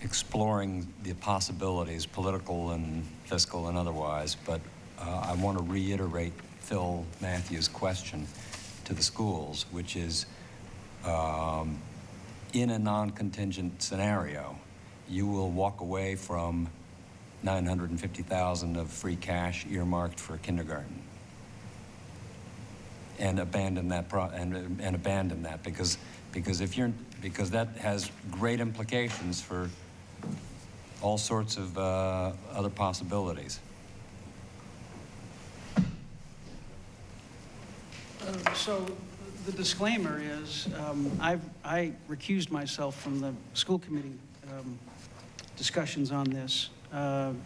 exploring the possibilities, political and fiscal and otherwise, but I want to reiterate Phil Matthews' question to the schools, which is, in a non-contingent scenario, you will walk away from $950,000 of free cash earmarked for kindergarten and abandon that and abandon that because that has great implications for all sorts of other possibilities. So the disclaimer is I recused myself from the school committee discussions on this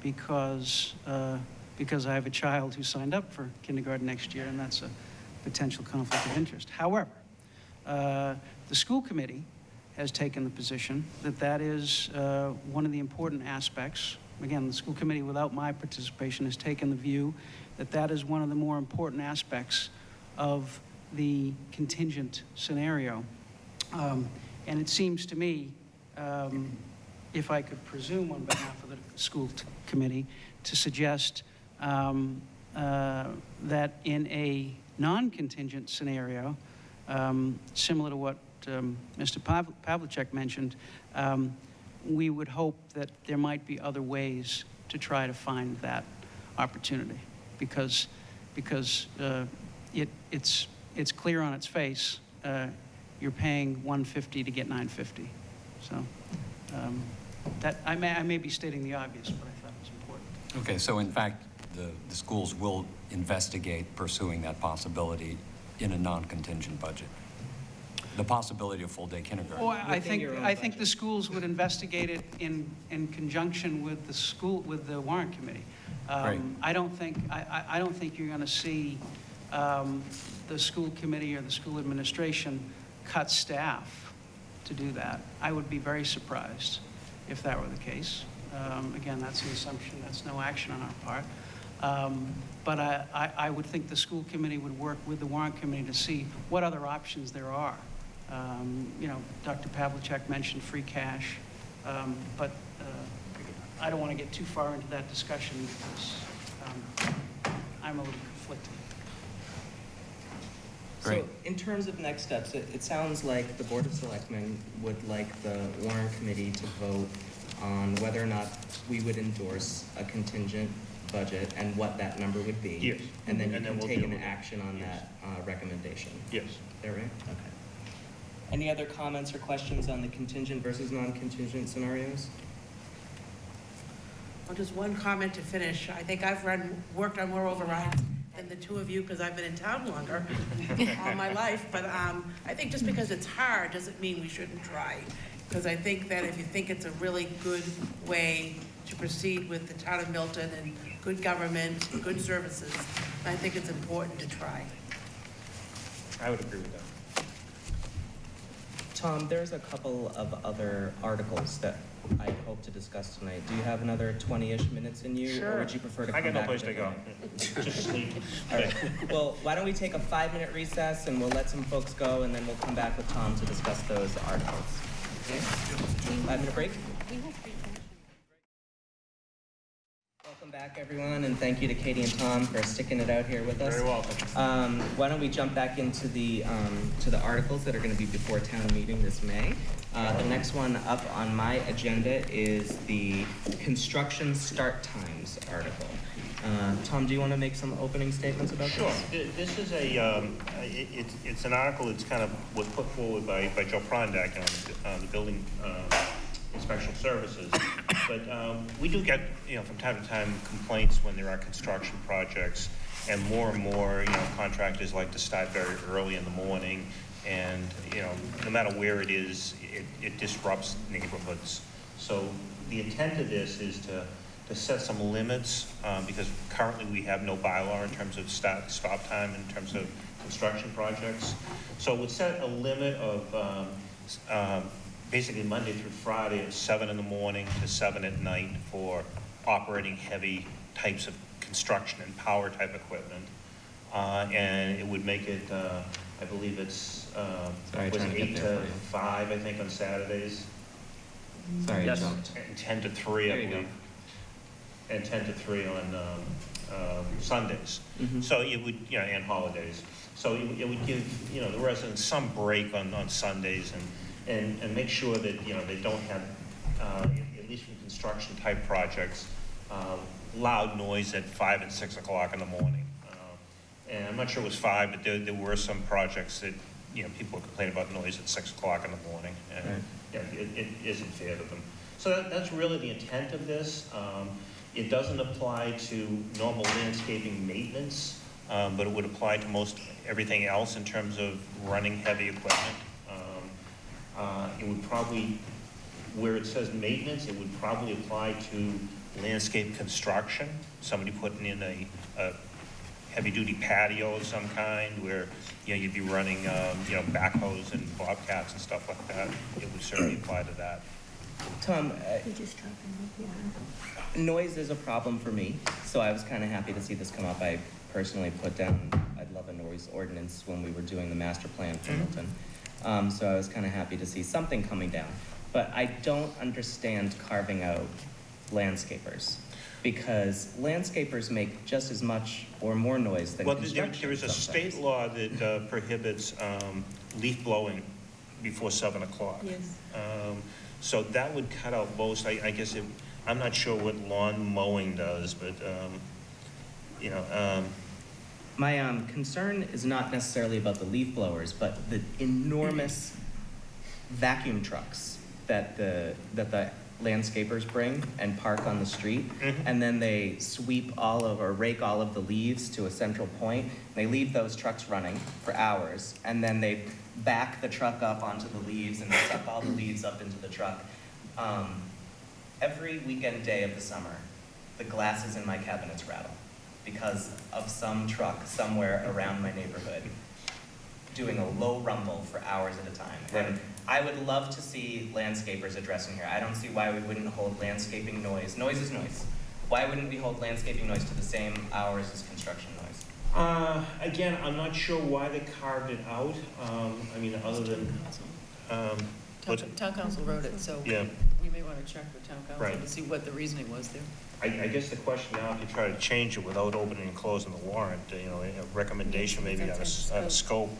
because I have a child who signed up for kindergarten next year, and that's a potential conflict of interest. However, the school committee has taken the position that that is one of the important aspects. Again, the school committee, without my participation, has taken the view that that is one of the more important aspects of the contingent scenario. And it seems to me, if I could presume on behalf of the school committee, to suggest that in a non-contingent scenario, similar to what Mr. Pavlicek mentioned, we would hope that there might be other ways to try to find that opportunity, because it's clear on its face. You're paying $150 to get $950. So that I may be stating the obvious, but I thought it was important. Okay, so in fact, the schools will investigate pursuing that possibility in a non-contingent budget. The possibility of full-day kindergarten. Well, I think the schools would investigate it in conjunction with the Warrant Committee. Right. I don't think you're going to see the school committee or the school administration cut staff to do that. I would be very surprised if that were the case. Again, that's an assumption. That's no action on our part. But I would think the school committee would work with the Warrant Committee to see what other options there are. Dr. Pavlicek mentioned free cash, but I don't want to get too far into that discussion because I'm a little conflicted. So in terms of next steps, it sounds like the Board of Selectmen would like the Warrant Committee to vote on whether or not we would endorse a contingent budget and what that number would be. Yes. And then you And then can we'll take deal an with it. action on that recommendation. Yes. Is that right? Okay. Any other comments or questions on the contingent versus non-contingent scenarios? Well, just one comment to finish. I think I've worked on more overrides than the two of you because I've been in town longer all my life. But I think just because it's hard doesn't mean we shouldn't try. Because I think that if you think it's a really good way to proceed with the town of Milton and good government, good services, I think it's important to try. I would agree with that. Tom, there's a couple of other articles that I hope to discuss tonight. Do you have another 20-ish minutes in you? Sure. Or would you prefer to I come got no back? place to go. Just sleep. All right. Well, why don't we take a 5-minute recess and we'll let some folks go and then we'll come back with Tom to discuss those articles. Okay? 5-minute break? Welcome back, everyone, and thank you to Katie and Tom for sticking it out here with us. Very welcome. Why don't we jump back into the articles that are going to be before town meeting this May. The next one up on my agenda is the construction start times article. Tom, do you want to make some opening statements about Sure. this? This is it's an article that's kind of was put forward by Joe Prondak on the building inspection services. But we do get, from time to time complaints when there are construction projects, and more contractors like to start very early in the morning, and no matter where it is, it disrupts neighborhoods. So the intent of this is to set some limits, because currently we have no bylaw in terms of stop time in terms of construction projects. So it would set a limit of basically Monday through Friday at 7 in the morning to 7 at night for operating heavy types of construction and power type equipment. And it would make it, I believe it's, was it 8 to 5, I think, on Saturdays? Sorry, Yes. jumped. And 10 to 3, I believe. And 10 to 3 on Sundays. Mm-hmm. So it would, and holidays. So it would give, the residents some break on Sundays and make sure that, they don't have, at least from construction type projects, loud noise at 5 and 6 o'clock in the morning. And I'm not sure it was 5, but there were some projects that, people were complaining about noise at 6 o'clock in the morning. And it isn't fair to them. So that's really the intent of this. It doesn't apply to normal landscaping maintenance, but it would apply to most everything else in terms of running heavy equipment. It would probably, where it says maintenance, it would probably apply to landscape construction, somebody putting in a heavy-duty patio of some kind where, you'd be running, backhoes and bobcats and stuff like that. It would certainly apply to that. Tom, noise is a problem for me, so I was kind of happy to see this come up. I personally put down, I'd love a noise ordinance when we were doing the master plan for Milton. So I was kind of happy to see something coming down. But I don't understand carving out landscapers, because landscapers make just as much or more noise than construction. There is a state law that prohibits leaf blowing before 7 o'clock. Yes. So that would cut out most, I guess, I'm not sure what lawn mowing does, but, My concern is not necessarily about the leaf blowers, but the enormous vacuum trucks that the landscapers bring and park on the street, and then they sweep or rake all of the leaves to a central point. They leave those trucks running for hours, and then they back the truck up onto the leaves and suck all the leaves up into the truck. Every weekend day of the summer, the glasses in my cabinets rattle because of some truck somewhere around my neighborhood doing a low rumble for hours at a time. And I would love to see landscapers addressing here. I don't see why we wouldn't hold landscaping noise. Noise is noise. Why wouldn't we hold landscaping noise to the same hours as construction noise? Again, I'm not sure why they carved it out. Other than... Town council wrote it, so yeah. we may want to check with town council to see what the reasoning was there. I guess the question now, if you try to change it without opening and closing the warrant, a recommendation maybe out of scope,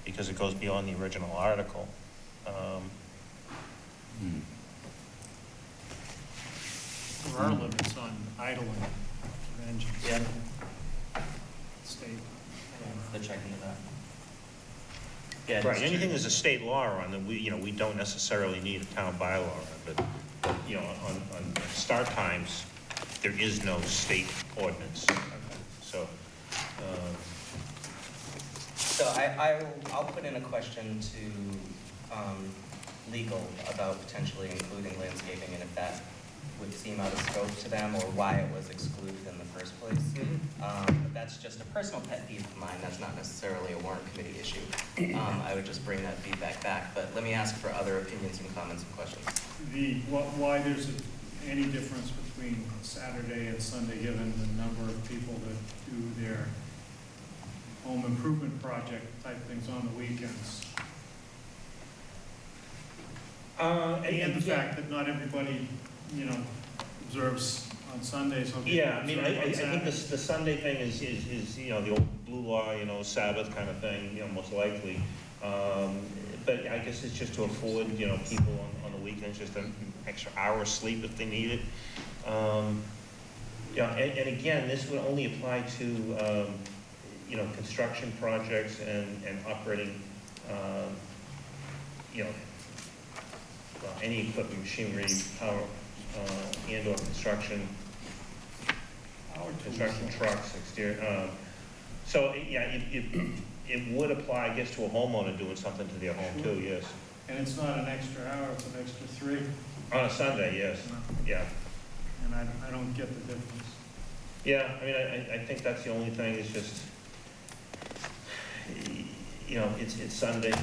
because it goes beyond the original article. There are limits on idling of engines. Yeah. State. The checking of that. Yeah, right. Anything there's a state law on, then we don't necessarily need a town bylaw on it, but on start times, there is no state ordinance. So. So I'll put in a question to legal about potentially including landscaping, and if that would seem out of scope to them, or why it was excluded in the first place. But that's just a personal pet peeve of mine. That's not necessarily a warrant committee issue. I would just bring that feedback back. But let me ask for other opinions and comments and questions. Why there's any difference between Saturday and Sunday, given the number of people that do their home improvement project type things on the weekends? And the fact that not everybody, observes on Sundays. Yeah, I think the Sunday thing is the old blue law, Sabbath kind of thing, most likely. But I guess it's just to afford, people on the weekends just an extra hour of sleep if they need it. And again, this would only apply to, construction projects and operating, any equipment, machinery, power, and/or construction trucks, exterior. So, yeah, it would apply, I guess, to a homeowner doing something to their home too, yes. And it's not an extra hour, it's an extra 3. On a Sunday, yes, yeah. And I don't get the difference. Yeah, I think that's the only thing, is just, it's Sunday,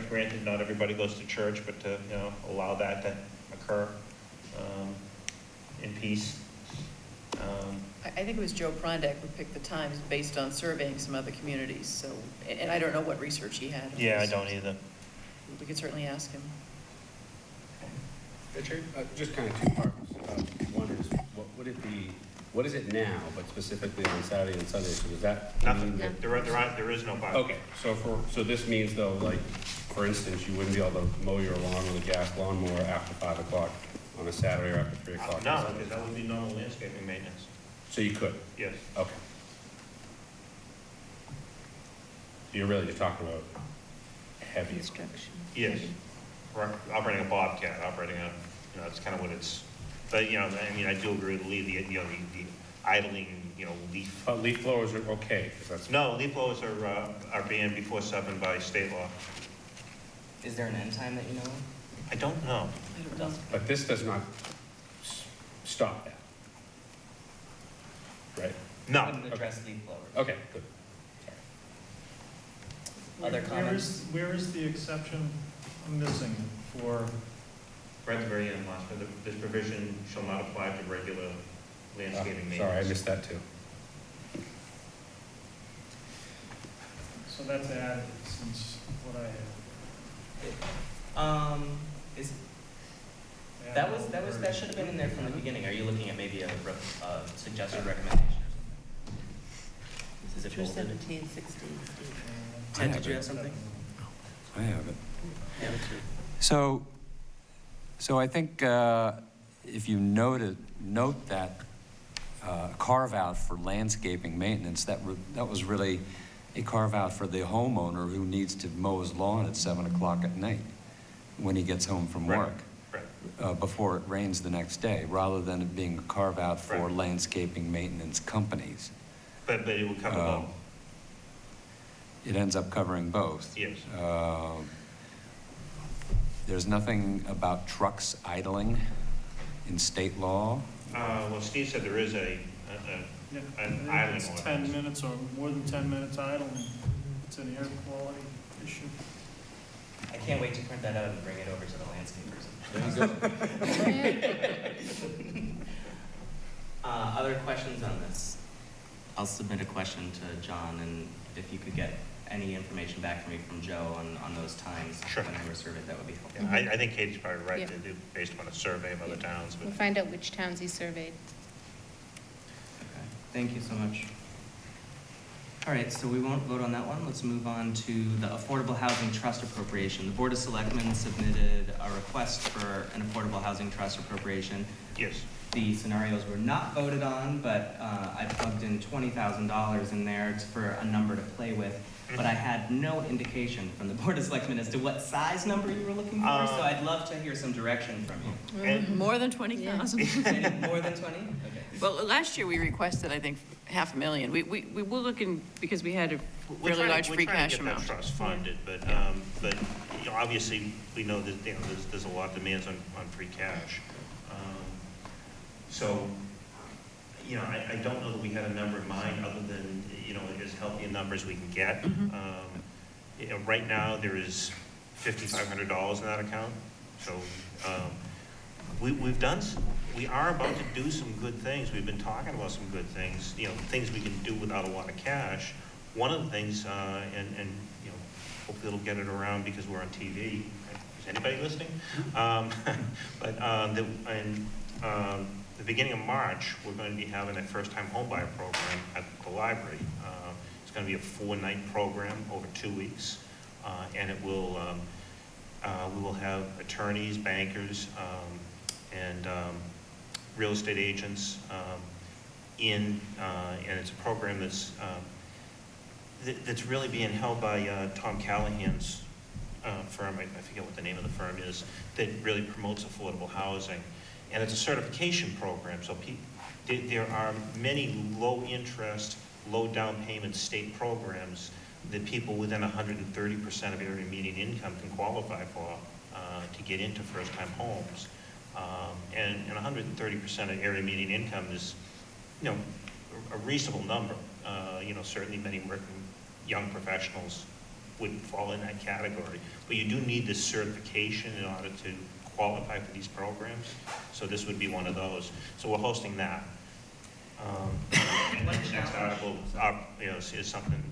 granted, not everybody goes to church, but to, allow that to occur in peace. I think it was Joe Prondak who picked the times based on surveying some other communities, so, and I don't know what research he had. Yeah, I don't either. We could certainly ask him. Richard? Just kind of two parts. One is, what would it be, what is it now, but specifically on Saturday and Sunday? So does that nothing? Mean that there is no bylaw. Okay, so this means though, like for instance, you wouldn't be able to mow your lawn with a gas lawnmower after 5 o'clock on a Saturday or after 3 o'clock? No, because that would be normal landscaping maintenance. So you could? Yes. Okay. So you're really just talking about heavy Construction. Yes. We're operating a Bobcat, operating a, that's kind of what it's, but, I mean, I do agree with Lee, the idling, leaf. Leaf blowers are okay, because that's... No, leaf blowers are banned before 7 by state law. Is there an end time that you know of? I don't know. But this does not stop that, right? No. Wouldn't address leaf blowers. Okay, good. Other comments? Where is the exception I'm missing for? Right at the very end, last, this provision shall not apply to regular landscaping maintenance. Sorry, I missed that too. So that's added since what I had. That should have been in there from the beginning. Are you looking at maybe a suggested recommendation or something? Is it bolded? 17, 16. Ted, did you have something? I have it. Yeah. So I think if you note that carve out for landscaping maintenance, that was really a carve out for the homeowner who needs to mow his lawn at 7 o'clock at night when he gets home from work. Right. Before it rains the next day, rather than it being a carve out for landscaping maintenance companies. But it would cover both. It ends up covering both. Yes. There's nothing about trucks idling in state law. Well, Steve said there is an idling It's ordinance. 10 minutes or more than 10 minutes idle, and it's an air quality issue. I can't wait to print that out and bring it over to the landscapers. There you go. Other questions on this? I'll submit a question to John, and if you could get any information back from me from Joe on those times when they were surveyed, that would be helpful. Yeah, I think Katie's probably right, Yeah. to do based on a survey of other towns. We'll But find out which towns he surveyed. Okay, thank you so much. All right, so we won't vote on that one. Let's move on to the Affordable Housing Trust Appropriation. The Board of Selectmen submitted a request for an Affordable Housing Trust appropriation. Yes. The scenarios were not voted on, but I plugged in $20,000 in there for a number to play with. But I had no indication from the Board of Selectmen as to what size number you were looking for, so I'd love to hear some direction from you. More than 20,000. More than 20? Okay. Well, last year we requested, I think, $500,000. We were looking, because we had a really large free cash amount. We're trying to get that trust funded, but obviously, we know that, there's a lot of demands on free cash. So, I don't know that we had a number in mind other than, as healthy a number as we can get. Right now, there is $5,500 in that account. So, we are about to do some good things. We've been talking about some good things, things we can do without a lot of cash. One of the things, and hopefully it'll get it around because we're on TV. Is anybody listening? The beginning of March, we're going to be having a first-time homebuyer program at the library. It's going to be a 4-night program over 2 weeks, and it will we will have attorneys, bankers, and real estate agents and it's a program that's really being held by Tom Callahan's firm. I forget what the name of the firm is, that really promotes affordable housing. And it's a certification program, so there are many low-interest, low-down payment state programs that people within 130% of area median income can qualify for to get into first-time homes. And 130% of area median income is, a reasonable number. Certainly many working young professionals would fall in that category. But you do need this certification in order to qualify for these programs. So this would be one of those. So we're hosting that. And the next article, is something,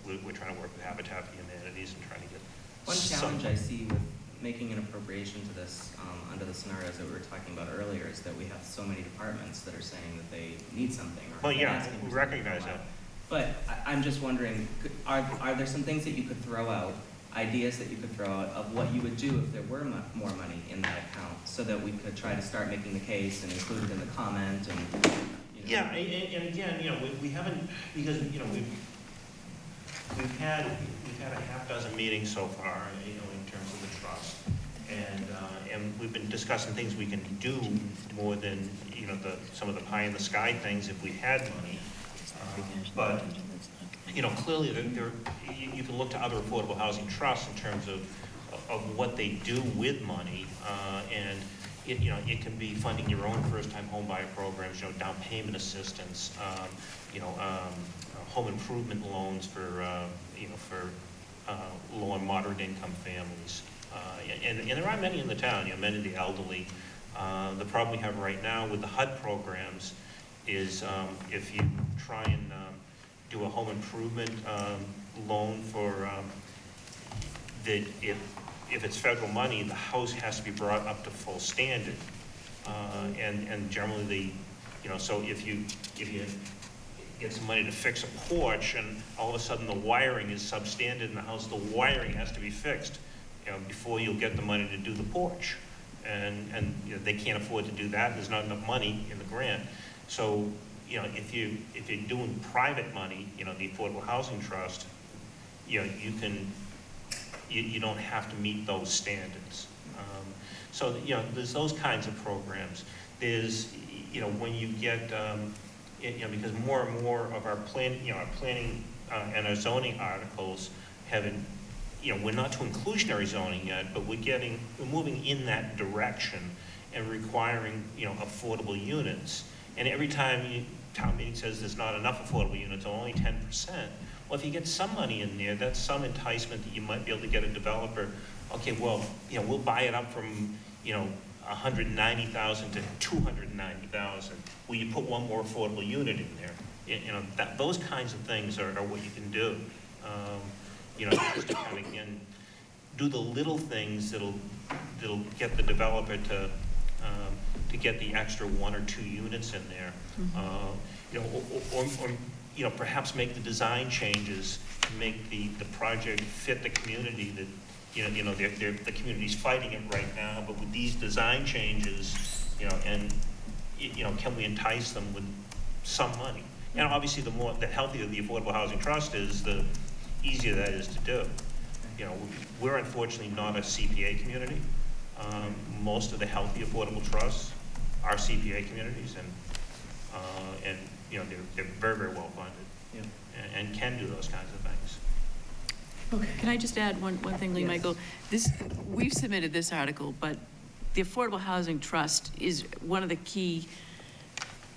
we're trying to work with Habitat for Humanities and trying to get One challenge I see with making an appropriation to this under the scenarios that we were talking about earlier is that we have so many departments that are saying that they need something. Well, yeah, we recognize that. But I'm just wondering, are there some things that you could throw out ideas that you could throw out of what you would do if there were more money in that account, so that we could try to start making the case and include it in the comment and, you know. Yeah, and again, you know, we haven't, because, you know, we've had a half dozen meetings so far, you know, in terms of the trust. And we've been discussing things we can do more than, you know, some of the pie in the sky things if we had money. But, you know, clearly you can look to other affordable housing trusts in terms of what they do with money. And you know, it can be funding your own first-time home buyer programs, you know, down payment assistance, you know, home improvement loans for, you know, for low and moderate income families. And there are many in the town, you know, many of the elderly. The problem we have right now with the HUD programs is if you try and do a home improvement loan for that, if it's federal money, the house has to be brought up to full standard. And generally you know, so if you get some money to fix a porch and all of a sudden the wiring is substandard in the house, the wiring has to be fixed, you know, before you'll get the money to do the porch. And you know, they can't afford to do that. There's not enough money in the grant. So, you know, if you're doing private money, you know, the Affordable Housing Trust, you know, you don't have to meet those standards. So, you know, there's those kinds of programs. There's, you know, when you get, you know, because more and more of our planning and our zoning articles haven't, you know, we're not to inclusionary zoning yet, but we're moving in that direction and requiring, you know, affordable units. And every time town meeting says there's not enough affordable units, or only 10%, well, if you get some money in there, that's some enticement that you might be able to get a developer. Okay, well, you know, we'll buy it up from, you know, 190,000 to 290,000. Will you put one more affordable unit in there? You know, those kinds of things are what you can do. You know, just to kind of, again, do the little things that'll get the developer to get the extra 1 or 2 units in there. You know, or you know, perhaps make the design changes to make the project fit the community that, you know, the community's fighting it right now, but with these design changes, you know, and, you know, can we entice them with some money? And obviously the healthier the Affordable Housing Trust is, the easier that is to do. You know, we're unfortunately not a CPA community. Most of the healthy affordable trusts are CPA communities, and you know, they're very, very well funded, yeah, and can do those kinds of things. Okay. Can I just add one thing, Lee, yes. Michael? We've submitted this article, but the Affordable Housing Trust is one of the key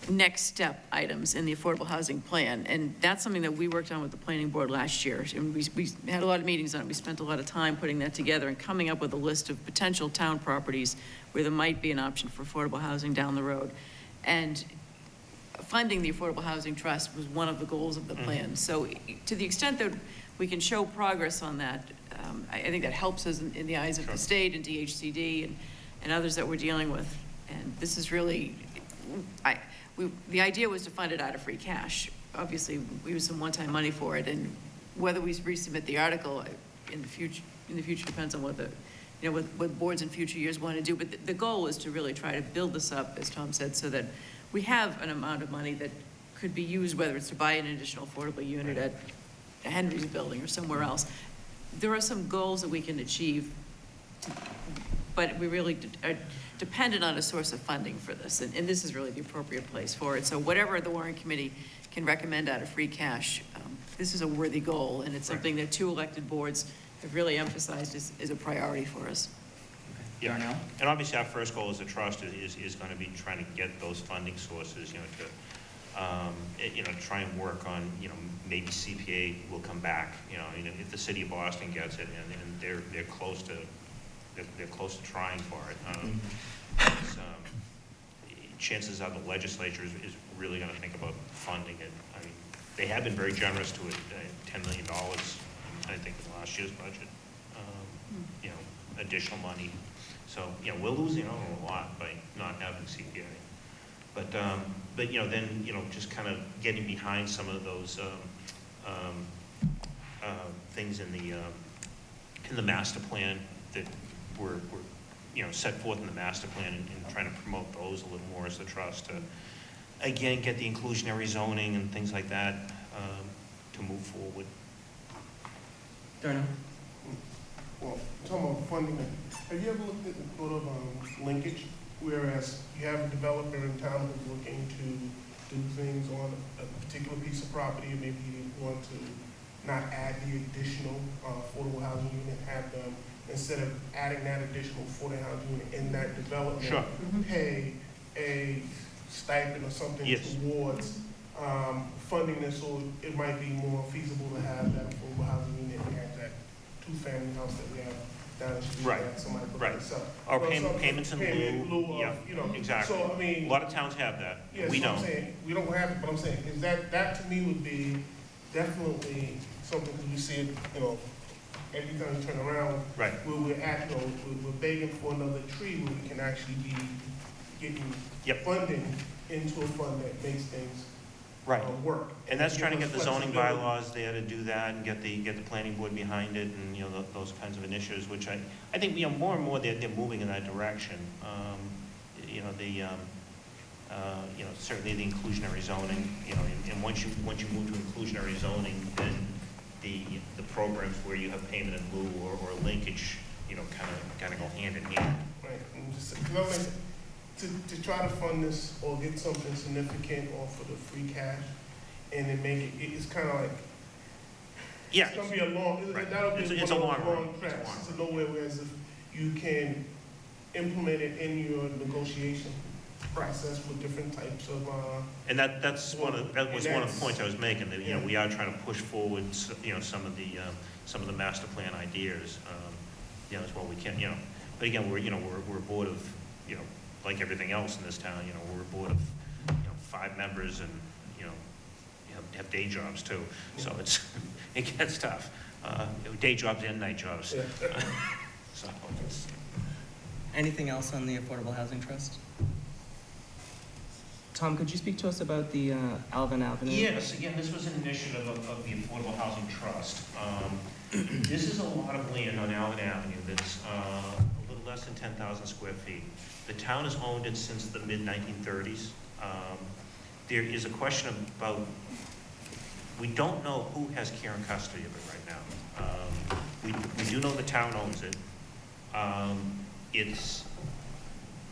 next step items in the Affordable Housing Plan, and that's something that we worked on with the Planning Board last year. And we had a lot of meetings on it. We spent a lot of time putting that together and coming up with a list of potential town properties where there might be an option for affordable housing down the road. And funding the Affordable Housing Trust was one of the goals of the plan. So to the extent that we can show progress on that, I think that helps us in the eyes of the state and DHCD and others that we're dealing with. And this is really, the idea was to fund it out of free cash. Obviously, we use some one-time money for it, and whether we resubmit the article in the future depends on what what boards in future years want to do. But the goal is to really try to build this up, as Tom said, so that we have an amount of money that could be used, whether it's to buy an additional affordable unit at Henry's building or somewhere else. There are some goals that we can achieve, but we really are dependent on a source of funding for this, and this is really the appropriate place for it. So whatever the Warrant Committee can recommend out of free cash, this is a worthy goal, and it's something that 2 elected boards have really emphasized is a priority for us. Yeah, and obviously our first goal as a trust is going to be trying to get those funding sources, you know, to try and work on, you know, maybe CPA will come back, you know, if the city of Boston gets it, and they're close to trying for it. Chances are the legislature is really going to think about funding it. I mean, they have been very generous to it, $10 million, I think, in last year's budget. You know, additional money. So, you know, we're losing out on a lot by not having CPA. But you know, then, you know, just kind of getting behind some of those things in the in the master plan that were set forth in the master plan, and trying to promote those a little more as the trust to, again, get the inclusionary zoning and things like that to move forward. Darnell? Well, talking about funding, have you ever looked at the sort of linkage, whereas you have a developer in town who's looking to do things on a particular piece of property, and maybe you want to not add the additional affordable housing unit, have them, instead of adding that additional affordable housing unit in that development, Sure. pay a stipend or something Yes. towards funding this, so it might be more feasible to have that affordable housing unit at that two-family house that we have down the street. Right. That somebody put Right. this up. Or Well, payments in lieu of, yeah, you know. exactly. So, I mean. A lot of towns have that. Yeah, We so I'm don't. saying, we don't have it, but I'm saying, is that to me would be definitely something, because we see it, every time we turn around. Right. Where we're begging for another tree where we can actually be getting funding into a fund that makes things Right. Work. And that's trying to Give get us the zoning flexibility. bylaws there to do that, and get the planning board behind it, and, those kinds of initiatives, which I think, more and more they're moving in that direction. Certainly the inclusionary zoning, and once you move to inclusionary zoning, then the programs where you have payment in lieu or linkage, kind of go hand in hand. Right, and just, to try to fund this or get something significant off of the free cash, and then make it's kind of like, Yeah. it's gonna be a long, Right. that'll be It's one a of long those run. long It's a tracks. long It's a nowhere, whereas if you can implement it in your negotiation process with different types of, And that was one of the points I was making, that, Yeah. we are trying to push forward, some of the master plan ideas, as well we can, But again, we're a board of, like everything else in this town, we're a board of, 5 members, and, have day jobs too. So it gets tough. Day jobs and night jobs. Yeah. So, Anything else on the Affordable Housing Trust? Tom, could you speak to us about the Alvin Avenue? Yes, again, this was an initiative of the Affordable Housing Trust. This is a lot of land on Alvin Avenue that's a little less than 10,000 square feet. The town has owned it since the mid-1930s. There is a question about, we don't know who has care and custody of it right now. We do know the town owns it.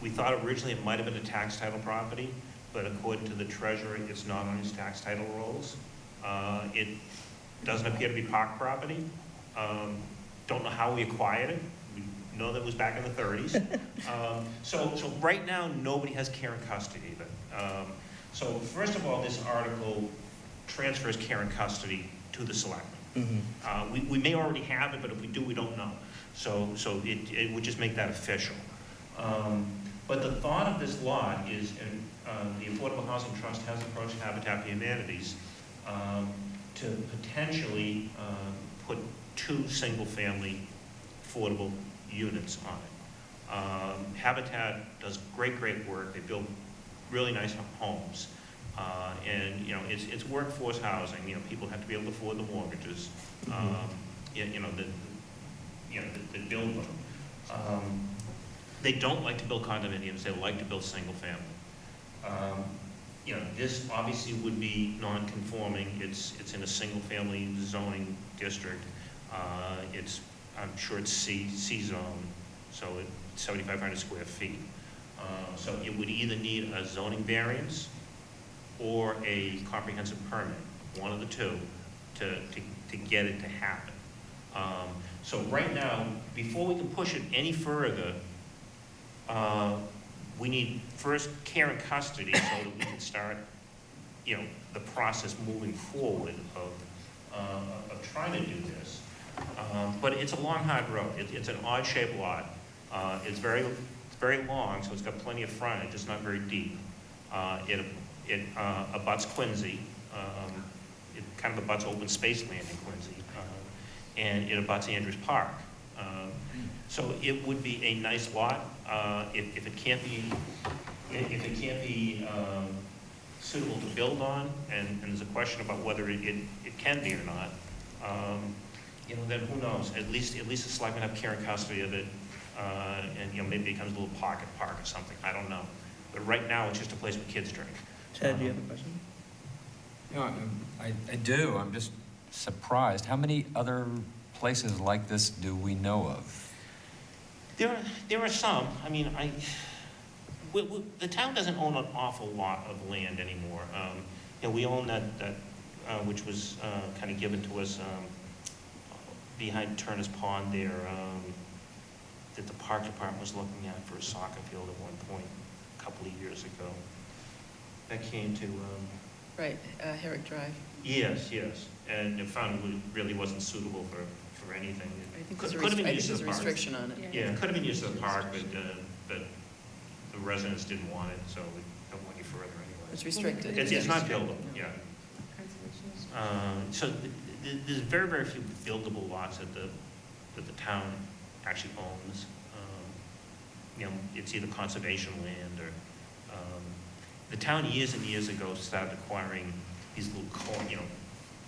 We thought originally it might have been a tax title property, but according to the treasurer, it's not on his tax title rolls. It doesn't appear to be park property. Don't know how we acquired it. We know that it was back in the 30s. So right now, nobody has care and custody of it. So first of all, this article transfers care and custody to the selectmen. We may already have it, but if we do, we don't know. So it would just make that official. But the thought of this lot is, and the Affordable Housing Trust has approached Habitat for Humanities to potentially put 2 single-family affordable units on it. Habitat does great work. They build really nice homes. And, it's workforce housing. People have to be able to afford the mortgages, that build them. They don't like to build condominiums. They like to build single family. This obviously would be non-conforming. It's in a single family zoning district. I'm sure it's C zone, so it's 7,500 square feet. So it would either need a zoning variance or a comprehensive permit, one of the two, to get it to happen. So right now, before we can push it any further, we need first care and custody so that we can start, the process moving forward of trying to do this. But it's a long, hard road. It's an odd-shaped lot. It's very long, so it's got plenty of frontage. It's not very deep. It abuts Quincy. It kind of abuts open space land in Quincy, and it abuts Andrews Park. So it would be a nice lot. If it can't be suitable to build on, and there's a question about whether it can be or not, then who knows? At least the selectmen have care and custody of it, and, maybe it becomes a little pocket park or something, I don't know. But right now, it's just a place where kids drink. Ted, do you have a question? I do. I'm just surprised. How many other places like this do we know of? There are some. I mean, the town doesn't own an awful lot of land anymore. We own that which was kind of given to us behind Turner's Pond there, that the park department was looking at for a soccer field at one point a couple of years ago. That came to... Right, Herrick Drive. Yes, and it found it really wasn't suitable for anything. I think Could there's have been a used as a park. restriction on it. Yeah, it could have been used as a park, but the residents didn't want it, so we don't go any further anyway. It's restricted. It's not buildable, yeah. So there's very, very few buildable lots that the town actually owns. It's either conservation land or, the town years and years ago started acquiring these little,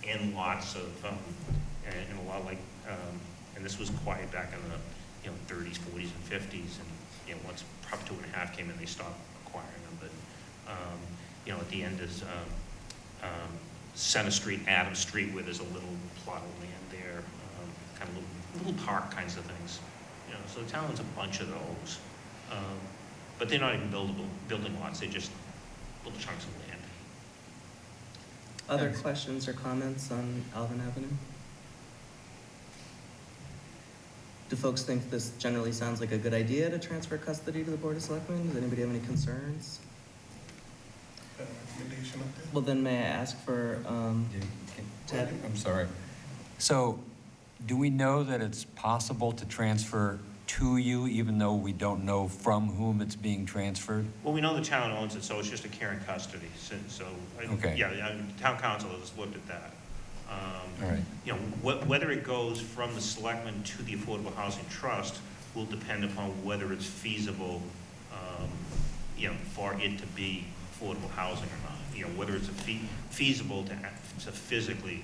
end lots of, and a lot like, and this was quiet back in the, 30s, 40s, and 50s, and, once Prop 2.5 came in, they stopped acquiring them, but, at the end is, Center Street, Adams Street, where there's a little plot of land there, kind of little park kinds of things. So the town owns a bunch of those, but they're not even building lots. They're just little chunks of land. Other questions or comments on Alvin Avenue? Do folks think this generally sounds like a good idea to transfer custody to the Board of Selectmen? Does anybody have any concerns? Recommendation up there? Well, then may I ask for, Ted? I'm sorry. So, do we know that it's possible to transfer to you, even though we don't know from whom it's being transferred? Well, we know the town owns it, so it's just a care and custody. So, Okay. Yeah, town council has looked at that. All right. Whether it goes from the selectmen to the Affordable Housing Trust will depend upon whether it's feasible, for it to be affordable housing or not. Whether it's feasible to physically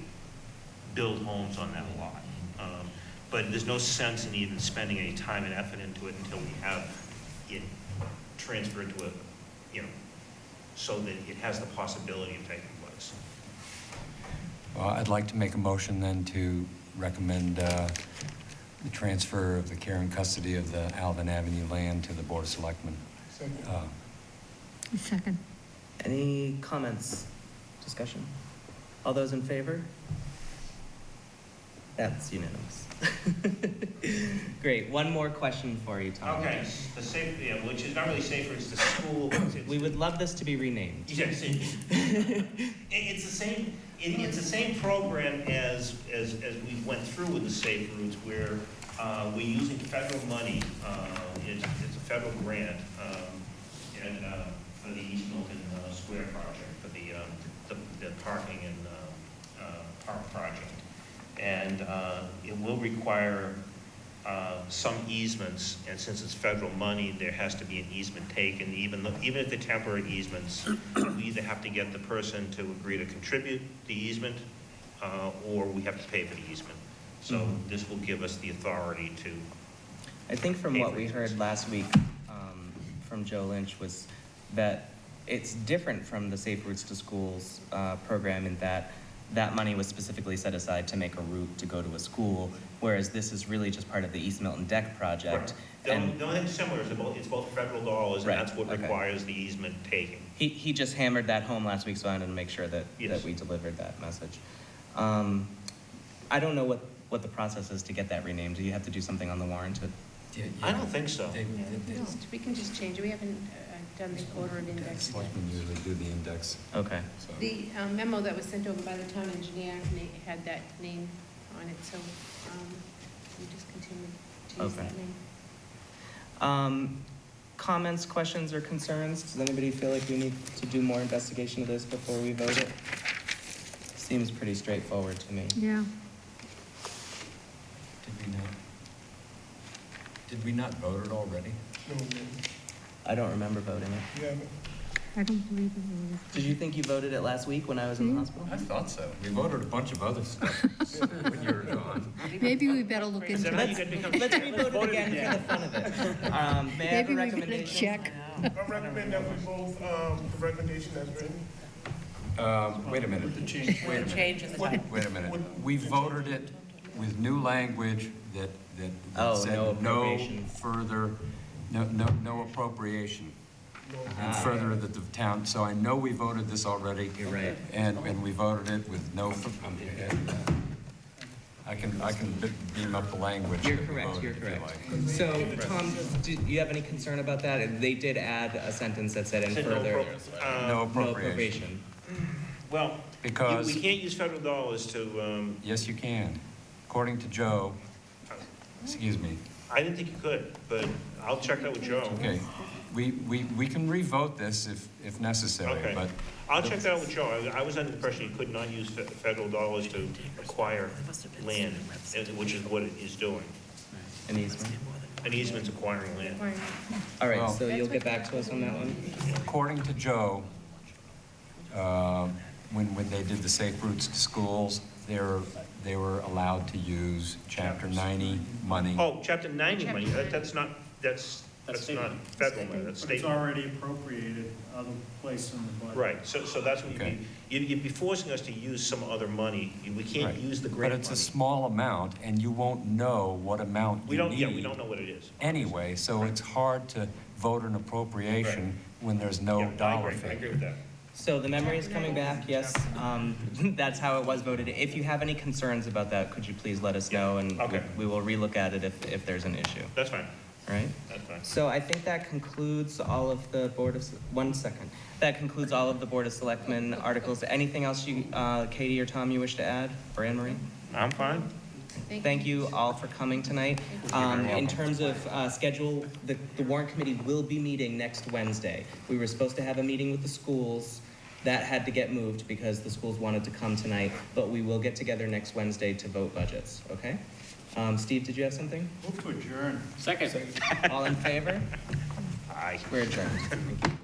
build homes on that lot. But there's no sense in even spending any time and effort into it until we have it transferred to so that it has the possibility of taking place. Well, I'd like to make a motion then to recommend the transfer of the care and custody of the Alvin Avenue land to the Board of Selectmen. Second. Any comments, discussion? All those in favor? That's unanimous. Great, one more question for you, Tom. Okay, the safe, which is not really safer, it's the school. We would love this to be renamed. Yes, it's the same program as we went through with the Safe Routes, where we're using federal money. It's a federal grant, and for the East Milton Square project, for the parking and park project. And it will require some easements, and since it's federal money, there has to be an easement taken. Even if they're temporary easements, we either have to get the person to agree to contribute the easement, or we have to pay for the easement. So this will give us the authority to. I think from what we heard last week from Joe Lynch was that it's different from the Safe Routes to Schools program in that money was specifically set aside to make a route to go to a school, whereas this is really just part of the East Milton Deck project. Right. The only thing similar is it's both federal dollars, and that's what requires the easement taking. He just hammered that home last week, so I wanted to make sure that we delivered that message. I don't know what the process is to get that renamed. Do you have to do something on the warrant? I don't think so. We can just change it. We haven't done the order of index. Selectmen usually do the index. Okay. So. The memo that was sent over by the town engineer had that name on it, so we just continue to use that name. Comments, questions, or concerns? Does anybody feel like we need to do more investigation of this before we vote it? Seems pretty straightforward to me. Yeah. Did we not vote it already? No, I don't remember voting it. you haven't. I don't believe it was. Did you think you voted it last week when I was in the hospital? I thought so. We voted a bunch of other stuff when you were gone. Maybe we better look into Let's it. re-vote it again for the fun of it. May I have a Maybe we better recommendation? check. I recommend that we vote the recommendation as written. Wait a minute. Change in the time. Wait a minute. We voted it with new language that Oh, said no no appropriation. further, no appropriation. And further that the town, so I know we voted this already. You're right. And we voted it with no, I can beam up the language. You're that we correct, voted, you're if you correct. like. So, Tom, do you have any concern about that? They did add a sentence that said, and Said further, No no appropriation. appropriation. Well, Because- we can't use federal dollars to, Yes, you can. According to Joe, excuse me, I didn't think you could, but I'll check that with Joe. okay, we can revote this if necessary, Okay. but I'll check that out with Joe. I was under the impression you could not use federal dollars to acquire land, which is what it is doing. An easement? An easement's acquiring land. All right, Well- so you'll get back to us on that one? according to Joe, when they did the Safe Routes to Schools, they were allowed to use Chapter 90 money. Oh, Chapter 90 money, that's not federal money, that's But state it's money. already appropriated other place in the budget. Right, so that's what Okay. you'd be forcing us to use some other money. We can't Right. use the But grant it's a money. small amount, and you won't know what amount you need. Yeah, we don't know what it is. Anyway, so it's hard to vote an appropriation when there's no Yeah, dollar I agree figure. with that. So the memory is coming back, yes. That's how it was voted. If you have any concerns about that, could you please let us know, and Okay. we will relook at it if there's an issue, That's fine, all right? that's fine. So I think that concludes all of the Board of, one second. That concludes all of the Board of Selectmen articles. Anything else you, Katie or Tom, you wish to add, or Anne Marie? I'm fine. Thank you all for coming tonight. In terms of schedule, the warrant committee will be meeting next Wednesday. We were supposed to have a meeting with the schools. That had to get moved because the schools wanted to come tonight, but we will get together next Wednesday to vote budgets, okay? Steve, did you have something? Move to adjourn. Second. All in favor? Aye. We're adjourned. Thank you.